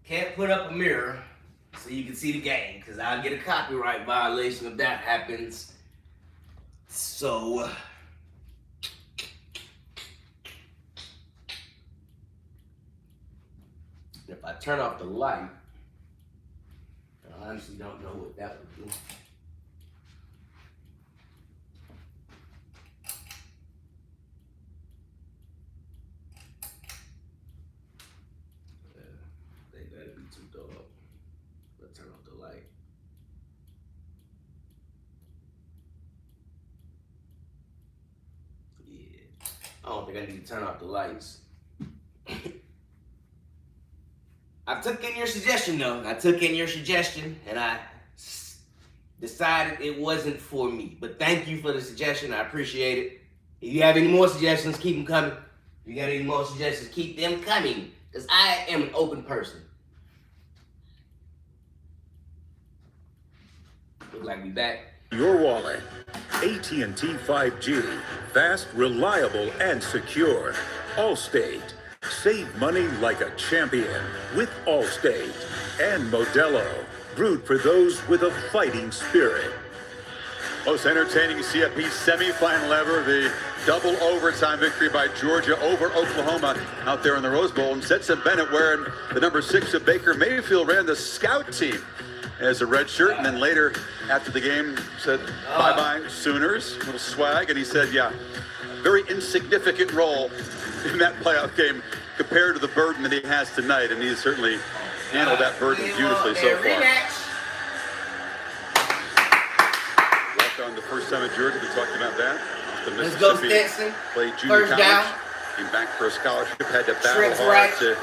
Can't put up a mirror so you can see the game, because I'll get a copyright violation if that happens. So, if I turn off the light, I honestly don't know what that would do. They better be too dark. Let's turn off the light. Yeah, I don't think I need to turn off the lights. I took in your suggestion, though. I took in your suggestion, and I decided it wasn't for me. But thank you for the suggestion. I appreciate it. If you have any more suggestions, keep them coming. If you got any more suggestions, keep them coming, because I am an open person. Look like we back. Your wallet. AT&T 5G. Fast, reliable, and secure. Allstate. Save money like a champion with Allstate. And Modelo. Brewed for those with a fighting spirit. Most entertaining CFP semifinal ever, the double overtime victory by Georgia over Oklahoma out there in the Rose Bowl. And Stetson Bennett, wearing the number 6 of Baker Mayfield, ran the scout team as a red shirt, and then later after the game said bye-bye Sooners, little swag, and he said, yeah, very insignificant role in that playoff game compared to the burden that he has tonight, and he's certainly handled that burden beautifully so far. Walked on the first time at Georgia, we talked about that. Let's go, Stetson. Played junior First college, down. came back for a scholarship, had to battle Trips hard right. to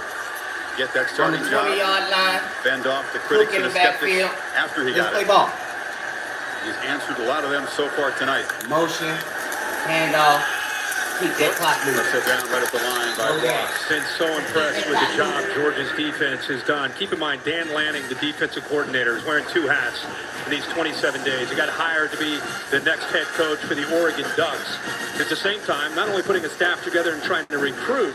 get that On the starting job. 20-yard line. Fend off the critics Cook in and the the skeptics backfield. after he Let's got play it. ball. He's answered a lot of them so far tonight. Motion, handoff, keep that clock moving. Sit down right at the line by Block. Been so impressed with the job Georgia's defense has done. Keep in mind, Dan Lanning, the defensive coordinator, is wearing 2 hats in these 27 days. He got hired to be the next head coach for the Oregon Ducks. At the same time, not only putting a staff together and trying to recruit,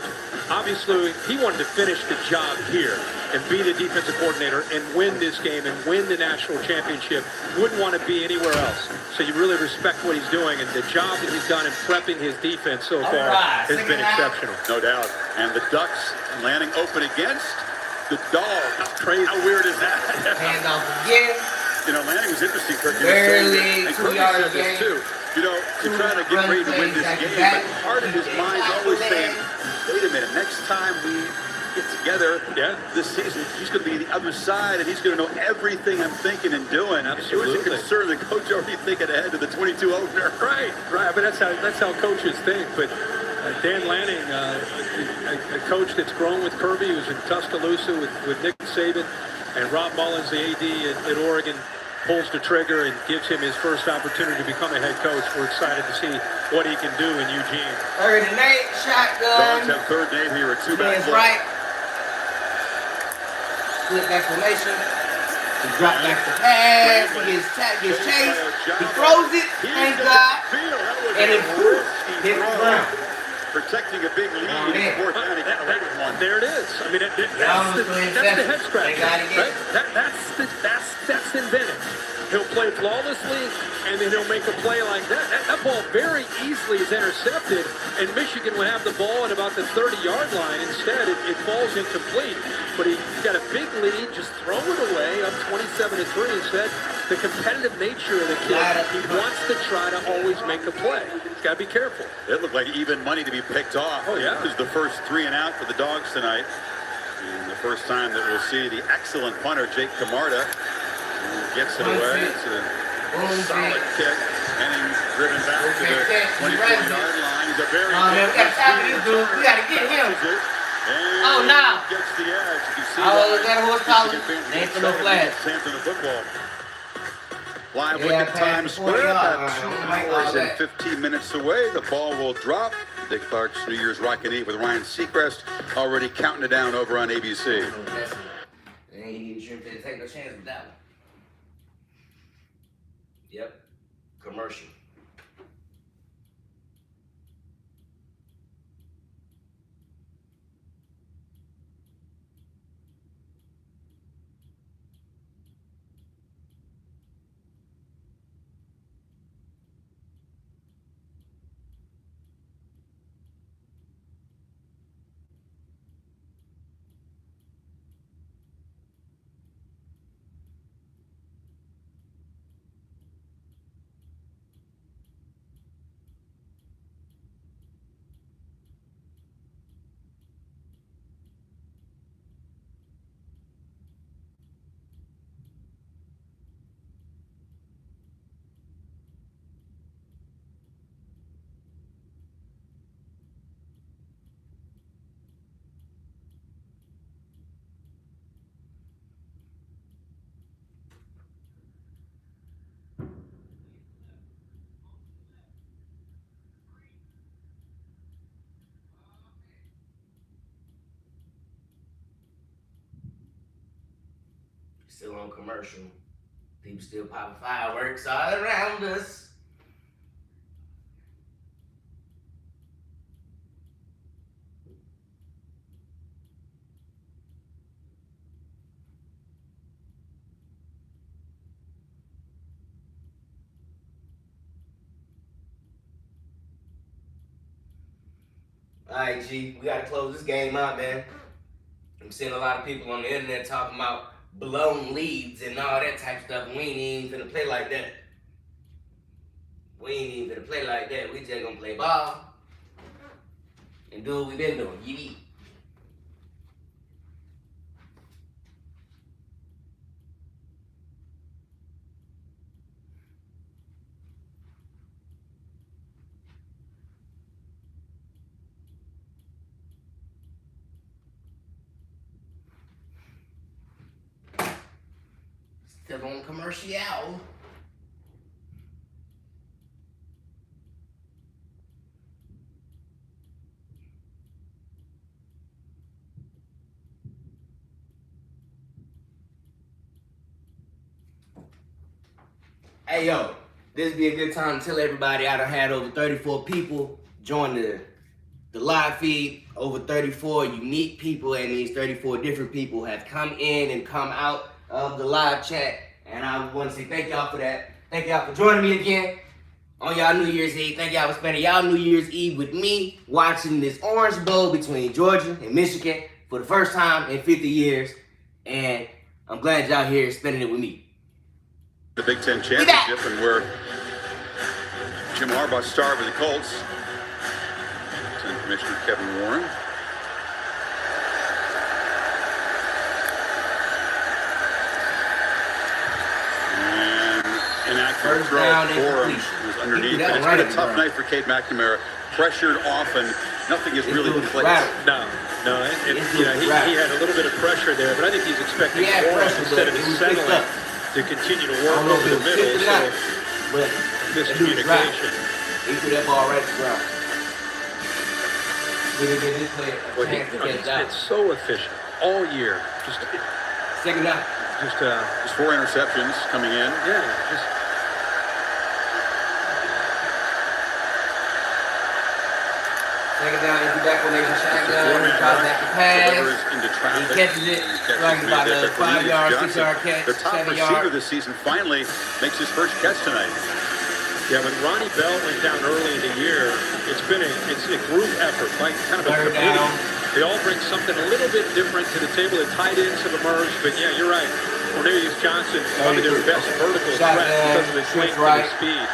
obviously he wanted to finish the job here and be the defensive coordinator and win this game and win the national championship. Wouldn't want to be anywhere else. So you really respect what he's doing, and the job that he's done in prepping his defense so far has been exceptional. No doubt. And the Ducks, Lanning open against the Dogs. How crazy. How weird is that? Handoff again. You know, Lanning was interesting, Kirk. Barely And 2 Kirby yards said this game. too. You know, to try to get ready to win this game, but part of his mind's always saying, wait a minute, next time we get together this season, he's going to be the other side, and he's going to know everything I'm thinking and doing. Absolutely. It was a concern the coach already thinking ahead to the 22 opener. Right. But that's how coaches think. But Dan Lanning, a coach that's grown with Kirby, who's in Tuscaloosa with Nick Saban, and Rob Mullins, the AD at Oregon, pulls the trigger and gives him his first opportunity to become a head coach. We're excited to see what he can do in Eugene. Third and 8, shotgun. Dogs have third and 8 here at 2-back. Hands right. Split back formation. He drops back the pass. He gets chased. He throws it. Thank God. And it hits the ground. Protecting a big lead in the fourth down. He got away with one. There it is. I mean, that's the head scratcher. Right? That's inventive. He'll play flawlessly, and then he'll make a play like that. That ball very easily is intercepted, and Michigan will have the ball at about the 30-yard line. Instead, it falls incomplete. But he's got a big lead. Just throw it away up 27-3. Instead, the competitive nature of the kid, he wants to try to always make a play. He's got to be careful. It looked like even money to be picked off. Oh, yeah. This is the first 3 and out for the Dogs tonight. And the first time that we'll see the excellent punter, Jake Camarda, who gets it away. It's a solid kick. Henning driven back to the 24-yard line. He's a very We got to get him. Oh, no. Gets the edge. You see that horse collar. Ain't for no flag. Hands on the football. Live look at Times Square, about 2 hours and 15 minutes away. The ball will drop. Dick Clark's New Year's Rockin' Eve with Ryan Seacrest already counting it down over on ABC. They ain't even sure if they take no chance with that one. Yep. Commercial. Still on commercial. People still popping fireworks all around us. All right, G, we gotta close this game out, man. I'm seeing a lot of people on the internet talking about blown leads and all that type of stuff. We ain't even finna play like that. We ain't even finna play like that. We just gonna play ball and do what we been doing. Yeet. Still on commercial. Hey yo, this be a good time to tell everybody I done had over 34 people join the live feed. Over 34 unique people, and these 34 different people have come in and come out of the live chat. And I want to say thank y'all for that. Thank y'all for joining me again on y'all New Year's Eve. Thank y'all for spending y'all New Year's Eve with me, watching this Orange Bowl between Georgia and Michigan for the first time in 50 years. And I'm glad y'all here spending it with me. The Big Ten Championship, and where Jim Harbaugh starred with the Colts. Ten Commissioner Kevin Warren. And inaccurate throw for him was underneath. But it's been a tough night for Cade McNamara. Pressured often. Nothing is really clicked. No. You know, he had a little bit of pressure there, but I think he's expecting more instead of just settling to continue to work over the middle. So, miscommunication. He threw that ball right to the ground. We didn't get this play a chance to get it out. It's so efficient all year. Just second down. Just 4 interceptions coming in. Yeah, just. Second down, empty back formation, shotgun, he drops back to pass, he catches it, like about a 5-yard, 6-yard catch, the top 7 receiver yards. this season finally makes his first catch tonight. Yeah, when Ronnie Bell went down early in the year, it's a group effort, like kind of a committee. They all bring something a little bit different to the table. The tight ends have emerged, but yeah, you're right. Cornelius Johnson, probably their best vertical threat because of his length and his speed.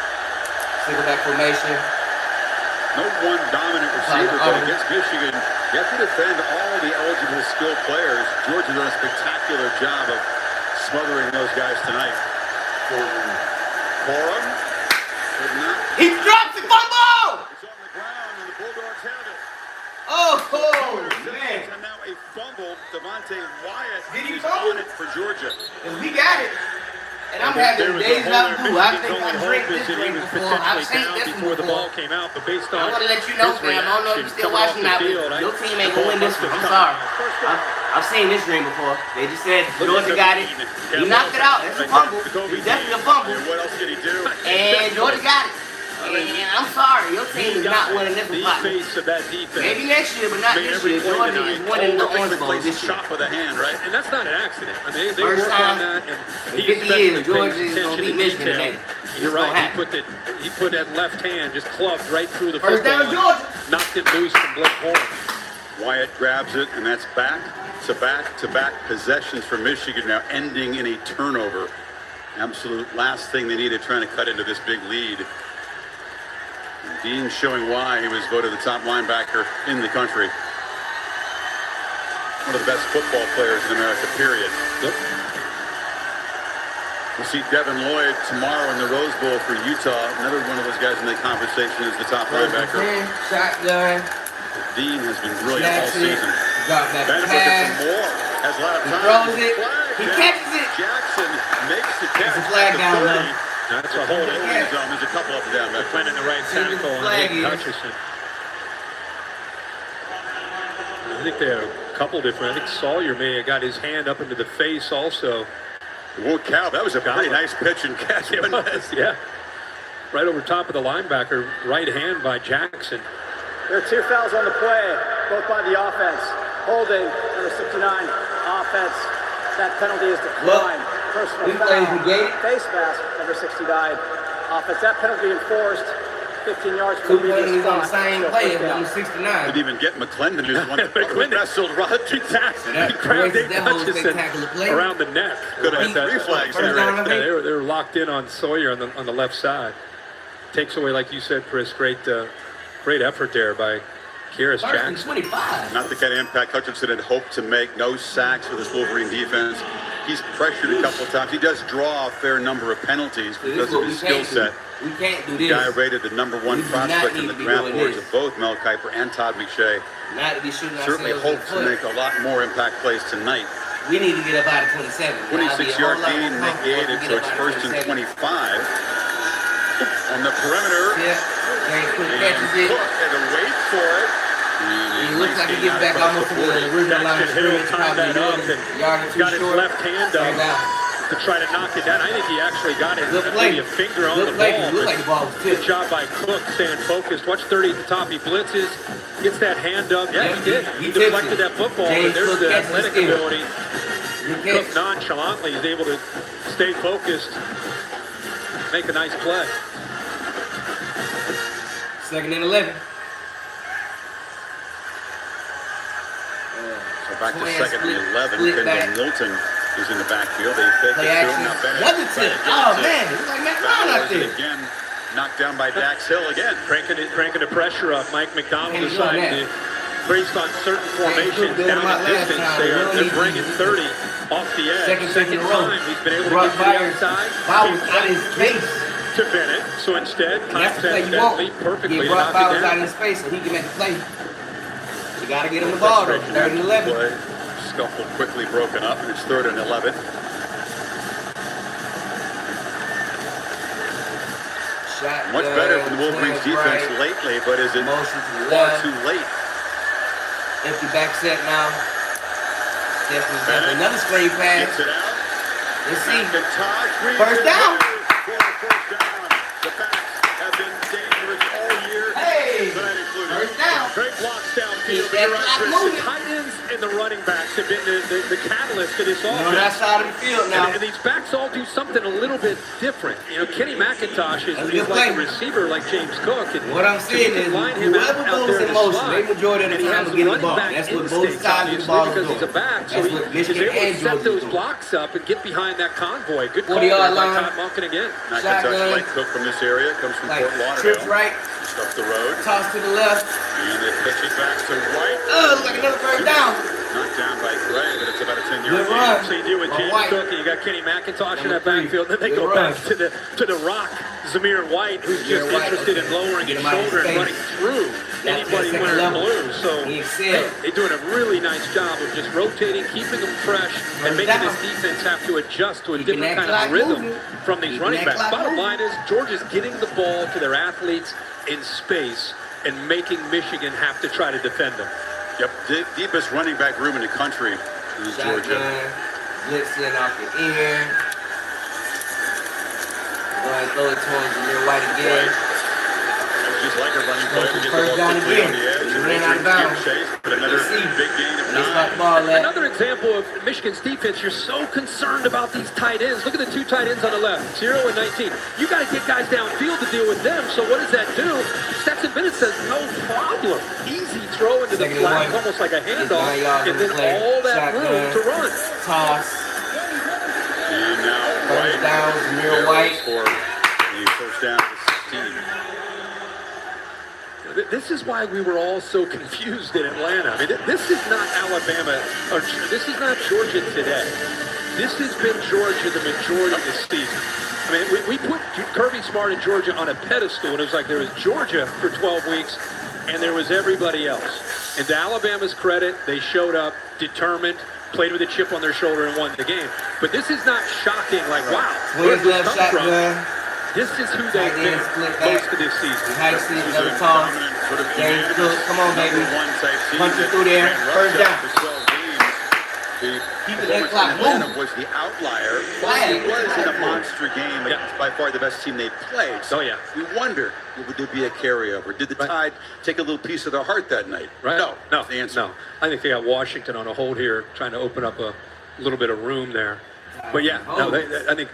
Single back formation. No one dominant receiver, but against Michigan, you have to defend all the eligible skilled players. Georgia done a spectacular job of smothering those guys tonight. Corum did not. He drops the fumble! It's on the ground, and the Bulldogs have it. Oh, man. And now a fumble. Devontae Wyatt is on it for Georgia. We got it. And I'm having deja vu. I think I drank this drink before. I've seen this before the before. ball came out, but based on I want to let you know, fam. I don't know if you're still watching that, but your team ain't going to win this one. I'm sorry. I've seen this dream before. They just said Georgia got it. He knocked it out. It's a fumble. It's definitely a fumble. What else did he do? And Georgia got it. And I'm sorry, your team is not winning this one. Maybe next year, but not this year. Georgia is winning the Orange Bowl this year. Chop with a hand, right? And that's not an accident. I mean, they First worked on time that, and in he 50 years, especially Georgia pays is going to attention beat to Michigan detail. today. You're right. He put that left hand just clubbed right through the First football. down, Georgia. Knocked it loose from Blake Corum. Wyatt grabs it, and that's back-to-back possessions for Michigan, now ending in a turnover. Absolute last thing they needed, trying to cut into this big lead. And Dean showing why he was voted the top linebacker in the country. One of the best football players in America, period. Yep. We'll see Devin Lloyd tomorrow in the Rose Bowl for Utah. Another one of those guys in the conversation is the top linebacker. Shotgun. Dean has been brilliant all season. Drop back Ben's pass. looking for more. Has a lot of He time. throws it. Flag. He catches it. Jackson makes the catch. It's a flag at the down 30. low. That's a hold. There's a couple up and down back. Playing in the right tackle on Aiden Hutchinson. I think there are a couple different. I think Sawyer may have got his hand up into the face also Whoa, Cal, that was a pretty nice pitch and catch. It was, yeah. Right over top of the linebacker, right hand by Jackson. There are 2 fouls on the play, both by the offense. Holding, number 69, offense. That penalty is declined. Personal foul, face mask, number 69, offense. That penalty enforced. 15 yards from the previous on the same play, number 69. Didn't even get McClendon, who's the one who wrestled Roger Jackson. He grabbed Dave Hutchinson around the neck. Good at three flags there. Yeah, they were locked in on Sawyer on the left side. Takes away, like you said, Chris, great effort there by Kearis Jackson. 25. Not the kind of impact Hutchinson had hoped to make. No sacks for this Wolverine defense. He's pressured a couple of times. He does draw a fair number of penalties because of his skill set. We can't do The this. guy rated the #1 prospect in the draft boards of both Mel Kiper and Todd McShay. Not to be shooting Certainly hopes to make a lot more impact plays tonight. We need to get up out of 27. 26-yard gain negated, so it's 1st and 25. On the perimeter. Yeah. Cook catches it. Cook had to wait for it. He looks like he gets back almost to the original line of scrimmage. Probably got his left hand up to try to knock it down. I think he actually got it maybe a finger on the ball. Good job by Cook staying focused. Watch 30 at the top. He blitzes, gets that hand up. Yeah, he did. He deflected that football, but there's the athletic ability. Cook nonchalantly is able to stay focused, make a nice play. 2nd and 11. So back to 2nd and 11. Kendall Milton is in the backfield. They fake it to him. Now Bennett. Oh, man. He's like McDonald out there. Again, knocked down by Dax Hill again. Cranking the pressure up. Mike McDonald decided to, based on certain formations down the distance, they're bringing 30 off the edge. Second time he's been able to get to the outside. Ball was out of his face. To Bennett. So instead, that's the play you want. Perfectly get Brock Bowers out of his face so he can make the play. You got to get him the ball, though. 3rd and 11. Scuffle quickly broken up, and it's 3rd and 11. Much better from the Wolverines defense lately, but is it far too late? Empty back set now. Stephens got another screen pass. Gets it out. Let's see. First down. The backs have been dangerous all year. Hey! First down. Great blocks downfield. The tight ends and the running backs have been the catalyst to this offense. On that side of the field now. And these backs all do something a little bit different. You know, Kenny McIntosh is like a receiver like James Cook. And what I'm saying is, whoever goes in motion, they majority of the time will get the ball. That's what both sides of the ball because he's a back, so he's able to set those blocks up and get behind that convoy. Good call there by Todd Monken again. McIntosh like Cook from this area, comes from Fort Lauderdale. Trips right. Up the road. Toss to the left. And they pitch it back to White. Looks like another 3rd down. Knocked down by Gray, but it's about a 10-yard gain. So you do with James Cook, and you got Kenny McIntosh in that backfield. Then they go back to the rock, Zamir White, who's just interested in lowering his shoulder and running through anybody wearing blue. So they're doing a really nice job of just rotating, keeping them fresh, and making this defense have to adjust to a different kind of rhythm from these running backs. Bottom line is, Georgia's getting the ball to their athletes in space and making Michigan have to try to defend them. Yep, deepest running back room in the country is Georgia. Blitzing off the ear. Go ahead, throw it towards Zamir White again. Just like a running play, we get the ball quickly on the edge. Ran out of bounds. But another big gain of 9. Another example of Michigan's defense. You're so concerned about these tight ends. Look at the 2 tight ends on the left, 0 and 19. You got to get guys downfield to deal with them. So what does that do? Stetson Bennett says no problem. Easy throw into the flat, almost like a handoff, and then all that room to run. Toss. And now White down, Zamir White for the first down to 16. This is why we were all so confused in Atlanta. I mean, this is not Alabama, or this is not Georgia today. This has been Georgia the majority of the season. I mean, we put Kirby Smart and Georgia on a pedestal, and it was like there was Georgia for 12 weeks, and there was everybody else. And to Alabama's credit, they showed up determined, played with a chip on their shoulder, and won the game. But this is not shocking, like, wow, where did this come from? This is who they've been most of this season. High seat, another toss. James Cook, come on, baby. Punch it through there. First down. For 12 games. The Keeping that performance clock in Atlanta moving. was the outlier. Flag. It was in a monster game against by far the best team they played. Oh, yeah. We wondered, would there be a carryover? Did the Tide take a little piece of their heart that night? Right? No. The answer. No. I think they got Washington on a hold here, trying to open up a little bit of room there. But yeah, no, I think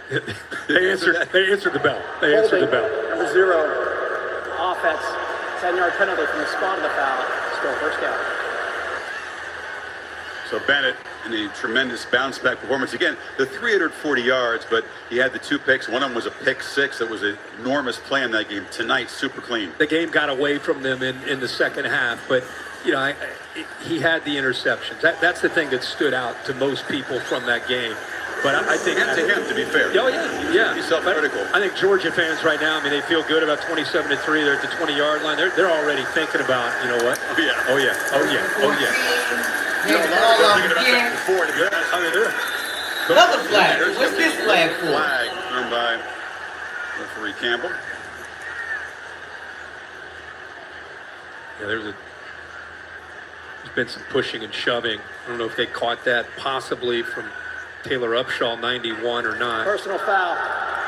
they answered the bell. They answered the bell. Number 0, offense, 10-yard penalty from the spot of the foul. Still first down. So Bennett in a tremendous bounce back performance. Again, the 340 yards, but he had the 2 picks. One of them was a pick 6. That was an enormous play in that game. Tonight, super clean. The game got away from them in the second half, but you know, he had the interceptions. That's the thing that stood out to most people from that game. But I think and to him, to be fair. Oh yeah. He's self-critical. I think Georgia fans right now, I mean, they feel good about 27-3. They're at the 20-yard line. They're already thinking about, you know what? Oh yeah. Oh yeah. Oh yeah. Oh yeah. You know, a lot of people thinking about that before. To be honest. I mean, Another flag. What's this flag for? Flag thrown by referee Campbell. Yeah, there's been some pushing and shoving. I don't know if they caught that possibly from Taylor Upshaw, 91 or not. Personal foul,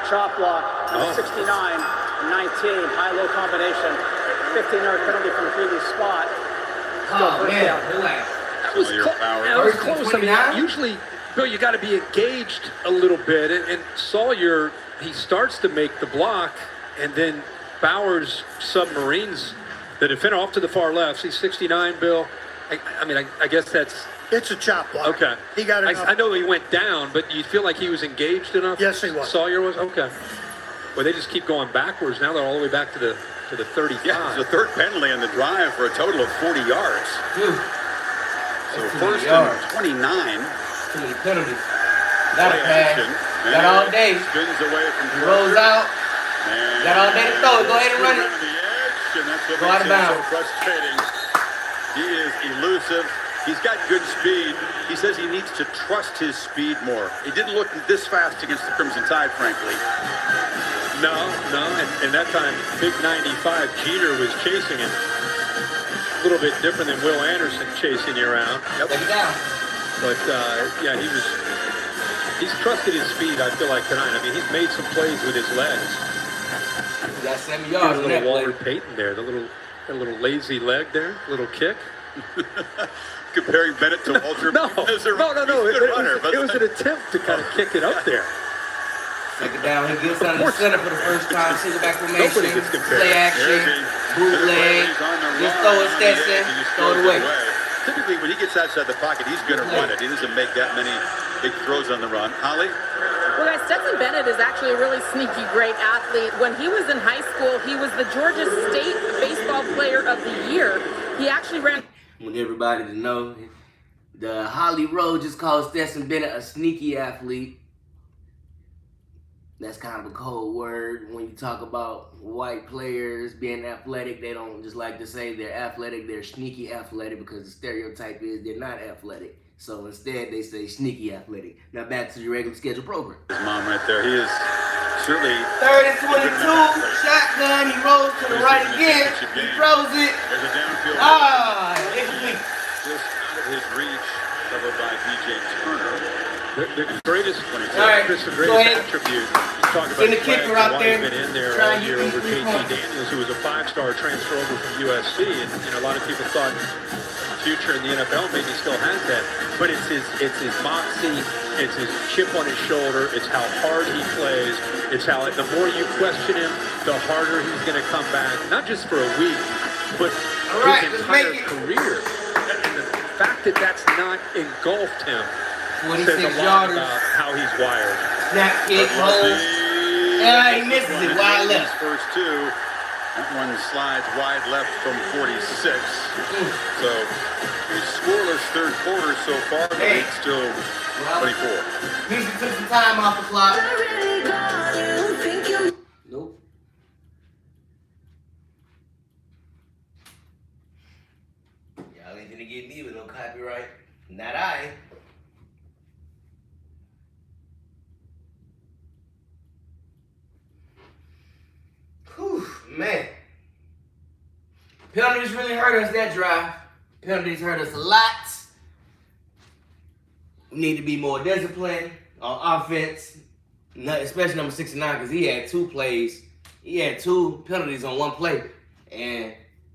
chop block, 69, 19, high-low combination, 15-yard penalty from the previous spot. Oh man, relax. That was close. I mean, usually, Bill, you got to be engaged a little bit. And Sawyer, he starts to make the block, and then Bowers submarines the defender off to the far left. See 69, Bill. I guess that's. It's a chop block. Okay. He got enough. I know he went down, but you feel like he was engaged enough? Yes, he was. Sawyer was? Okay. Well, they just keep going backwards. Now they're all the way back to the 35. Yeah, it's the 3rd penalty on the drive for a total of 40 yards. So first and 29. Too many penalties. Got a Play pass. action. Got all day. Spins away from He rolls out. And Got all day to throw it. Go ahead and run it. around the edge, and that's what Go out makes of him so bounds. frustrating. He is elusive. He's got good speed. He says he needs to trust his speed more. He didn't look this fast against the Crimson Tide, frankly. No. And that time, big 95, Jeter was chasing him. A little bit different than Will Anderson chasing you around. Take it down. But, yeah, he's trusted his speed, I feel like, tonight. I mean, he's made some plays with his legs. He got 7 Here's yards a on that little play. Walter Payton there, that little lazy leg there, little kick. Comparing Bennett to Walter. No. He's a good runner, It was an attempt to kind of kick it up there. Take it down. He gets out of the center for the first time. Single back formation. Nobody gets compared. Play action. Bootleg. Just throw it, Stetson. Throw it away. Typically, when he gets outside the pocket, he's going to run it. He doesn't make that many big throws on the run. Holly? Well, guys, Stetson Bennett is actually a really sneaky, great athlete. When he was in high school, he was the Georgia State Baseball Player of the Year. He actually ran. I want everybody to know the Holly Road just called Stetson Bennett a sneaky athlete. That's kind of a cold word when you talk about white players being athletic. They don't just like to say they're athletic, they're sneaky athletic, because the stereotype is they're not athletic. So instead they say sneaky athletic. Now back to your regular schedule program. His mom right there. He is certainly 3rd and 22, shotgun, he rolls to the right again, he throws it. There's a downfield. Incomplete. Just out of his reach, covered by DJ Turner. The greatest, right, Chris, the go greatest ahead. attribute. You talk about Send the kicker out there. Been in there Try all and year get over these 3 JT points. Daniels, who was a 5-star transfer over from USC, and a lot of people thought future in the NFL maybe still has that. But it's his moxie, it's his chip on his shoulder, it's how hard he plays, it's how the more you question him, the harder he's going to come back. Not just for a week, but his entire career. And the fact that that's not engulfed him 46 says a lot about how he's wired. Snap kick, roll. Yeah, he misses it. Wide left. First 2. That one slides wide left from 46. So a scoreless 3rd quarter so far, but it's still 24. Houston took some time off the clock. Nope. Y'all ain't gonna get me with no copyright. Not I. Whew, man. Penalties really hurt us that drive. Penalties hurt us a lot. We need to be more disciplined on offense, especially number 69, because he had 2 plays. He had 2 penalties on 1 play and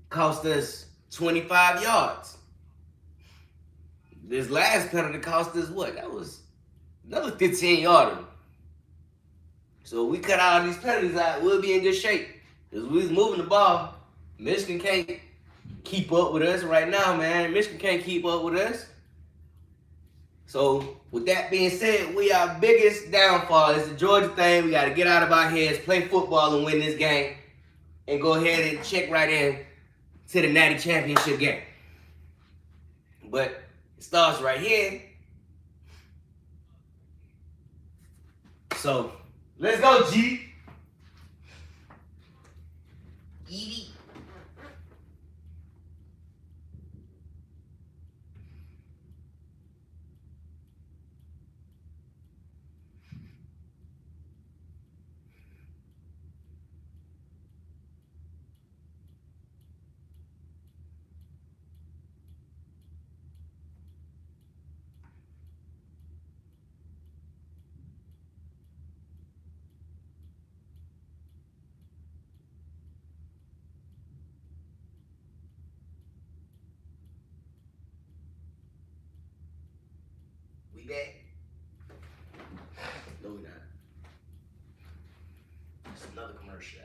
cost us 25 yards. This last penalty cost us what? That was another 15-yarder. So we cut all these penalties out, we'll be in good shape. Because we was moving the ball. Michigan can't keep up with us right now, man. Michigan can't keep up with us. So with that being said, our biggest downfall is the Georgia thing. We got to get out of our heads, play football and win this game, and go ahead and check right in to the Natty Championship game. But it starts right here. So let's go, G. Edie. We back? No, we're not. It's another commercial.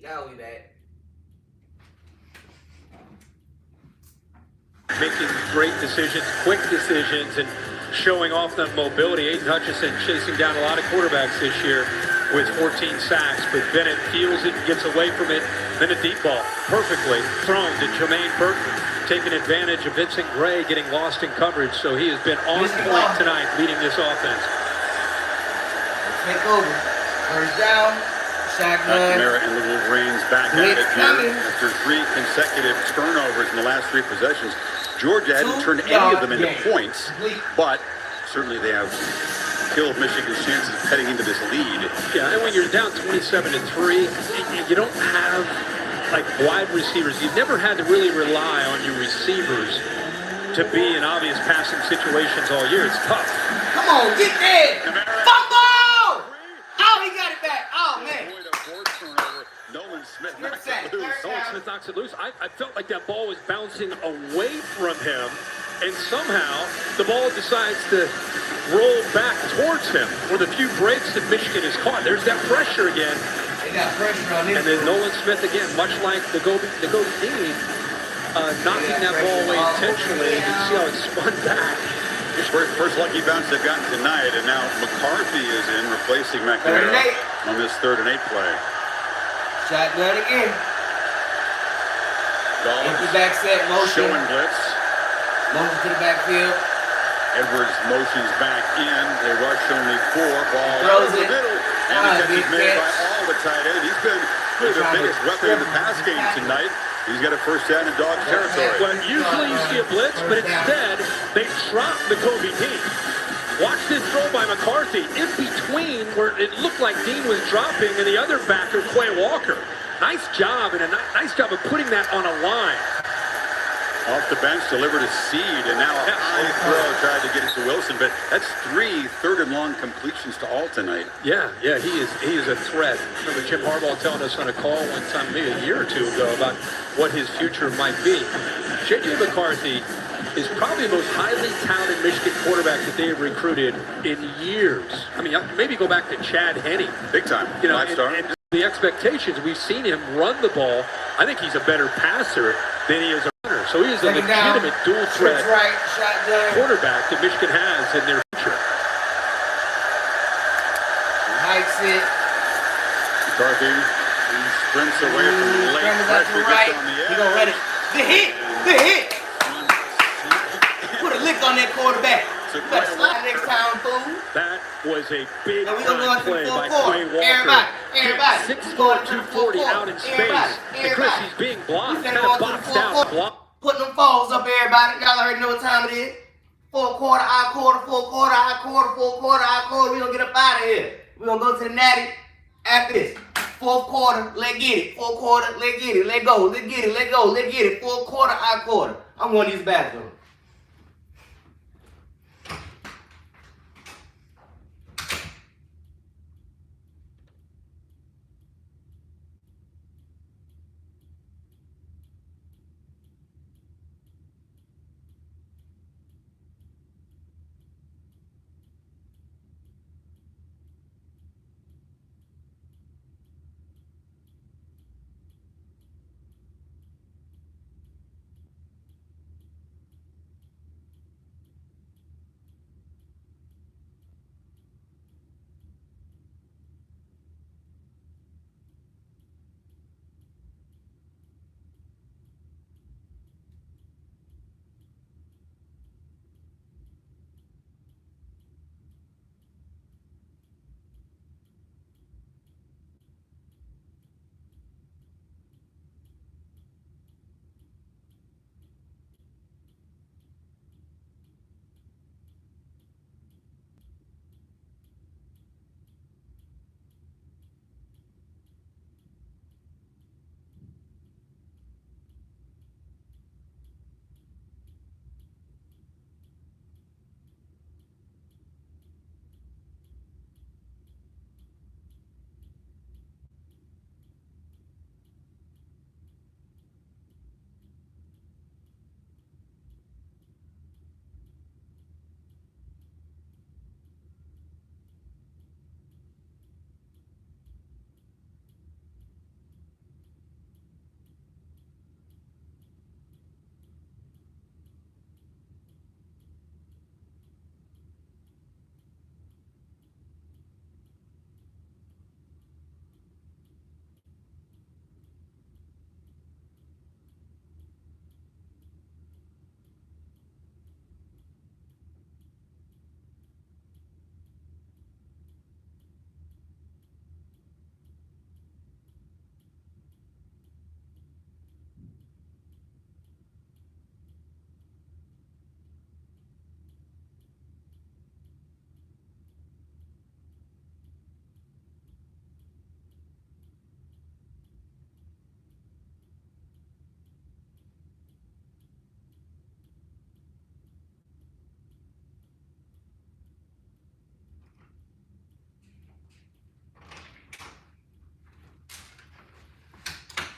Now we back. Making great decisions, quick decisions, and showing off that mobility. Aiden Hutchinson chasing down a lot of quarterbacks this year with 14 sacks, but Bennett feels it, gets away from it, then a deep ball, perfectly thrown to Jermaine Burton, taking advantage of Vincent Gray getting lost in coverage, so he has been on point tonight leading this offense. Take over. First down. Shotgun. McNamara and the Wolverines back at it here after 3 consecutive turnovers in the last 3 possessions. Georgia hadn't turned any of them into points, but certainly they have killed Michigan's chances of heading into this lead. Yeah, and when you're down 27-3, you don't have like wide receivers. You've never had to really rely on your receivers to be in obvious passing situations all year. It's tough. Come on, get there! Fumble! Oh, he got it back. Oh, man. Nolan Smith knocks it loose. Nolan Smith knocks it loose. I felt like that ball was bouncing away from him, and somehow the ball decides to roll back towards him with a few breaks that Michigan has caught. There's that pressure again. They got pressure on him. And then Nolan Smith again, much like the go deep, knocking that ball away intentionally. You can see how it spun back. First lucky bounce they've gotten tonight, and now McCarthy is in, replacing McNamara on this 3rd and 8 play. Shotgun again. Empty back set motion. Showing blitz. Motion to the backfield. Edwards motions back in. They rush only 4. Ball throws over the it. middle. And the catch is made by all the tight end. He's been their biggest weapon in the pass game tonight. He's got a first down in dog territory. Well, usually you see a blitz, but instead they drop Nakobe Dean. Watch this throw by McCarthy in between where it looked like Dean was dropping and the other backer, Quay Walker. Nice job, and a nice job of putting that on a line. Off the bench, delivered a seed, and now a high throw tried to get it to Wilson, but that's 3 3rd and long completions to all tonight. Yeah, he is a threat. Remember Jim Harbaugh telling us on a call one time, maybe a year or 2 ago, about what his future might be. J.J. McCarthy is probably the most highly talented Michigan quarterback that they have recruited in years. I mean, maybe go back to Chad Henne. Big time. You know, 5-star. and the expectations, we've seen him run the ball. I think he's a better passer than he is a So he is a Second down. legitimate dual threat Switch right, shotgun. quarterback that Michigan has in their future. Hikes it. McCarthy, he sprints away from the late Scrambles out to pressure, the right. gets on the edge. He gonna run it. The hit. The hit. Put a lick on that quarterback. You better slide next time, fool. That was a big Now we gonna go into play the by fourth Quay quarter. Walker. Everybody. 6'4", 240 out in space. And Chris, he's being blocked, kind of boxed out. Blocked. Put them falls up, everybody. Y'all already know what time it is. Fourth quarter, I quarter, fourth quarter, I quarter, fourth quarter, I quarter. We gonna get up out of here. We gonna go to the natty after this. Fourth quarter, let's get it. Fourth quarter, let's get it. Let go. Let's get it. Let go. Let's get it. Fourth quarter, I quarter. I'm going to use the bathroom.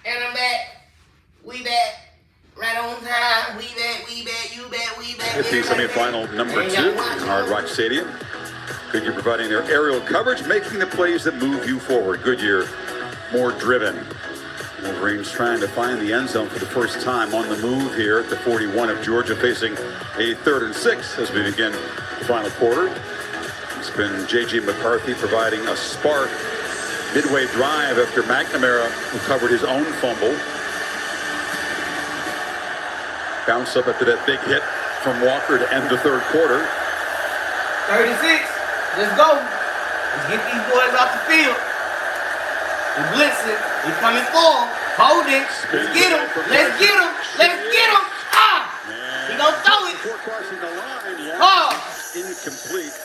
And I'm back. We back. Right on time. We back, you back, we back. At the semifinal number 2 in Hard Rock Stadium. Goodyear providing their aerial coverage, making the plays that move you forward. Goodyear more driven. Wolverines trying to find the end zone for the first time on the move here at the 41 of Georgia, facing a 3rd and 6 as we begin the final quarter. It's been J.J. McCarthy providing a spark midway drive after McNamara recovered his own fumble. Bounce up after that big hit from Walker to end the 3rd quarter. 36. Let's go. Let's get these boys off the field. We're blitzing. We're coming forward. Hold it. Let's get him. Let's get him. Let's get him. Ah! He gonna throw it. Before crossing the line, Oh! Incomplete.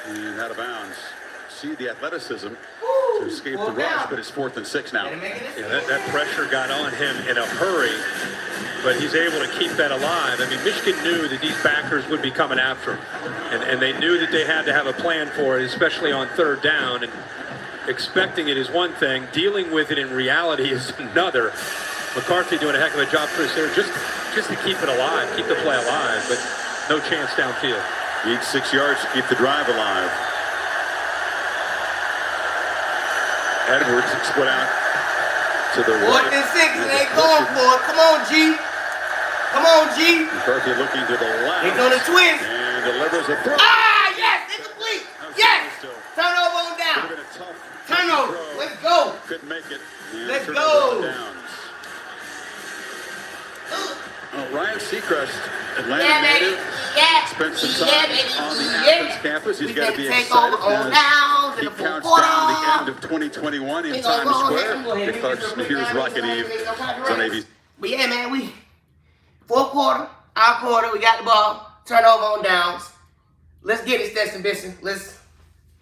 And out of bounds. See the athleticism to escape the rush, but it's 4th and 6 now. Yeah, that pressure got on him in a hurry, but he's able to keep that alive. I mean, Michigan knew that these backers would be coming after him, and they knew that they had to have a plan for it, especially on 3rd down. And expecting it is one thing, dealing with it in reality is another. McCarthy doing a heck of a job, Chris, there just to keep it alive, keep the play alive, but no chance downfield. Needs 6 yards to keep the drive alive. Edwards split out to the right. 4th and 6, and they going for it. Come on, G. Come on, G. McCarthy looking to the left. He's on the twist. And delivers a throw. Ah, yes, incomplete. Yes. Turnover on down. Would have been a tough Turnover. throw. Let's go. Couldn't make it. And Let's turnover go. on downs. Ryan Seacrest, Atlanta native, spent some time on the Athens campus. He's got to be excited as he counts down the end of 2021 in Times Square. Dick Clark's New Year's Rocket Eve. It's on ABC. But yeah, man, we fourth quarter, our quarter, we got the ball, turnover on downs. Let's get it, Stetson Benson. Let's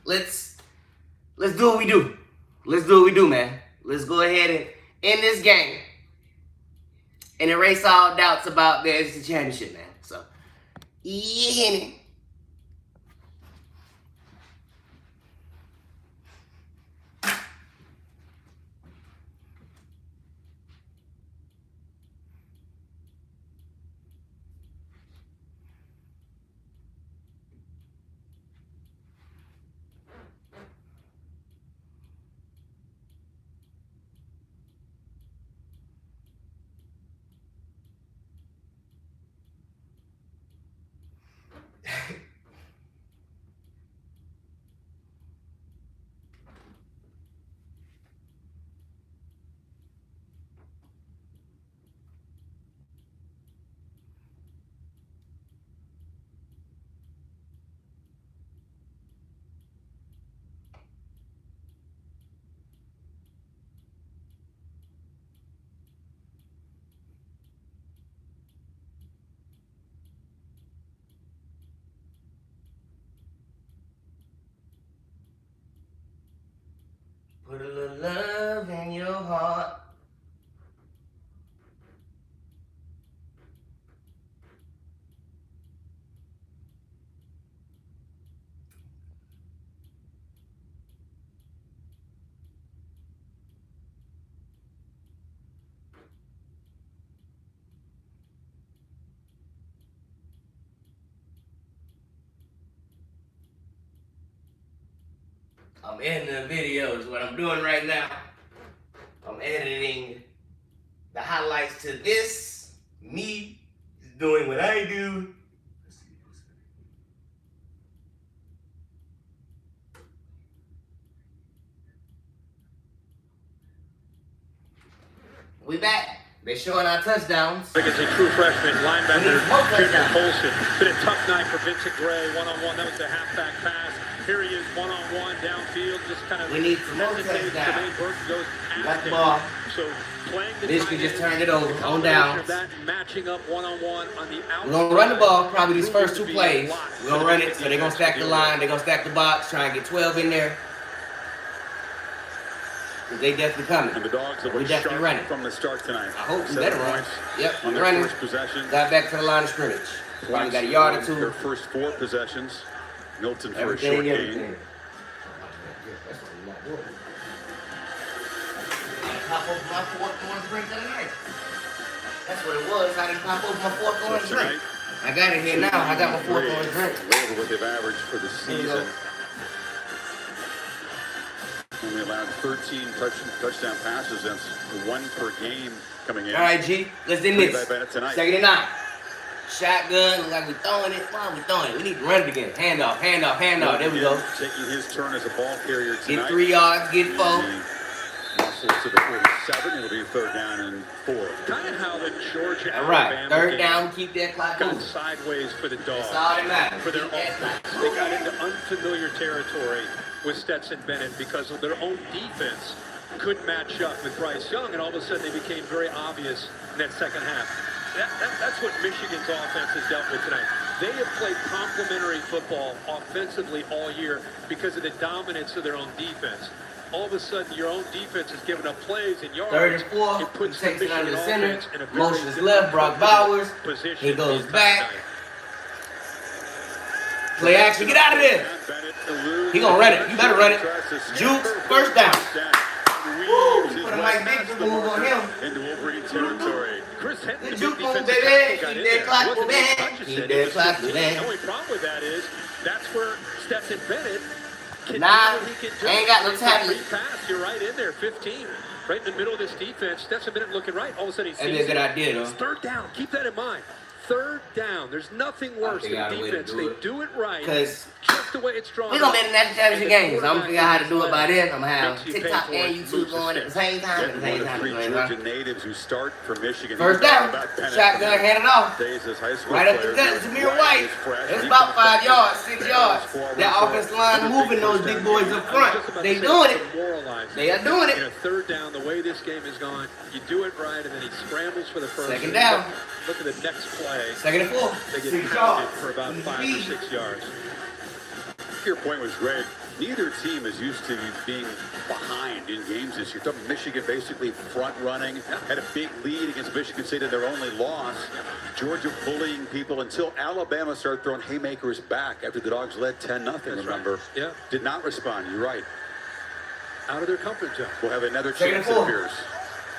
do what we do. Let's do what we do, man. Let's go ahead and end this game and erase all doubts about the SEC championship, man. So, yeah. Put a little love in your heart. I'm editing the videos. What I'm doing right now, I'm editing the highlights to this. Me doing what I do. We back. They're showing our touchdowns. I think it's a true freshman linebacker, Junior Colson. Been a tough night for Vincent Gray, one-on-one. That was the halfback pass. Here he is, one-on-one, downfield, just kind of... We need some more touchdowns. Goes Got the ball. So playing the Michigan just turned it over on downs. Matching up one-on-one on the outside. We're going to run the ball probably these first two plays. We're going to run it, so they're going to stack the line. They're going to stack the box, try and get 12 in there. They definitely coming. And the Dogs we definitely running from the start tonight. I hope we better run. Yep, on we're their running. first possession. Got back to the line of scrimmage. Probably got a yard or two. Their first 4 possessions. Milton for Everything, a short everything. gain. Pop open my fourth orange drink tonight. That's what it was. I didn't pop open my fourth orange drink. I got it here now. I got my fourth orange drink. Way over what they've averaged for the season. Only allowed 13 touchdown passes. That's 1 per game coming in. All right, G. Let's do this. Tonight. Second and 9. Shotgun. Look like we throwing it. Why are we throwing it? We need to run it again. Hand off, hand off, hand off. There we go. Taking his turn as a ball carrier tonight. Get 3 yards. Get 4. Muscles to the 47. It'll be 3rd down and 4. Kind of how the Georgia all right. 3rd down. Keep that clock got moving. sideways for the Dogs. That's all that matters. For their offense. They got into unfamiliar territory with Stetson Bennett because of their own defense couldn't match up with Bryce Young, and all of a sudden they became very obvious in that second half. That's what Michigan's offense has dealt with tonight. They have played complementary football offensively all year because of the dominance of their own defense. All of a sudden, your own defense is giving up plays and yards. 3rd and 4. It puts he takes the it under the Michigan center. offense in a very Motions left. Brock Bowers. position. He goes back. Play action. Get out of there. He gonna run it. You better run it. Jukes. 1st down. Woo! Put a Mike Victor move on him. Into Wolverine territory. Chris Henry, the juke move, baby. Keep that clock moving. Keep that clock moving. The only problem with that is that's where Stetson Bennett can nah, do what he can do. I ain't got no time. Pass, you're right in there, 15. right in the middle of this defense. Stetson Bennett looking right. All of a sudden he sees That'd be a good idea, though. It's third down. Keep that in mind. Third down. There's nothing worse than defense. They do it right. Because just the way it's drawn. we're going to be in the national championship games. I'm going to figure out how to do it by then. I'm going to have TikTok and YouTube going at the same time. One of three Georgia natives who start for Michigan. First down. Shotgun, hand it off. Right up the gut. Zamir White. It's about 5 yards, 6 yards. That offensive line moving those big boys up front. They doing it. They are doing it. In a third down, the way this game is going, you do it right, and then he scrambles for the first. Second down. Look at the next play. Second and 4. They get pounded for about 5 or 6 yards. Your point was great. Neither team is used to being behind in games this year. Michigan basically front running, had a big lead against Michigan State in their only loss. Georgia bullying people until Alabama started throwing haymakers back after the Dogs led 10-0, remember? Right. Yeah. Did not respond, you're right. Out of their comfort zone. We'll have another chance, it appears.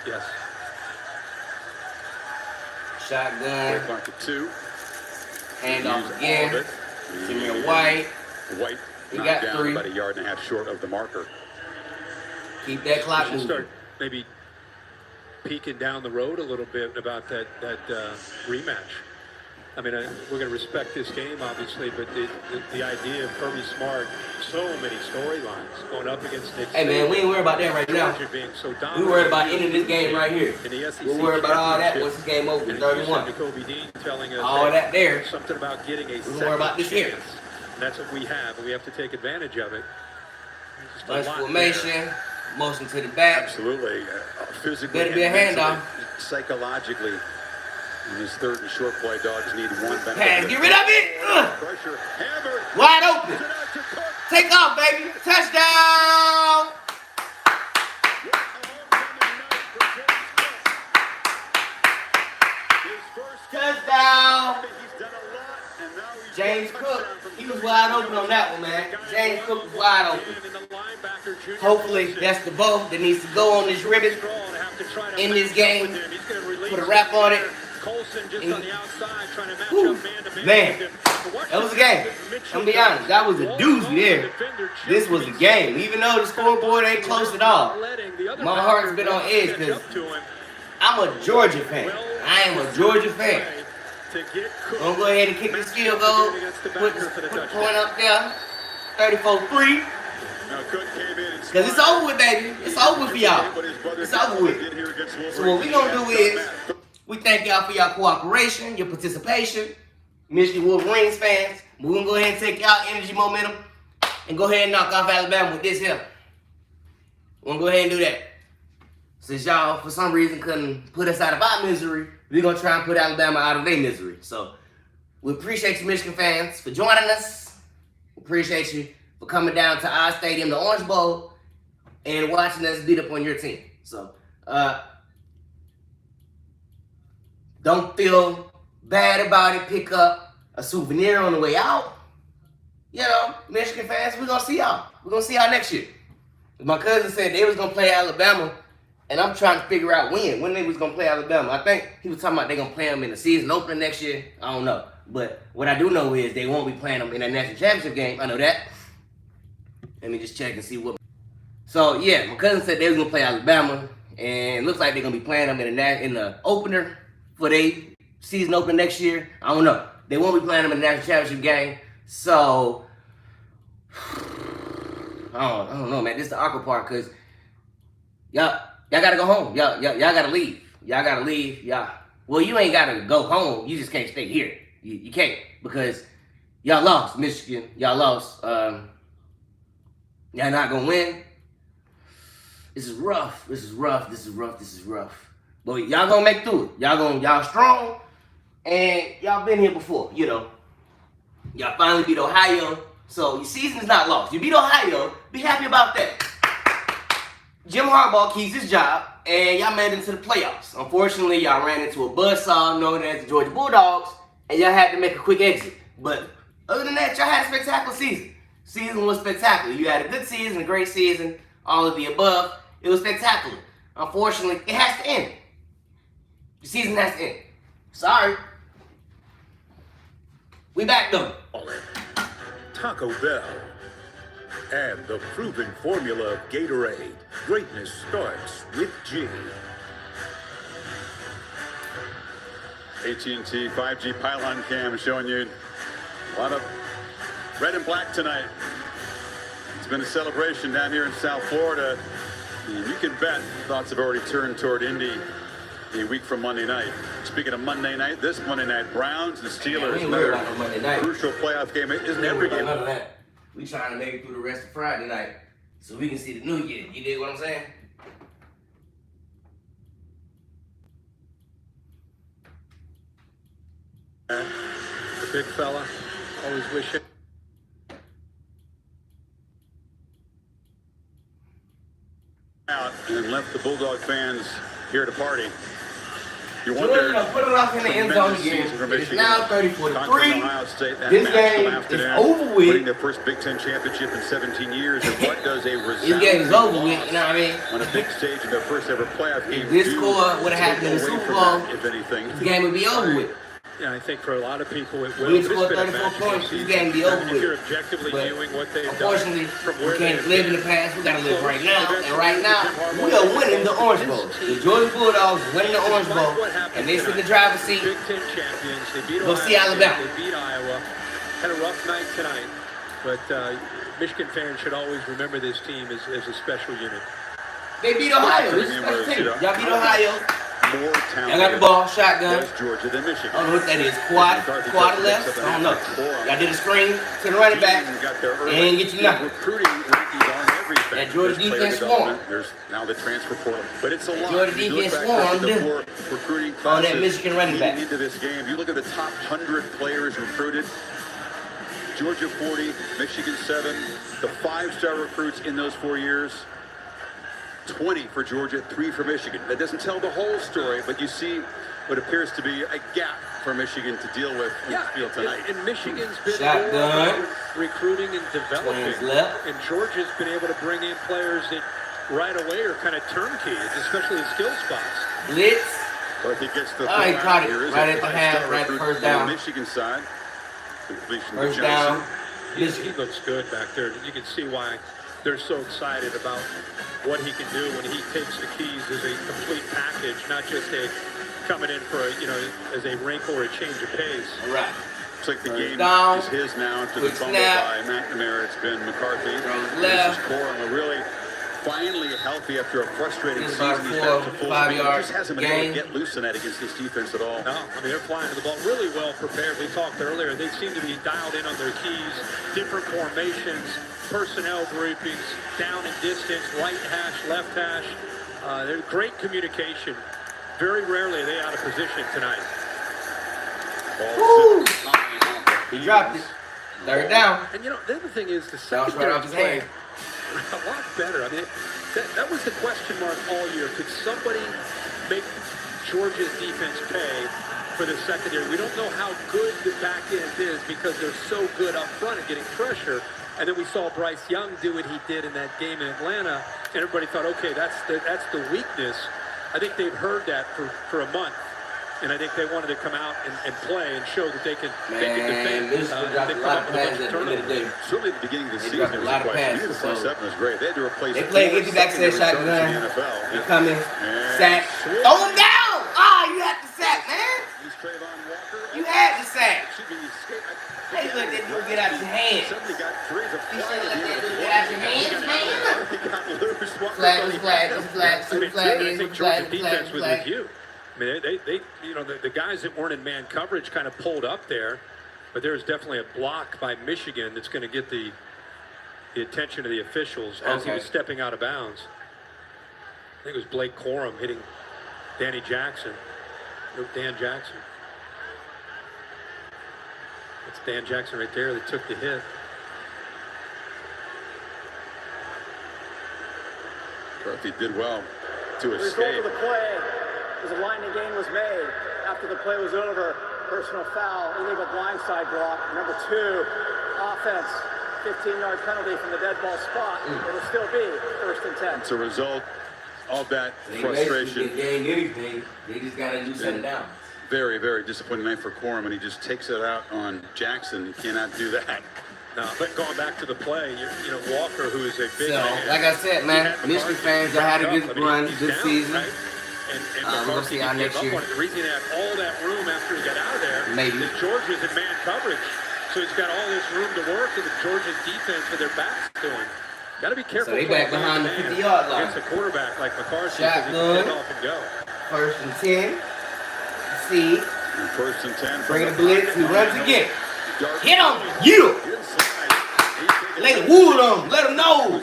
Yes. Shotgun. Break mark at 2. Hand off again. Zamir White. White He knocked got down 3. about a yard and a half short of the marker. Keep that clock moving. Start maybe peeking down the road a little bit about that rematch. I mean, we're going to respect this game, obviously, but the idea of Kirby Smart, so many storylines going up against Nick. Hey, man, we ain't worried about that right now. Being so We worried about ending this game right here. We're worried about all that once the game over, 31. Telling us all that there. Something about getting a we worry about this here. And that's what we have, and we have to take advantage of it. Bunch formation, motion to the back. Absolutely. Physically, better be a handoff. Psychologically, in this third and short play, Dogs need one benefit. Pass, get rid of it. Pressure, hammered. Wide open. Take off, baby. Touchdown. Touchdown. James Cook, he was wide open on that one, man. James Cook was wide open. Hopefully, that's the bow that needs to go on this ribbon in this game. Put a wrap on it. Whew, man, that was a game. I'm gonna be honest, that was a doozy there. This was a game. Even though the scoreboard ain't close at all, my heart's been on edge because I'm a Georgia fan. I am a Georgia fan. I'm gonna go ahead and kick this field goal. Put the point up there. 34-3. Because it's over with, baby. It's over with for y'all. It's over with. So what we gonna do is, we thank y'all for y'all cooperation, your participation. Michigan Wolverines fans, we're gonna go ahead and take y'all energy, momentum, and go ahead and knock off Alabama with this here. We're gonna go ahead and do that. Since y'all, for some reason, couldn't put us out of our misery, we're gonna try and put Alabama out of their misery. So, we appreciate you, Michigan fans, for joining us. We appreciate you for coming down to our stadium, the Orange Bowl, and watching us beat up on your team. So, don't feel bad about it. Pick up a souvenir on the way out. You know, Michigan fans, we're gonna see y'all. We're gonna see y'all next year. My cousin said they was gonna play Alabama, and I'm trying to figure out when they was gonna play Alabama. I think he was talking about they gonna play them in the season opener next year. I don't know. But what I do know is they won't be playing them in that national championship game. I know that. Let me just check and see what. So yeah, my cousin said they was gonna play Alabama, and it looks like they're gonna be playing them in the opener for their season opener next year. I don't know. They won't be playing them in the national championship game. So I don't know, man. This is the awkward part because y'all gotta go home. Y'all gotta leave. Y'all gotta leave. Well, you ain't gotta go home. You just can't stay here. You can't because y'all lost, Michigan. Y'all lost. Y'all not gonna win. This is rough. This is rough. This is rough. This is rough. But y'all gonna make through it. Y'all strong, and y'all been here before. You know. Y'all finally beat Ohio, so your season's not lost. You beat Ohio. Be happy about that. Jim Harbaugh keeps his job, and y'all made it into the playoffs. Unfortunately, y'all ran into a buzzsaw known as the Georgia Bulldogs, and y'all had to make a quick exit. But other than that, y'all had a spectacular season. Season was spectacular. You had a good season, a great season, all of the above. It was spectacular. Unfortunately, it has to end. The season has to end. Sorry. We back though. Taco Bell. and the proven formula of Gatorade. Greatness starts with G. AT&T 5G pylon cam showing you a lot of red and black tonight. It's been a celebration down here in South Florida. And you can bet thoughts have already turned toward Indy a week from Monday night. Speaking of Monday night, this Monday night, Browns and Steelers, another crucial playoff game. It isn't every game. None of that. We trying to make it through the rest of Friday night so we can see the new year. You dig what I'm saying? The big fella, always wish it. Out and left the Bulldog fans here to party. You Georgia wonder, put it off in the end zone again. It's now 34-3. This game is over with. Winning their first Big Ten championship in 17 years. And what does a This game is over with, you know what I mean? On a big stage in their first ever playoff game. If this score would have happened in the Super Bowl, if anything, this game would be over with. Yeah, I think for a lot of people it will. We scored 34 points. This game be over with. If you're objectively viewing what they've done, unfortunately, we can't live in the past. We got to live right now. And right now, we are winning the Orange Bowl. The Georgia Bulldogs winning the Orange Bowl, and they sit in the driver's seat. Big Ten champions. They beat Go see Alabama. They beat Iowa. Had a rough night tonight, but Michigan fans should always remember this team as a special unit. They beat Ohio. This is a special team. Y'all beat Ohio. More Y'all got the ball, shotgun. Georgia than Michigan. I don't know what that is. Quad left. I don't know. Y'all did a screen to the running back. They ain't get you nothing. Recruiting rankings on everything. That Georgia defense swarmed. There's now the transfer portal, but it's a lot. Georgia defense swarmed recruiting on that Michigan running back. Into this game, you look at the top 100 players recruited. Georgia 40, Michigan 7. The 5-star recruits in those 4 years. 20 for Georgia, 3 for Michigan. That doesn't tell the whole story, but you see what appears to be a gap for Michigan to deal with in the field tonight. And Michigan's been shotgun, recruiting and developing. And Georgia's been able to bring in players that right away are kind of turnkey, especially in skill spots. Blitz. But he gets the he caught it right at the half, right at the first down. Michigan side. Completion first down. He looks good back there. You can see why they're so excited about what he can do when he takes the keys as a complete package, not just a coming in for as a wrinkle or a change of pace. All right. Looks like the game is his now to the fumble by McNamara. It's been McCarthy. Left. Corum really finally healthy after a frustrating season. He's back to full 5 speed. yards Just hasn't been able to get loose in that against this defense at all. No, I mean, they're flying to the ball really well prepared. We talked earlier. They seem to be dialed in on their keys, different formations, personnel groupings, down and distance, right hash, left hash. There's great communication. Very rarely are they out of position tonight. Woo! He dropped it. Third down. And the other thing is the bounce right off his hand. A lot better. I mean, that was the question mark all year. Could somebody make Georgia's defense pay for the secondary? We don't know how good the back end is because they're so good up front at getting pressure. And then we saw Bryce Young do what he did in that game in Atlanta, and everybody thought, okay, that's the weakness. I think they've heard that for a month, and I think they wanted to come out and play and show that they can defend. This dropped a lot of passes at the end of the day. Certainly at the beginning of the season, dropped a lot of passes. The front seven was great. They had to replace. They play get you back to that shotgun. They're coming. Sack. Throw him down. You had to sack, man. You had to sack. Hey, look, that dude get out your hands. Somebody got three of You should let that dude get out your hands, man. I think Georgia defense was with you. I mean, they the guys that weren't in man coverage kind of pulled up there, but there's definitely a block by Michigan that's going to get the attention of the officials as he was stepping out of bounds. I think it was Blake Corum hitting Dan Jackson. That's Dan Jackson right there that took the hit. McCarthy did well to The escape. result of the play was a line the game was made. After the play was over, personal foul, illegal blindside block. Number 2, offense, 15-yard penalty from the dead ball spot. It'll still be 1st and 10. It's a result of that frustration. They anything. They just got to do something down. Very, very disappointing night for Corum, and he just takes it out on Jackson. He cannot do that. But going back to the play, you know, Walker, who is a big man. Like I said, man, Michigan fans, y'all had a good run, good season. Right? And we'll see y'all next year. The reason he had all that room after he got out of there Maybe. is Georgia's in man coverage. So he's got all this room to work, and the Georgia's defense with their backs doing. Got to be careful. So they back behind the 50-yard line. Against a quarterback like McCarthy, Shotgun. because he can get off and go. 1st and 10. See. And 1st and 10. Bring the blitz. He runs again. Hit him. You. Lay the wood on him. Let him know.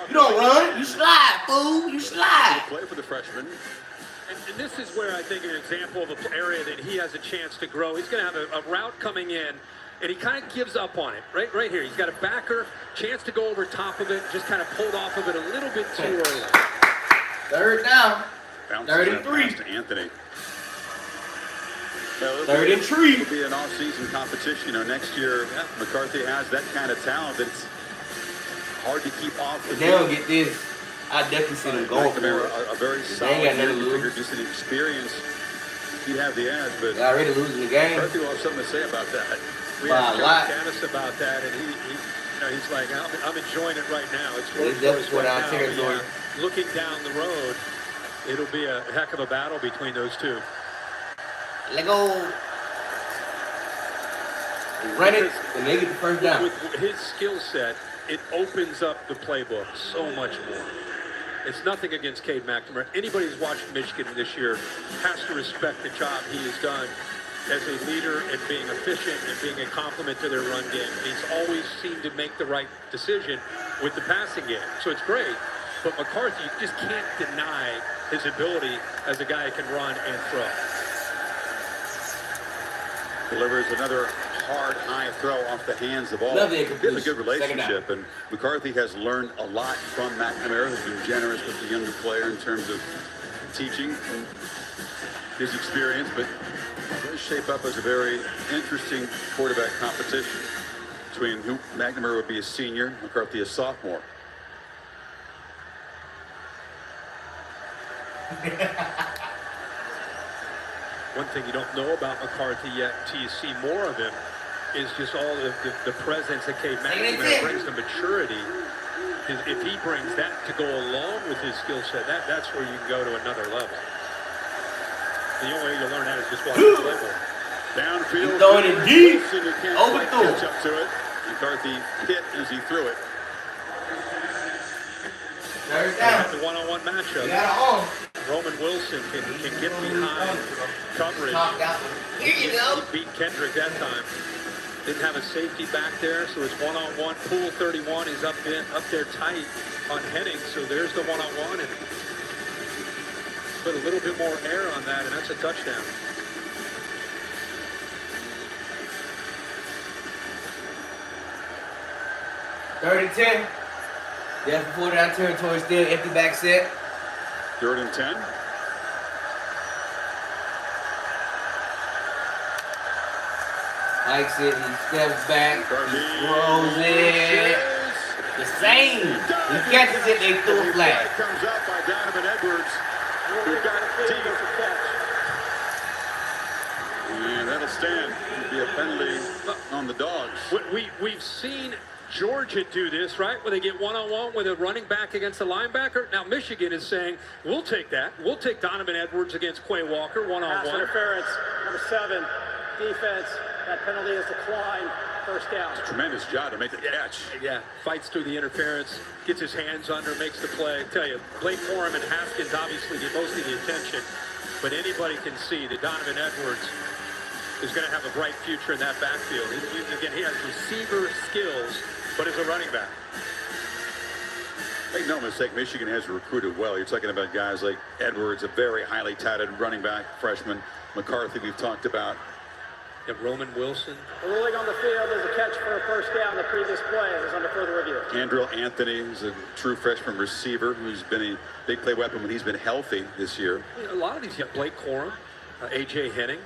You don't run. You slide, fool. You slide. Play for the freshman. And this is where I think an example of an area that he has a chance to grow. He's going to have a route coming in, and he kind of gives up on it. Right here. He's got a backer, chance to go over top of it, just kind of pulled off of it a little bit too early. 3rd down. Bounces 3rd and 3. To Anthony. 3rd and 3. It'll be an off-season competition. You know, next year McCarthy has that kind of talent that it's hard to keep off the If they don't get this, I definitely see them going for it. A very They ain't got nothing to lose. just an experience. He'd have the edge, but They're already losing the game. McCarthy will have something to say about that. We asked Dennis about that, and he you know, he's like, I'm enjoying it right now. It's definitely right our now. territory. Yeah, looking down the road, it'll be a heck of a battle between those two. Let go. Run it, and they get the 1st down. With his skill set, it opens up the playbook so much more. It's nothing against Cade McNamara. Anybody who's watched Michigan this year has to respect the job he has done as a leader and being efficient and being a complement to their run game. He's always seemed to make the right decision with the passing game. So it's great. But McCarthy, you just can't deny his ability as a guy who can run and throw. Delivers another hard, high throw off the hands of all. They have a good relationship, and McCarthy has learned a lot from McNamara, who's been generous with the younger player in terms of teaching and his experience, but it does shape up as a very interesting quarterback competition between who McNamara would be a senior, McCarthy a sophomore. One thing you don't know about McCarthy yet till you see more of him is just all the presence that Cade McNamara brings, the maturity. If he brings that to go along with his skill set, that's where you can go to another level. The only way you learn that is just watching the playbook. Downfield. Throwing it deep. Overthrow. Catch up to it. McCarthy hit as he threw it. 3rd down. The one-on-one matchup. Roman Wilson can get behind coverage. Here you go. He beat Kendrick that time. Didn't have a safety back there, so it's one-on-one. Pool 31 is up there tight on Henning, so there's the one-on-one, and put a little bit more air on that, and that's a touchdown. Third and 10. Death before down territory, still empty back set. 3rd and 10. Hikes it, he steps back, he throws it. The same. He catches it, they throw a flag. Comes out by Donovan Edwards, who got deep. And that'll stand. It'll be a penalty on the Dogs. We've seen Georgia do this, right? Where they get one-on-one with a running back against a linebacker. Now Michigan is saying, we'll take that. We'll take Donovan Edwards against Quay Walker, one-on-one. Pass interference, number 7, defense. That penalty is declined. 1st down. It's a tremendous job to make the catch. Yeah, fights through the interference, gets his hands under, makes the play. I tell you, Blake Corum and Haskins obviously get most of the attention, but anybody can see that Donovan Edwards is going to have a bright future in that backfield. Again, he has receiver skills, but as a running back. Make no mistake, Michigan has recruited well. You're talking about guys like Edwards, a very highly touted running back, freshman. McCarthy, we've talked about. Yeah, Roman Wilson. The ruling on the field is a catch for a 1st down. The previous play is under further review. Andrew Anthony is a true freshman receiver who's been a big play weapon when he's been healthy this year. A lot of these, Blake Corum, A.J. Henning.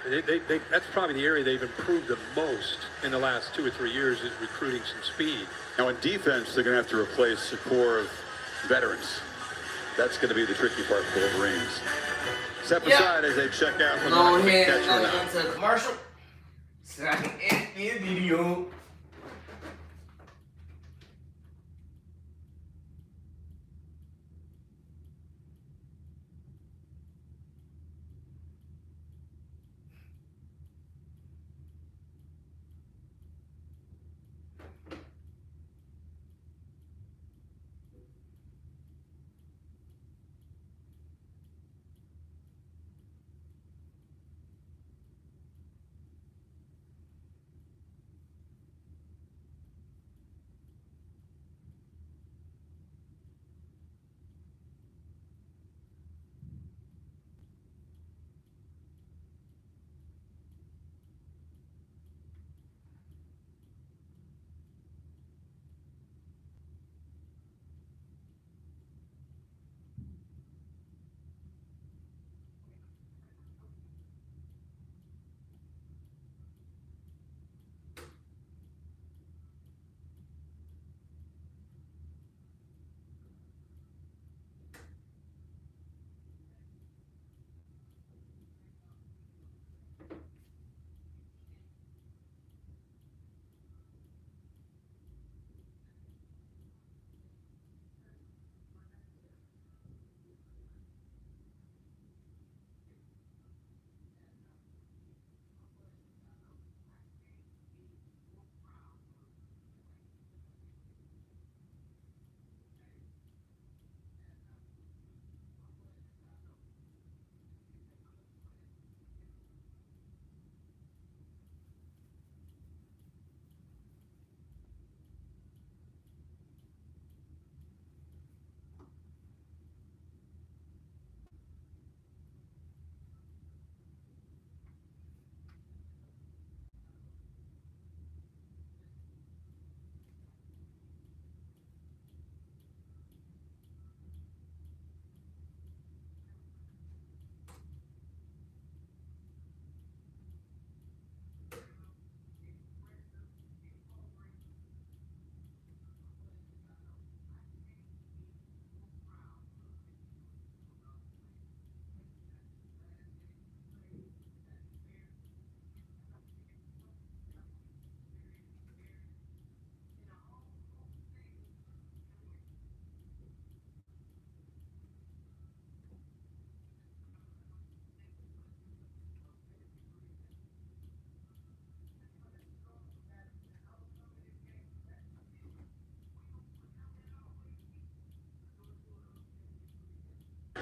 That's probably the area they've improved the most in the last 2 or 3 years is recruiting some speed. Now in defense, they're going to have to replace a core of veterans. That's going to be the tricky part for the Wolverines. Step aside as they check out from Go the ahead, catch or go not. into a commercial. So I can edit this video.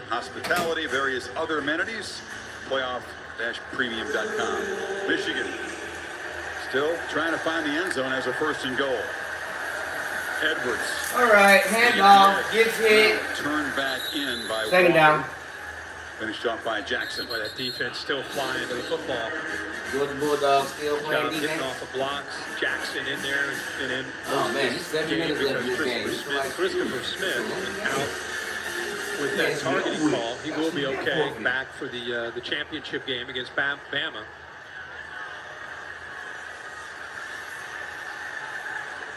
hospitality, various other amenities. Playoff-premium.com. Michigan still trying to find the end zone as a 1st and goal. Edwards. All right, handoff, gets hit. Turned back in by 2nd down. Finished off by Jackson. Boy, that defense still flying to the football. Georgia Bulldogs still playing Getting defense. off of blocks. Jackson in there, and then Oh man, he's 7 minutes left in this game. Christopher Smith out with that targeting call. He will be okay back for the championship game against Bama.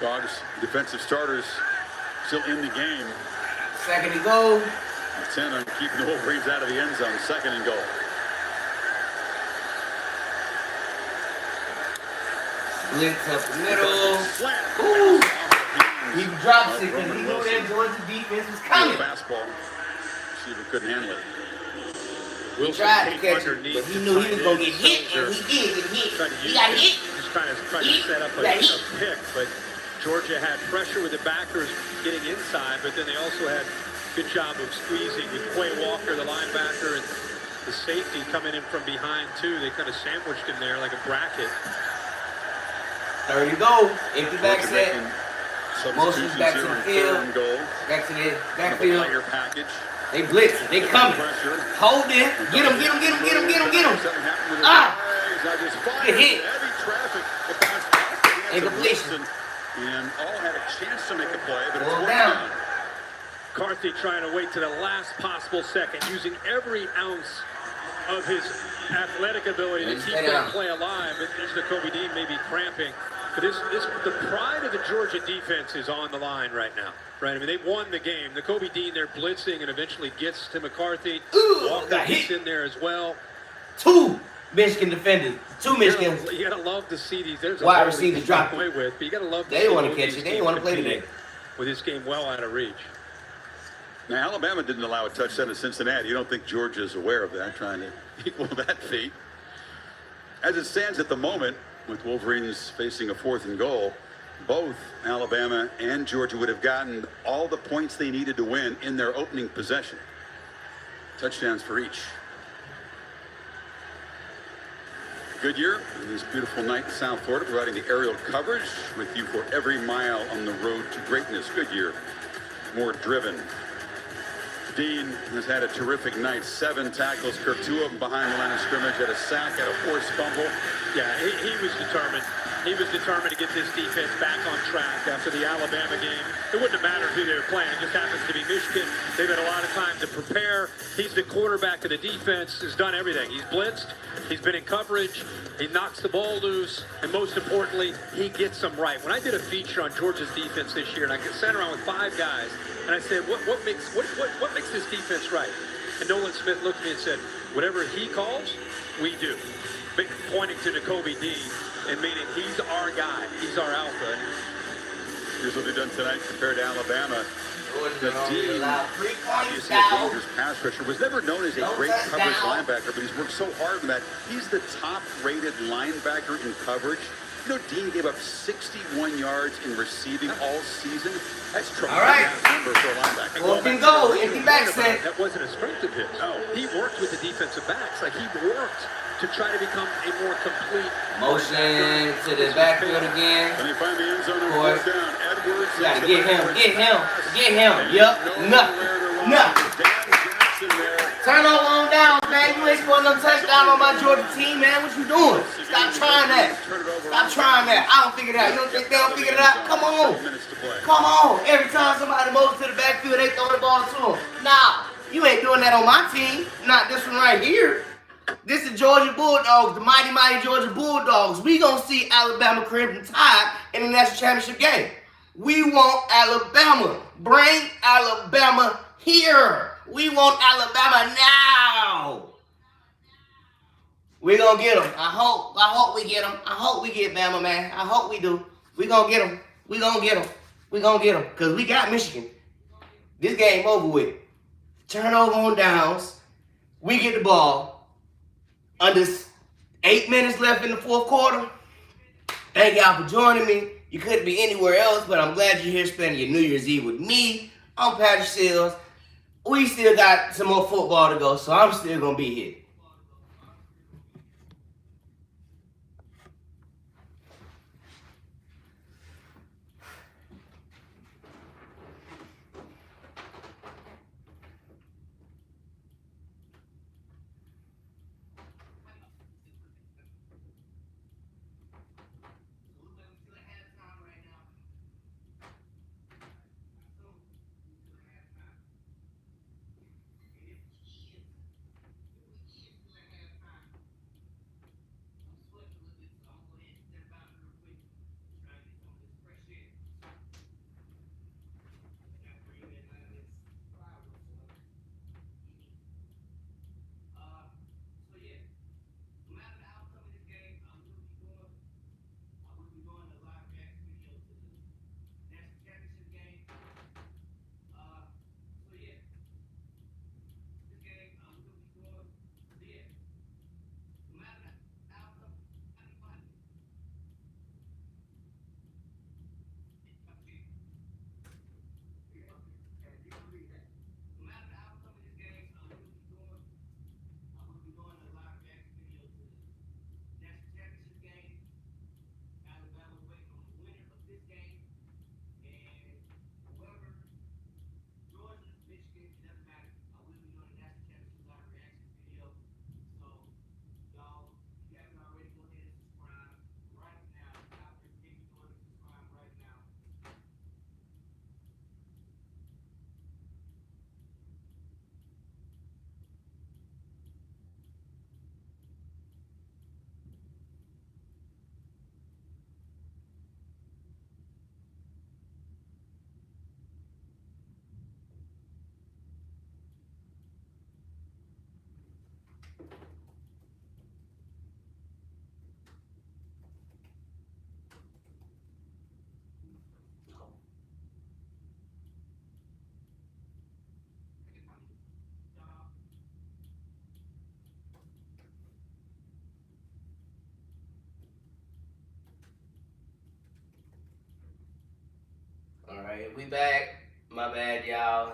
Dogs, defensive starters still in the game. 2nd and goal. 10 on keeping the Wolverines out of the end zone. 2nd and goal. Blitz up the middle. Ooh. He drops it because he knew that Georgia defense was coming. Fastball. Receiver couldn't handle it. He tried to catch it, but he knew he was going to get hit, and he did get hit. He got hit. Just trying to set up a pick, but Georgia had pressure with the backers getting inside, but then they also had good job of squeezing with Quay Walker, the linebacker, and the safety coming in from behind too. They kind of sandwiched him there like a bracket. 3rd and goal. Empty back set. Motions back to the field. Back to the backfield. They blitz. They coming. Hold it. Get him. Get him. Get him. Get him. Get him. Get him. Ah. Get hit. Incompletion. And all had a chance to make a play, but it's Well one down. down. McCarthy trying to wait to the last possible second, using every ounce of his athletic ability to keep that play alive. But Mr. Kobe Dean may be cramping. But the pride of the Georgia defense is on the line right now. Right? I mean, they won the game. The Kobe Dean, they're blitzing and eventually gets to McCarthy. Walker gets in there as well. 2 Michigan defenders. 2 Michigan. You gotta love to see these. There's a wide ball receivers they drop can play with, but you gotta love. They want to catch it. They didn't want to play today. With this game well out of reach. Now, Alabama didn't allow a touchdown to Cincinnati. You don't think Georgia's aware of that, trying to equal that feat. As it stands at the moment, with Wolverines facing a 4th and goal, both Alabama and Georgia would have gotten all the points they needed to win in their opening possession. Touchdowns for each. Goodyear, on this beautiful night in South Florida, providing the aerial coverage with you for every mile on the road to greatness. Goodyear, more driven. Dean has had a terrific night. 7 tackles, Kirk, 2 of them behind the line of scrimmage, had a sack, had a forced fumble. Yeah, he was determined. He was determined to get this defense back on track after the Alabama game. It wouldn't have mattered who they were playing. It just happens to be Michigan. They've had a lot of time to prepare. He's the quarterback of the defense, has done everything. He's blitzed. He's been in coverage. He knocks the ball loose. And most importantly, he gets them right. When I did a feature on Georgia's defense this year, and I sat around with 5 guys, and I said, what makes this defense right? And Nolan Smith looked at me and said, whatever he calls, we do. Pointing to Nakobe Dean, and meaning he's our guy. He's our alpha. Here's what they've done tonight compared to Alabama. The Dean, obviously a dangerous pass rusher, was never known as a great coverage linebacker, but he's worked so hard on that. He's the top-rated linebacker in coverage. You know, Dean gave up 61 yards in receiving all season. That's tremendous number for a linebacker. 4th and goal. Empty back set. That wasn't a strength of his. No. He worked with the defensive backs. Like, he worked to try to become a more complete. Motion to the backfield again. And they find the end zone and fourth down. Edwards. You gotta get him. Get him. Get him. Yup. Nothing. Nothing. Turn over on down, man. You ain't scoring no touchdown on my Georgia team, man. What you doing? Stop trying that. Stop trying that. I don't figure it out. You don't think they don't figure it out? Come on. Come on. Every time somebody moves to the backfield, they throw the ball to them. Nah, you ain't doing that on my team. Not this one right here. This is Georgia Bulldogs, the mighty, mighty Georgia Bulldogs. We gonna see Alabama Crimson Tide in the national championship game. We want Alabama. Bring Alabama here. We want Alabama now. We gonna get them. I hope we get them. I hope we get Bama, man. I hope we do. We gonna get them. We gonna get them. We gonna get them. Because we got Michigan. This game over with. Turnover on downs. We get the ball. Under 8 minutes left in the 4th quarter. Thank y'all for joining me. You couldn't be anywhere else, but I'm glad you're here spending your New Year's Eve with me. I'm Patrick Seals. we still got some more football to go, so I'm still going to be here. Alright, we back. My bad, y'all.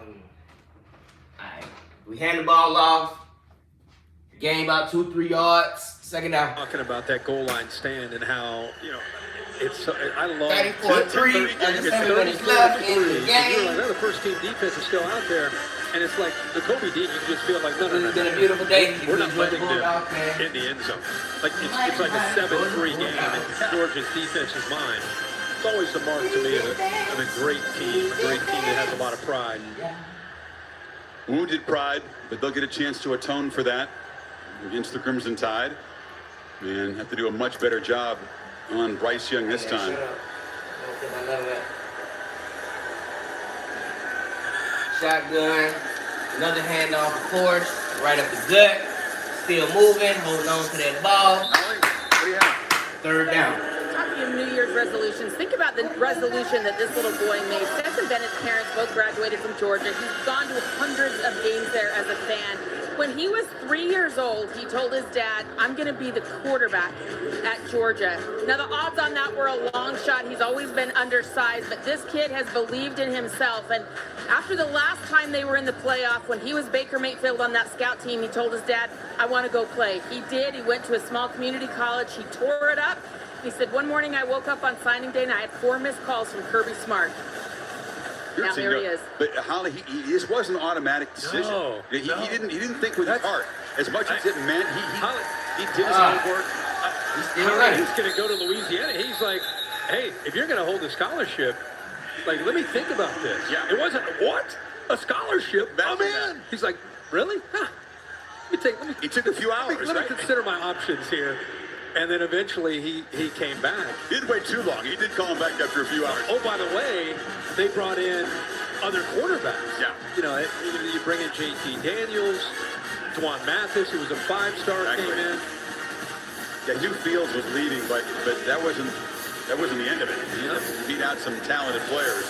Alright, we hand the ball off. Gain about 2-3 yards. Second down. Talking about that goal line stand and how, it's I love 34-3 and 7 minutes left in the game. The first team defense is still out there, and it's like the Kobe D. You just feel like no. It's been a beautiful day. We're not letting them in the end zone. Like it's like a 7-3 game in Georgia's defense's mind. It's always the mark to me of a great team that has a lot of pride. Wounded pride, but they'll get a chance to atone for that against the Crimson Tide. And have to do a much better job on Bryce Young this time. Shotgun, another handoff, of course, right up the gut. Still moving, holding on to that ball. Third down. Talking of New Year's resolutions, think about the resolution that this little boy made. Stetson Bennett's parents both graduated from Georgia. He's gone to hundreds of games there as a fan. When he was 3 years old, he told his dad, I'm going to be the quarterback at Georgia. Now, the odds on that were a long shot. He's always been undersized, but this kid has believed in himself. And after the last time they were in the playoff, when he was Baker Mayfield on that scout team, he told his dad, I want to go play. He did. He went to a small community college. He tore it up. He said, one morning I woke up on signing day and I had 4 missed calls from Kirby Smart. Now here he is. But Holly, this wasn't an automatic decision. No, he didn't think with his heart. As much as it meant, he did his homework. He's going to go to Louisiana. He's like, hey, if you're going to hold a scholarship, like, let me think about this. Yeah. It wasn't, what? A scholarship? I'm in. He's like, really? Huh. He took a few hours. Let me consider my options here. And then eventually he came back. He didn't wait too long. He did call him back after a few hours. Oh, by the way, they brought in other quarterbacks. Yeah. You bring in J.T. Daniels, Dwan Mathis, who was a 5-star, came in. Yeah, Hugh Fields was leading, but that wasn't the end of it. He beat out some talented players.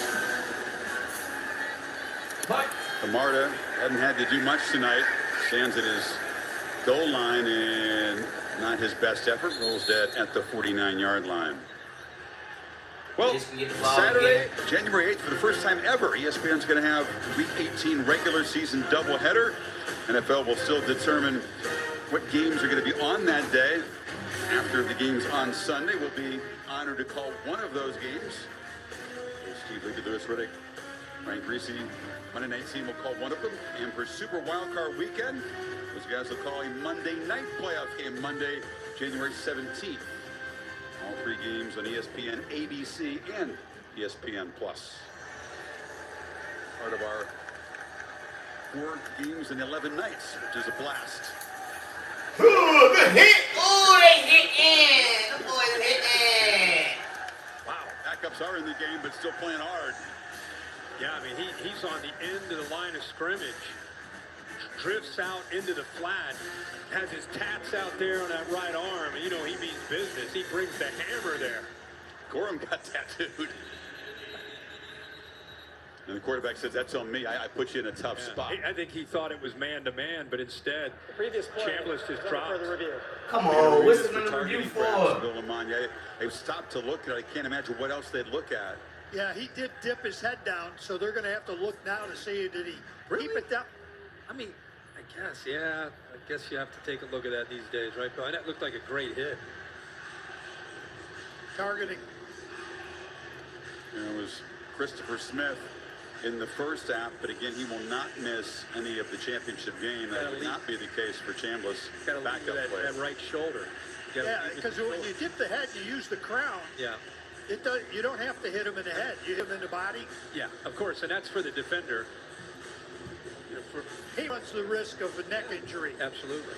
Camarda hadn't had to do much tonight. Stands at his goal line and not his best effort. Rolls dead at the 49-yard line. Well, Just get the ball Saturday, again. January 8th, for the first time ever, ESPN's going to have Week 18 regular season doubleheader. NFL will still determine what games are going to be on that day. After the games on Sunday, we'll be honored to call one of those games. Steve Lee, Lewis Riddick, Frank Greasy, Monday Night Team will call one of them. And for Super Wildcard Weekend, those guys will call a Monday night playoff game, Monday, January 17th. All three games on ESPN, ABC, and ESPN+. Part of our 4 games in 11 nights, which is a blast. Ooh, good hit! Ooh, they hitting! The boys hitting! Wow, backups are in the game, but still playing hard. Yeah, I mean, he's on the end of the line of scrimmage. Drifts out into the flat, has his tats out there on that right arm. You know, he means business. He brings the hammer there. Gorham got tattooed. And the quarterback says, that's on me. I put you in a tough spot. I think he thought it was man-to-man, but instead, The previous play. Chambliss just dropped. Further review. Come on, what's the review for? Bill Lamont, yeah, they stopped to look at it. I can't imagine what else they'd look at. Yeah, he did dip his head down, so they're going to have to look now to see did he keep it down. I mean, I guess, yeah. I guess you have to take a look at that these days, right, Bill? And that looked like a great hit. Targeting. And it was Christopher Smith in the first half, but again, he will not miss any of the championship game. That would not be the case for Chambliss. Got to lead with that right shoulder. Yeah, because when you dip the head, you use the crown. Yeah. It does, you don't have to hit him in the head. You hit him in the body. Yeah, of course, and that's for the defender. You know, He runs the risk of a neck injury. Absolutely.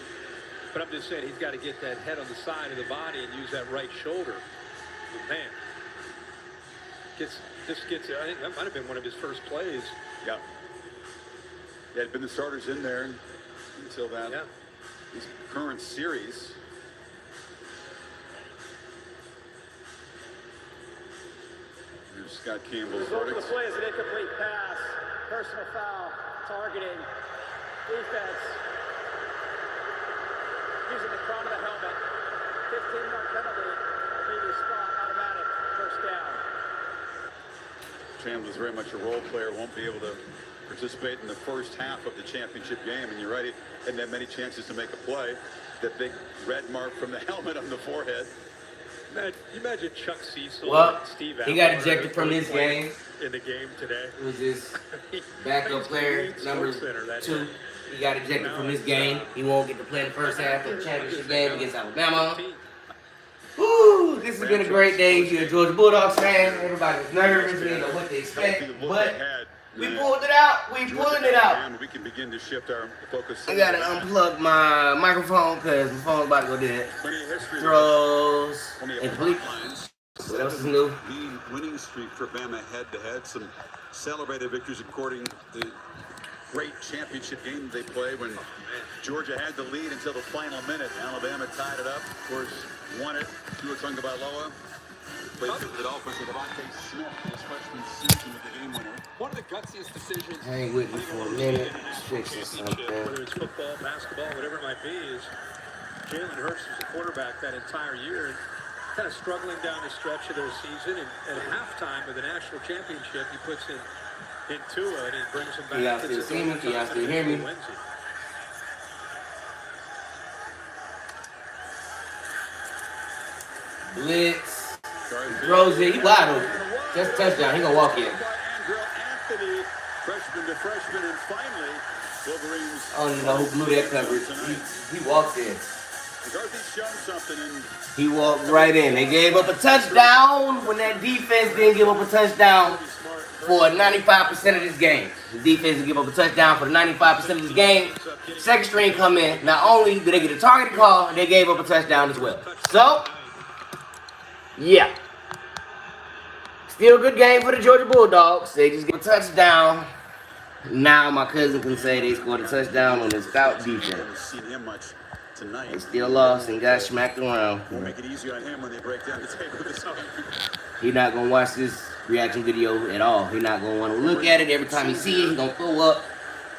But I'm just saying, he's got to get that head on the side of the body and use that right shoulder. But man, just gets it. I think that might have been one of his first plays. Yeah. Yeah, had been the starters in there until that this current series. Here's Scott Campbell's Result of verdict. the play is an incomplete pass. Personal foul. Targeting. Defense. Using the crown of the helmet. 15-yard penalty. Previous spot. Automatic. First down. Chambliss is very much a role player, won't be able to participate in the first half of the championship game. And you're right, he hadn't had many chances to make a play. That big red mark from the helmet on the forehead. You imagine Chuck Cecil Well, and Steve he got Allen ejected from this game. in the game today. It was his backup player, number 2. He got ejected from this game. He won't get to play the first half of the championship game against Alabama. Woo! This has been a great day. If you're a Georgia Bulldogs fan, everybody's nervous. They didn't know what to expect. But we pulled it out. We pulling it out. And we can begin to shift our focus. I gotta unplug my microphone because my phone's about to go dead. Throws and complete. What else is new? The winning streak for Bama head-to-head. Some celebrated victories according to the great championship game they played when Georgia had the lead until the final minute. Alabama tied it up. Of course, won it. Tua Tagovailoa played the Dolphins with Devontae Smith his freshman season with the game winner. One of the gutsiest decisions. Hang with me for a minute. Let's fix this something. Whether it's football, basketball, whatever it might be, is Jalen Hurts was a quarterback that entire year, kind of struggling down the stretch of their season, and at halftime of the national championship, he puts in Tua and he brings him back. Can y'all still see me? Can y'all still hear me? Blitz. Throws it. He wide open. Just touchdown. He gonna walk in. Anthony, freshman to freshman, and finally, Wolverines. I don't even know who blew that coverage. He walked in. McCarthy's shown something, and He walked right in. They gave up a touchdown when that defense didn't give up a touchdown for 95% of this game. The defense didn't give up a touchdown for 95% of this game. Second string come in. Not only did they get a targeted call, they gave up a touchdown as well. So, yeah. Still a good game for the Georgia Bulldogs. They just get a touchdown. Now my cousin can say they scored a touchdown on the scout defense. seen him much tonight. They still lost and got smacked around. Won't make it easy on him when they break down the table this time. He not gonna watch this reaction video at all. He not gonna want to look at it. Every time he see it, he gonna pull up.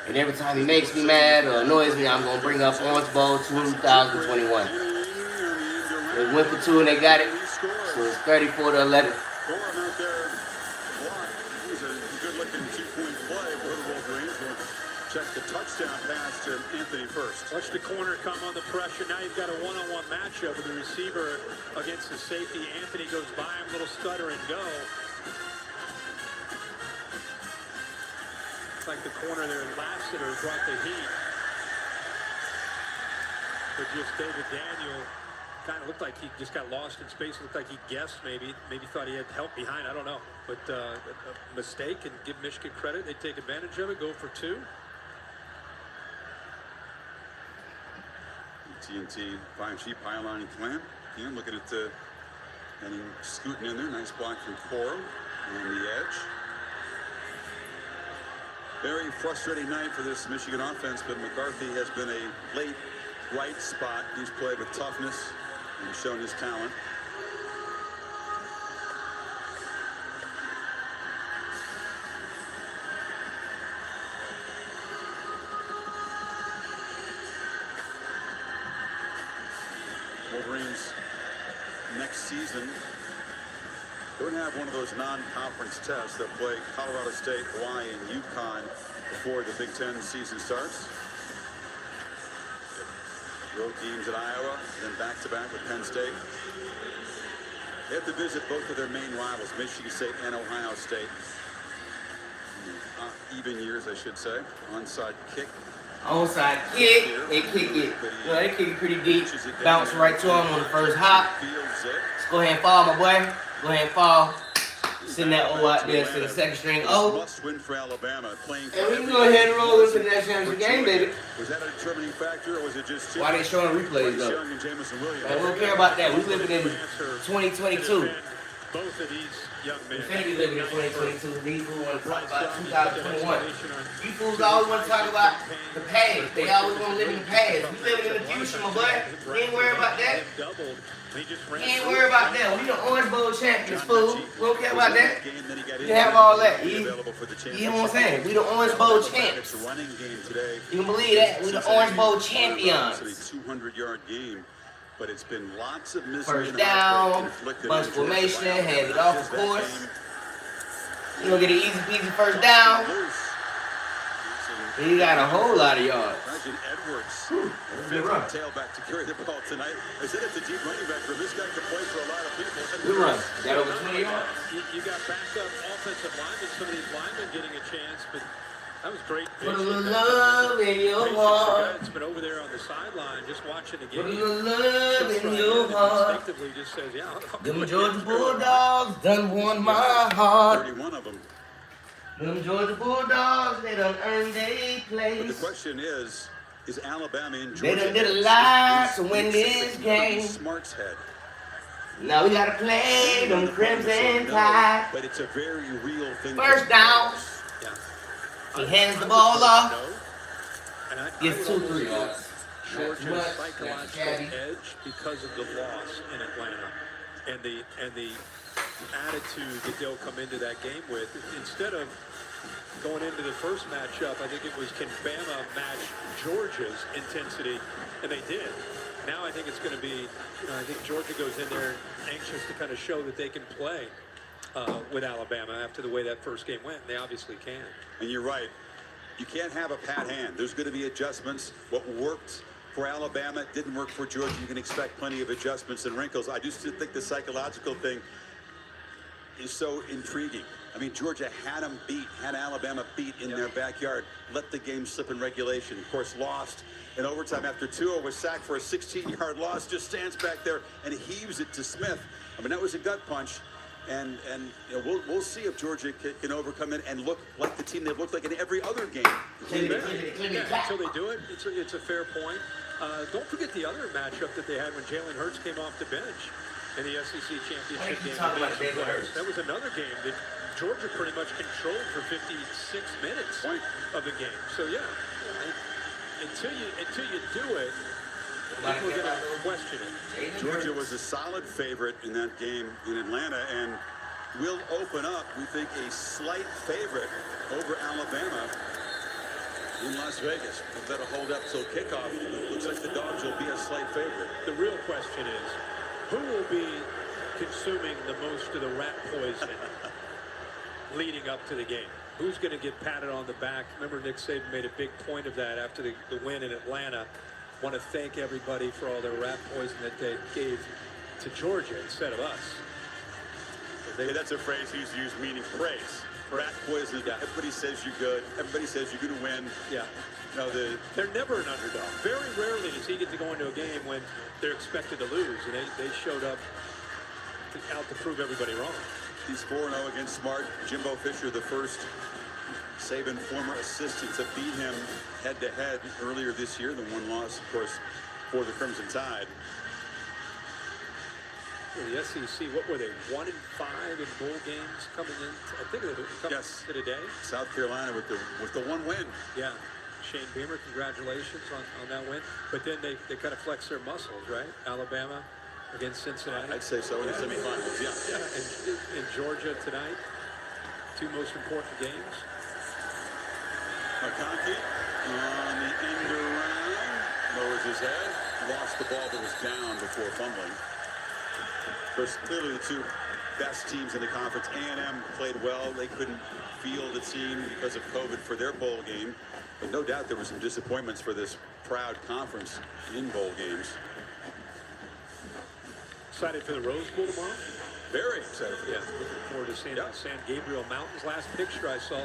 And every time he makes me mad or annoys me, I'm gonna bring up Orange Bowl 2021. They went for 2 and they got it. So it's 34-11. Watch the corner come on the pressure. Now you've got a one-on-one matchup with the receiver against the safety. Anthony goes by him, little stutter and go. It's like the corner there in Lassiter brought the heat. But just David Daniel kind of looked like he just got lost in space. Looked like he guessed maybe thought he had help behind. I don't know. But a mistake, and give Michigan credit. They take advantage of it, go for two. TNT 5G pylon and clamp. Again, looking at the and scooting in there. Nice block from Coral on the edge. Very frustrating night for this Michigan offense, but McCarthy has been a late bright spot. He's played with toughness and shown his talent. Wolverines next season don't have one of those non-conference tests that play Colorado State, Hawaii, and UConn before the Big Ten season starts. Road games at Iowa, then back-to-back with Penn State. They have to visit both of their main rivals, Michigan State and Ohio State. Even years, I should say. Onside kick. Onside kick. They kick it. They kick it pretty deep. Bounce right to him on the first hop. Let's go ahead and fall, my boy. Go ahead and fall. Send that O out there to the second string O. Must win for Alabama. Playing and we can go ahead and roll into the next game, baby. Was that a determining factor, or was it just why they showing replays though? Man, we don't care about that. We living in 2022. Both of these young men. We finna be living in 2022. These fools want to talk about 2021. You fools always want to talk about the past. They always want to live in the past. We living in the future, my boy. We ain't worried about that. We ain't worried about that. We the Orange Bowl champions, fool. We don't care about that. You have all that. You know what I'm saying? We the Orange Bowl champs. You can believe that. We the Orange Bowl champions. It's a 200-yard game. But it's been lots of misery. First down, bunch formation, hand it off, of course. You don't get an easy peasy first down. You got a whole lot of yards. Imagine Edwards, tailback to carry the ball tonight. I said it's a deep running back for this guy to play for a lot of people. Good run. Got over 20 yards. You got backup offensive linemen, some of these linemen getting a chance, but that was great. Put a little love in your heart. It's been over there on the sideline just watching the game. Put a little love in your heart. Instinctively just says, yeah. Them Georgia Bulldogs done won my heart. 31 of them. Them Georgia Bulldogs, they done earned their place. But the question is Alabama in Georgia? They done did a lot to win this game. Smart's head. Now we gotta play them Crimson Tide. But it's a very real thing. First down. He hands the ball off. Gets 2-3 yards. Georgia's psychological edge because of the loss in Atlanta and the attitude that they'll come into that game with. Instead of going into the first matchup, I think it was, can Bama match Georgia's intensity? And they did. Now I think it's going to be, I think Georgia goes in there anxious to kind of show that they can play with Alabama after the way that first game went. They obviously can. And you're right. You can't have a pat hand. There's going to be adjustments. What worked for Alabama didn't work for Georgia. You can expect plenty of adjustments and wrinkles. I just think the psychological thing is so intriguing. I mean, Georgia had them beat, had Alabama beat in their backyard, let the game slip in regulation. Of course, lost in overtime after Tua was sacked for a 16-yard loss, just stands back there and heaves it to Smith. I mean, that was a gut punch. And we'll see if Georgia can overcome it and look like the team they've looked like in every other game. Until they do it, it's a fair point. Don't forget the other matchup that they had when Jalen Hurts came off the bench in the SEC championship game. That was another game that Georgia pretty much controlled for 56 minutes of the game. So until you do it, people are going to question it. Georgia was a solid favorite in that game in Atlanta and will open up, we think, a slight favorite over Alabama in Las Vegas. If that'll hold up till kickoff, it looks like the Dogs will be a slight favorite. The real question is, who will be consuming the most of the rat poison leading up to the game? Who's going to get patted on the back? Remember, Nick Saban made a big point of that after the win in Atlanta. want to thank everybody for all their rat poison that they gave to Georgia instead of us. Hey, that's a phrase he's used meaning praise. Rat poison. Yeah. Everybody says you're good. Everybody says you're going to win. Yeah. No, they're never an underdog. Very rarely does he get to go into a game when they're expected to lose, and they showed up out to prove everybody wrong. He's 4-0 against Smart. Jimbo Fisher, the first Saban former assistant to beat him head-to-head earlier this year. The one loss, of course, for the Crimson Tide. The SEC, what were they, 1-5 in bowl games coming in? I think they were coming to today. South Carolina with the one win. Yeah. Shane Beamer, congratulations on that win. But then they kind of flex their muscles, right? Alabama against Cincinnati. I'd say so in the semifinals, yeah. And Georgia tonight, two most important games. McConkey on the end around, lowers his head, lost the ball that was down before fumbling. Of course, clearly the two best teams in the conference. A&M played well. They couldn't field a team because of COVID for their bowl game. But no doubt there were some disappointments for this proud conference in bowl games. Excited for the Rose Bowl tomorrow? Very excited. Yeah, looking forward to seeing the San Gabriel Mountains. Last picture I saw,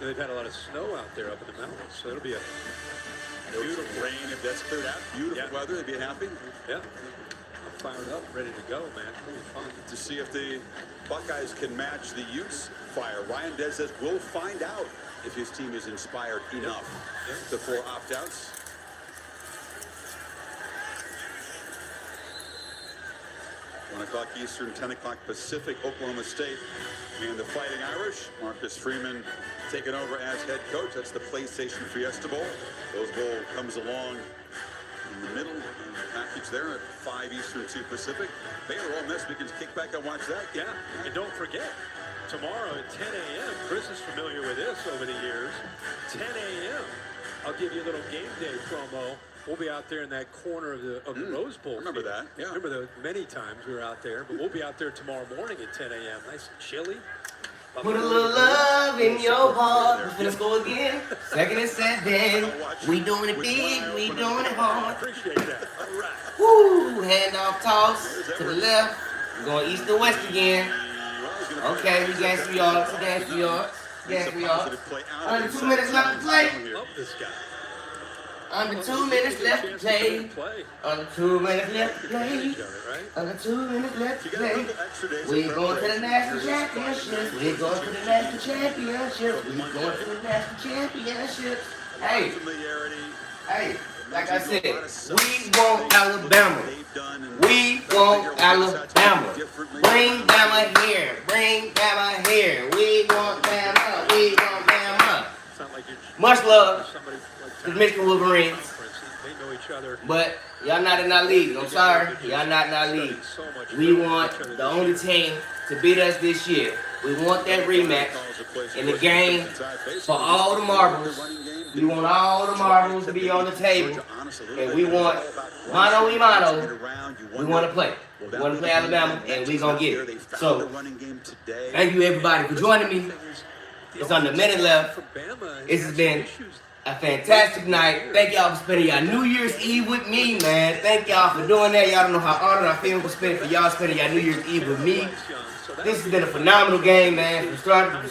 they've had a lot of snow out there up in the mountains. So it'll be a beautiful rain if that's cleared out. Beautiful weather. They'd be happy. Yeah. Fired up, ready to go, man. Really fun. To see if the Buckeyes can match the Utes' fire. Ryan Des says we'll find out if his team is inspired enough. The 4 opt-outs. o'clock Eastern, 10 o'clock Pacific, Oklahoma State and the Fighting Irish. Marcus Freeman taking over as head coach. That's the PlayStation Fiesta Bowl. Rose Bowl comes along in the middle of the package there at 5 Eastern, 2 Pacific. Baylor Ole Miss, we can kick back and watch that. Yeah, and don't forget, tomorrow at 10 a.m., Chris is familiar with this over the years, 10 a.m., I'll give you a little game day promo. We'll be out there in that corner of the Rose Bowl. Remember that, yeah. Remember the many times we were out there, but we'll be out there tomorrow morning at 10 a.m. Nice and chilly. Put a little love in your heart. We're finna go again. Second and 7. We doing it big. We doing it hard. Appreciate that. All right. Woo! Handoff toss to the left. We're going east to west again. Okay, we gained 3 yards. We gained 3 yards. Gained 3 yards. Under 2 minutes left to play. Love this guy. Under 2 minutes left to play. Under 2 minutes left to play. Under 2 minutes left to play. We going to the national championship. We going to the national championship. We going to the national championship. Hey, hey, like I said, we want Alabama. We want Alabama. Bring Bama here. Bring Bama here. We want Bama. We want Bama. Much love to the Michigan Wolverines. But y'all not in our league. I'm sorry. Y'all not in our league. We want the only team to beat us this year. We want that rematch in the game for all the marbles. We want all the marbles to be on the table. And we want mano y mano. We want to play. We want to play Alabama, and we're going to get it. So, thank you everybody for joining me. It's under a minute left. This has been a fantastic night. Thank y'all for spending y'all New Year's Eve with me, man. Thank y'all for doing that. Y'all don't know how honored I feel for y'all spending y'all New Year's Eve with me. This has been a phenomenal game, man. From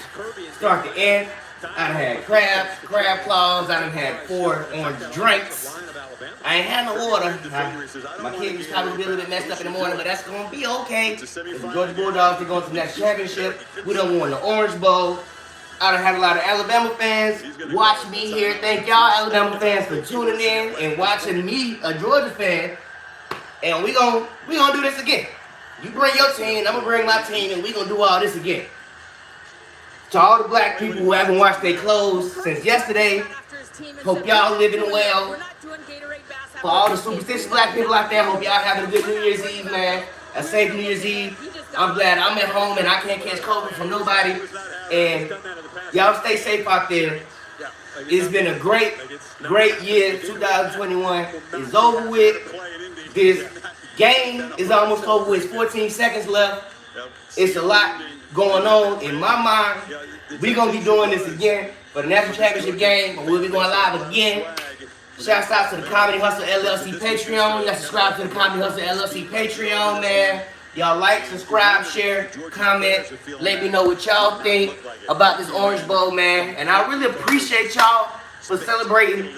start to end. I done had crab claws. I done had 4 orange drinks. I ain't had no water. My kidneys probably be a little bit messed up in the morning, but that's going to be okay. The Georgia Bulldogs are going to the next championship. We done won the Orange Bowl. I done had a lot of Alabama fans watch me here. Thank y'all Alabama fans for tuning in and watching me, a Georgia fan. And we gonna do this again. You bring your team, I'm gonna bring my team, and we gonna do all this again. To all the black people who haven't washed their clothes since yesterday, hope y'all living well. For all the superstitious black people out there, hope y'all having a good New Year's Eve, man. A safe New Year's Eve. I'm glad I'm at home and I can't catch COVID from nobody. And y'all stay safe out there. It's been a great year. 2021 is over with. This game is almost over with. 14 seconds left. It's a lot going on in my mind. We're going to be doing this again for the national championship game. But we'll be going live again Shouts out to the Comedy Hustle LLC Patreon. Y'all subscribe to the Comedy Hustle LLC Patreon, man. Y'all like, subscribe, share, comment. Let me know what y'all think about this Orange Bowl, man. And I really appreciate y'all for celebrating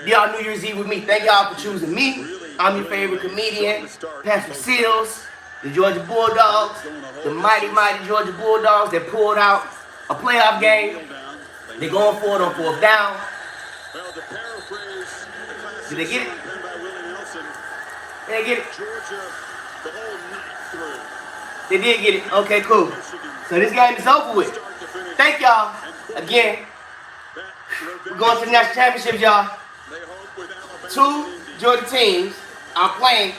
y'all New Year's Eve with me. Thank y'all for choosing me. I'm your favorite comedian, Patrick Seals, the Georgia Bulldogs, the mighty, mighty Georgia Bulldogs that pulled out a playoff game. They're going for it on 4th down. Did they get it? Did they get it? They did get it. Okay, cool. So this game is over with. Thank y'all again. We're going to the national championships, y'all. 2 Georgia teams are playing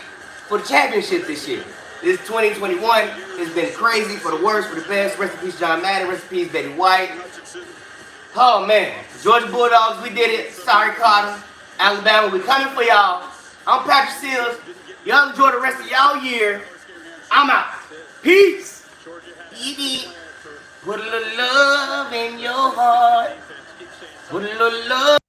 for the championship this year. This 2021 has been crazy, for the worst, for the best. Rest in peace, John Madden. Rest in peace, Betty White. Oh, man. Georgia Bulldogs, we did it. Sorry, Carter. Alabama, we coming for y'all. I'm Patrick Seals. Y'all enjoy the rest of y'all year. I'm out. Peace. Put a little love in your heart. Put a little love.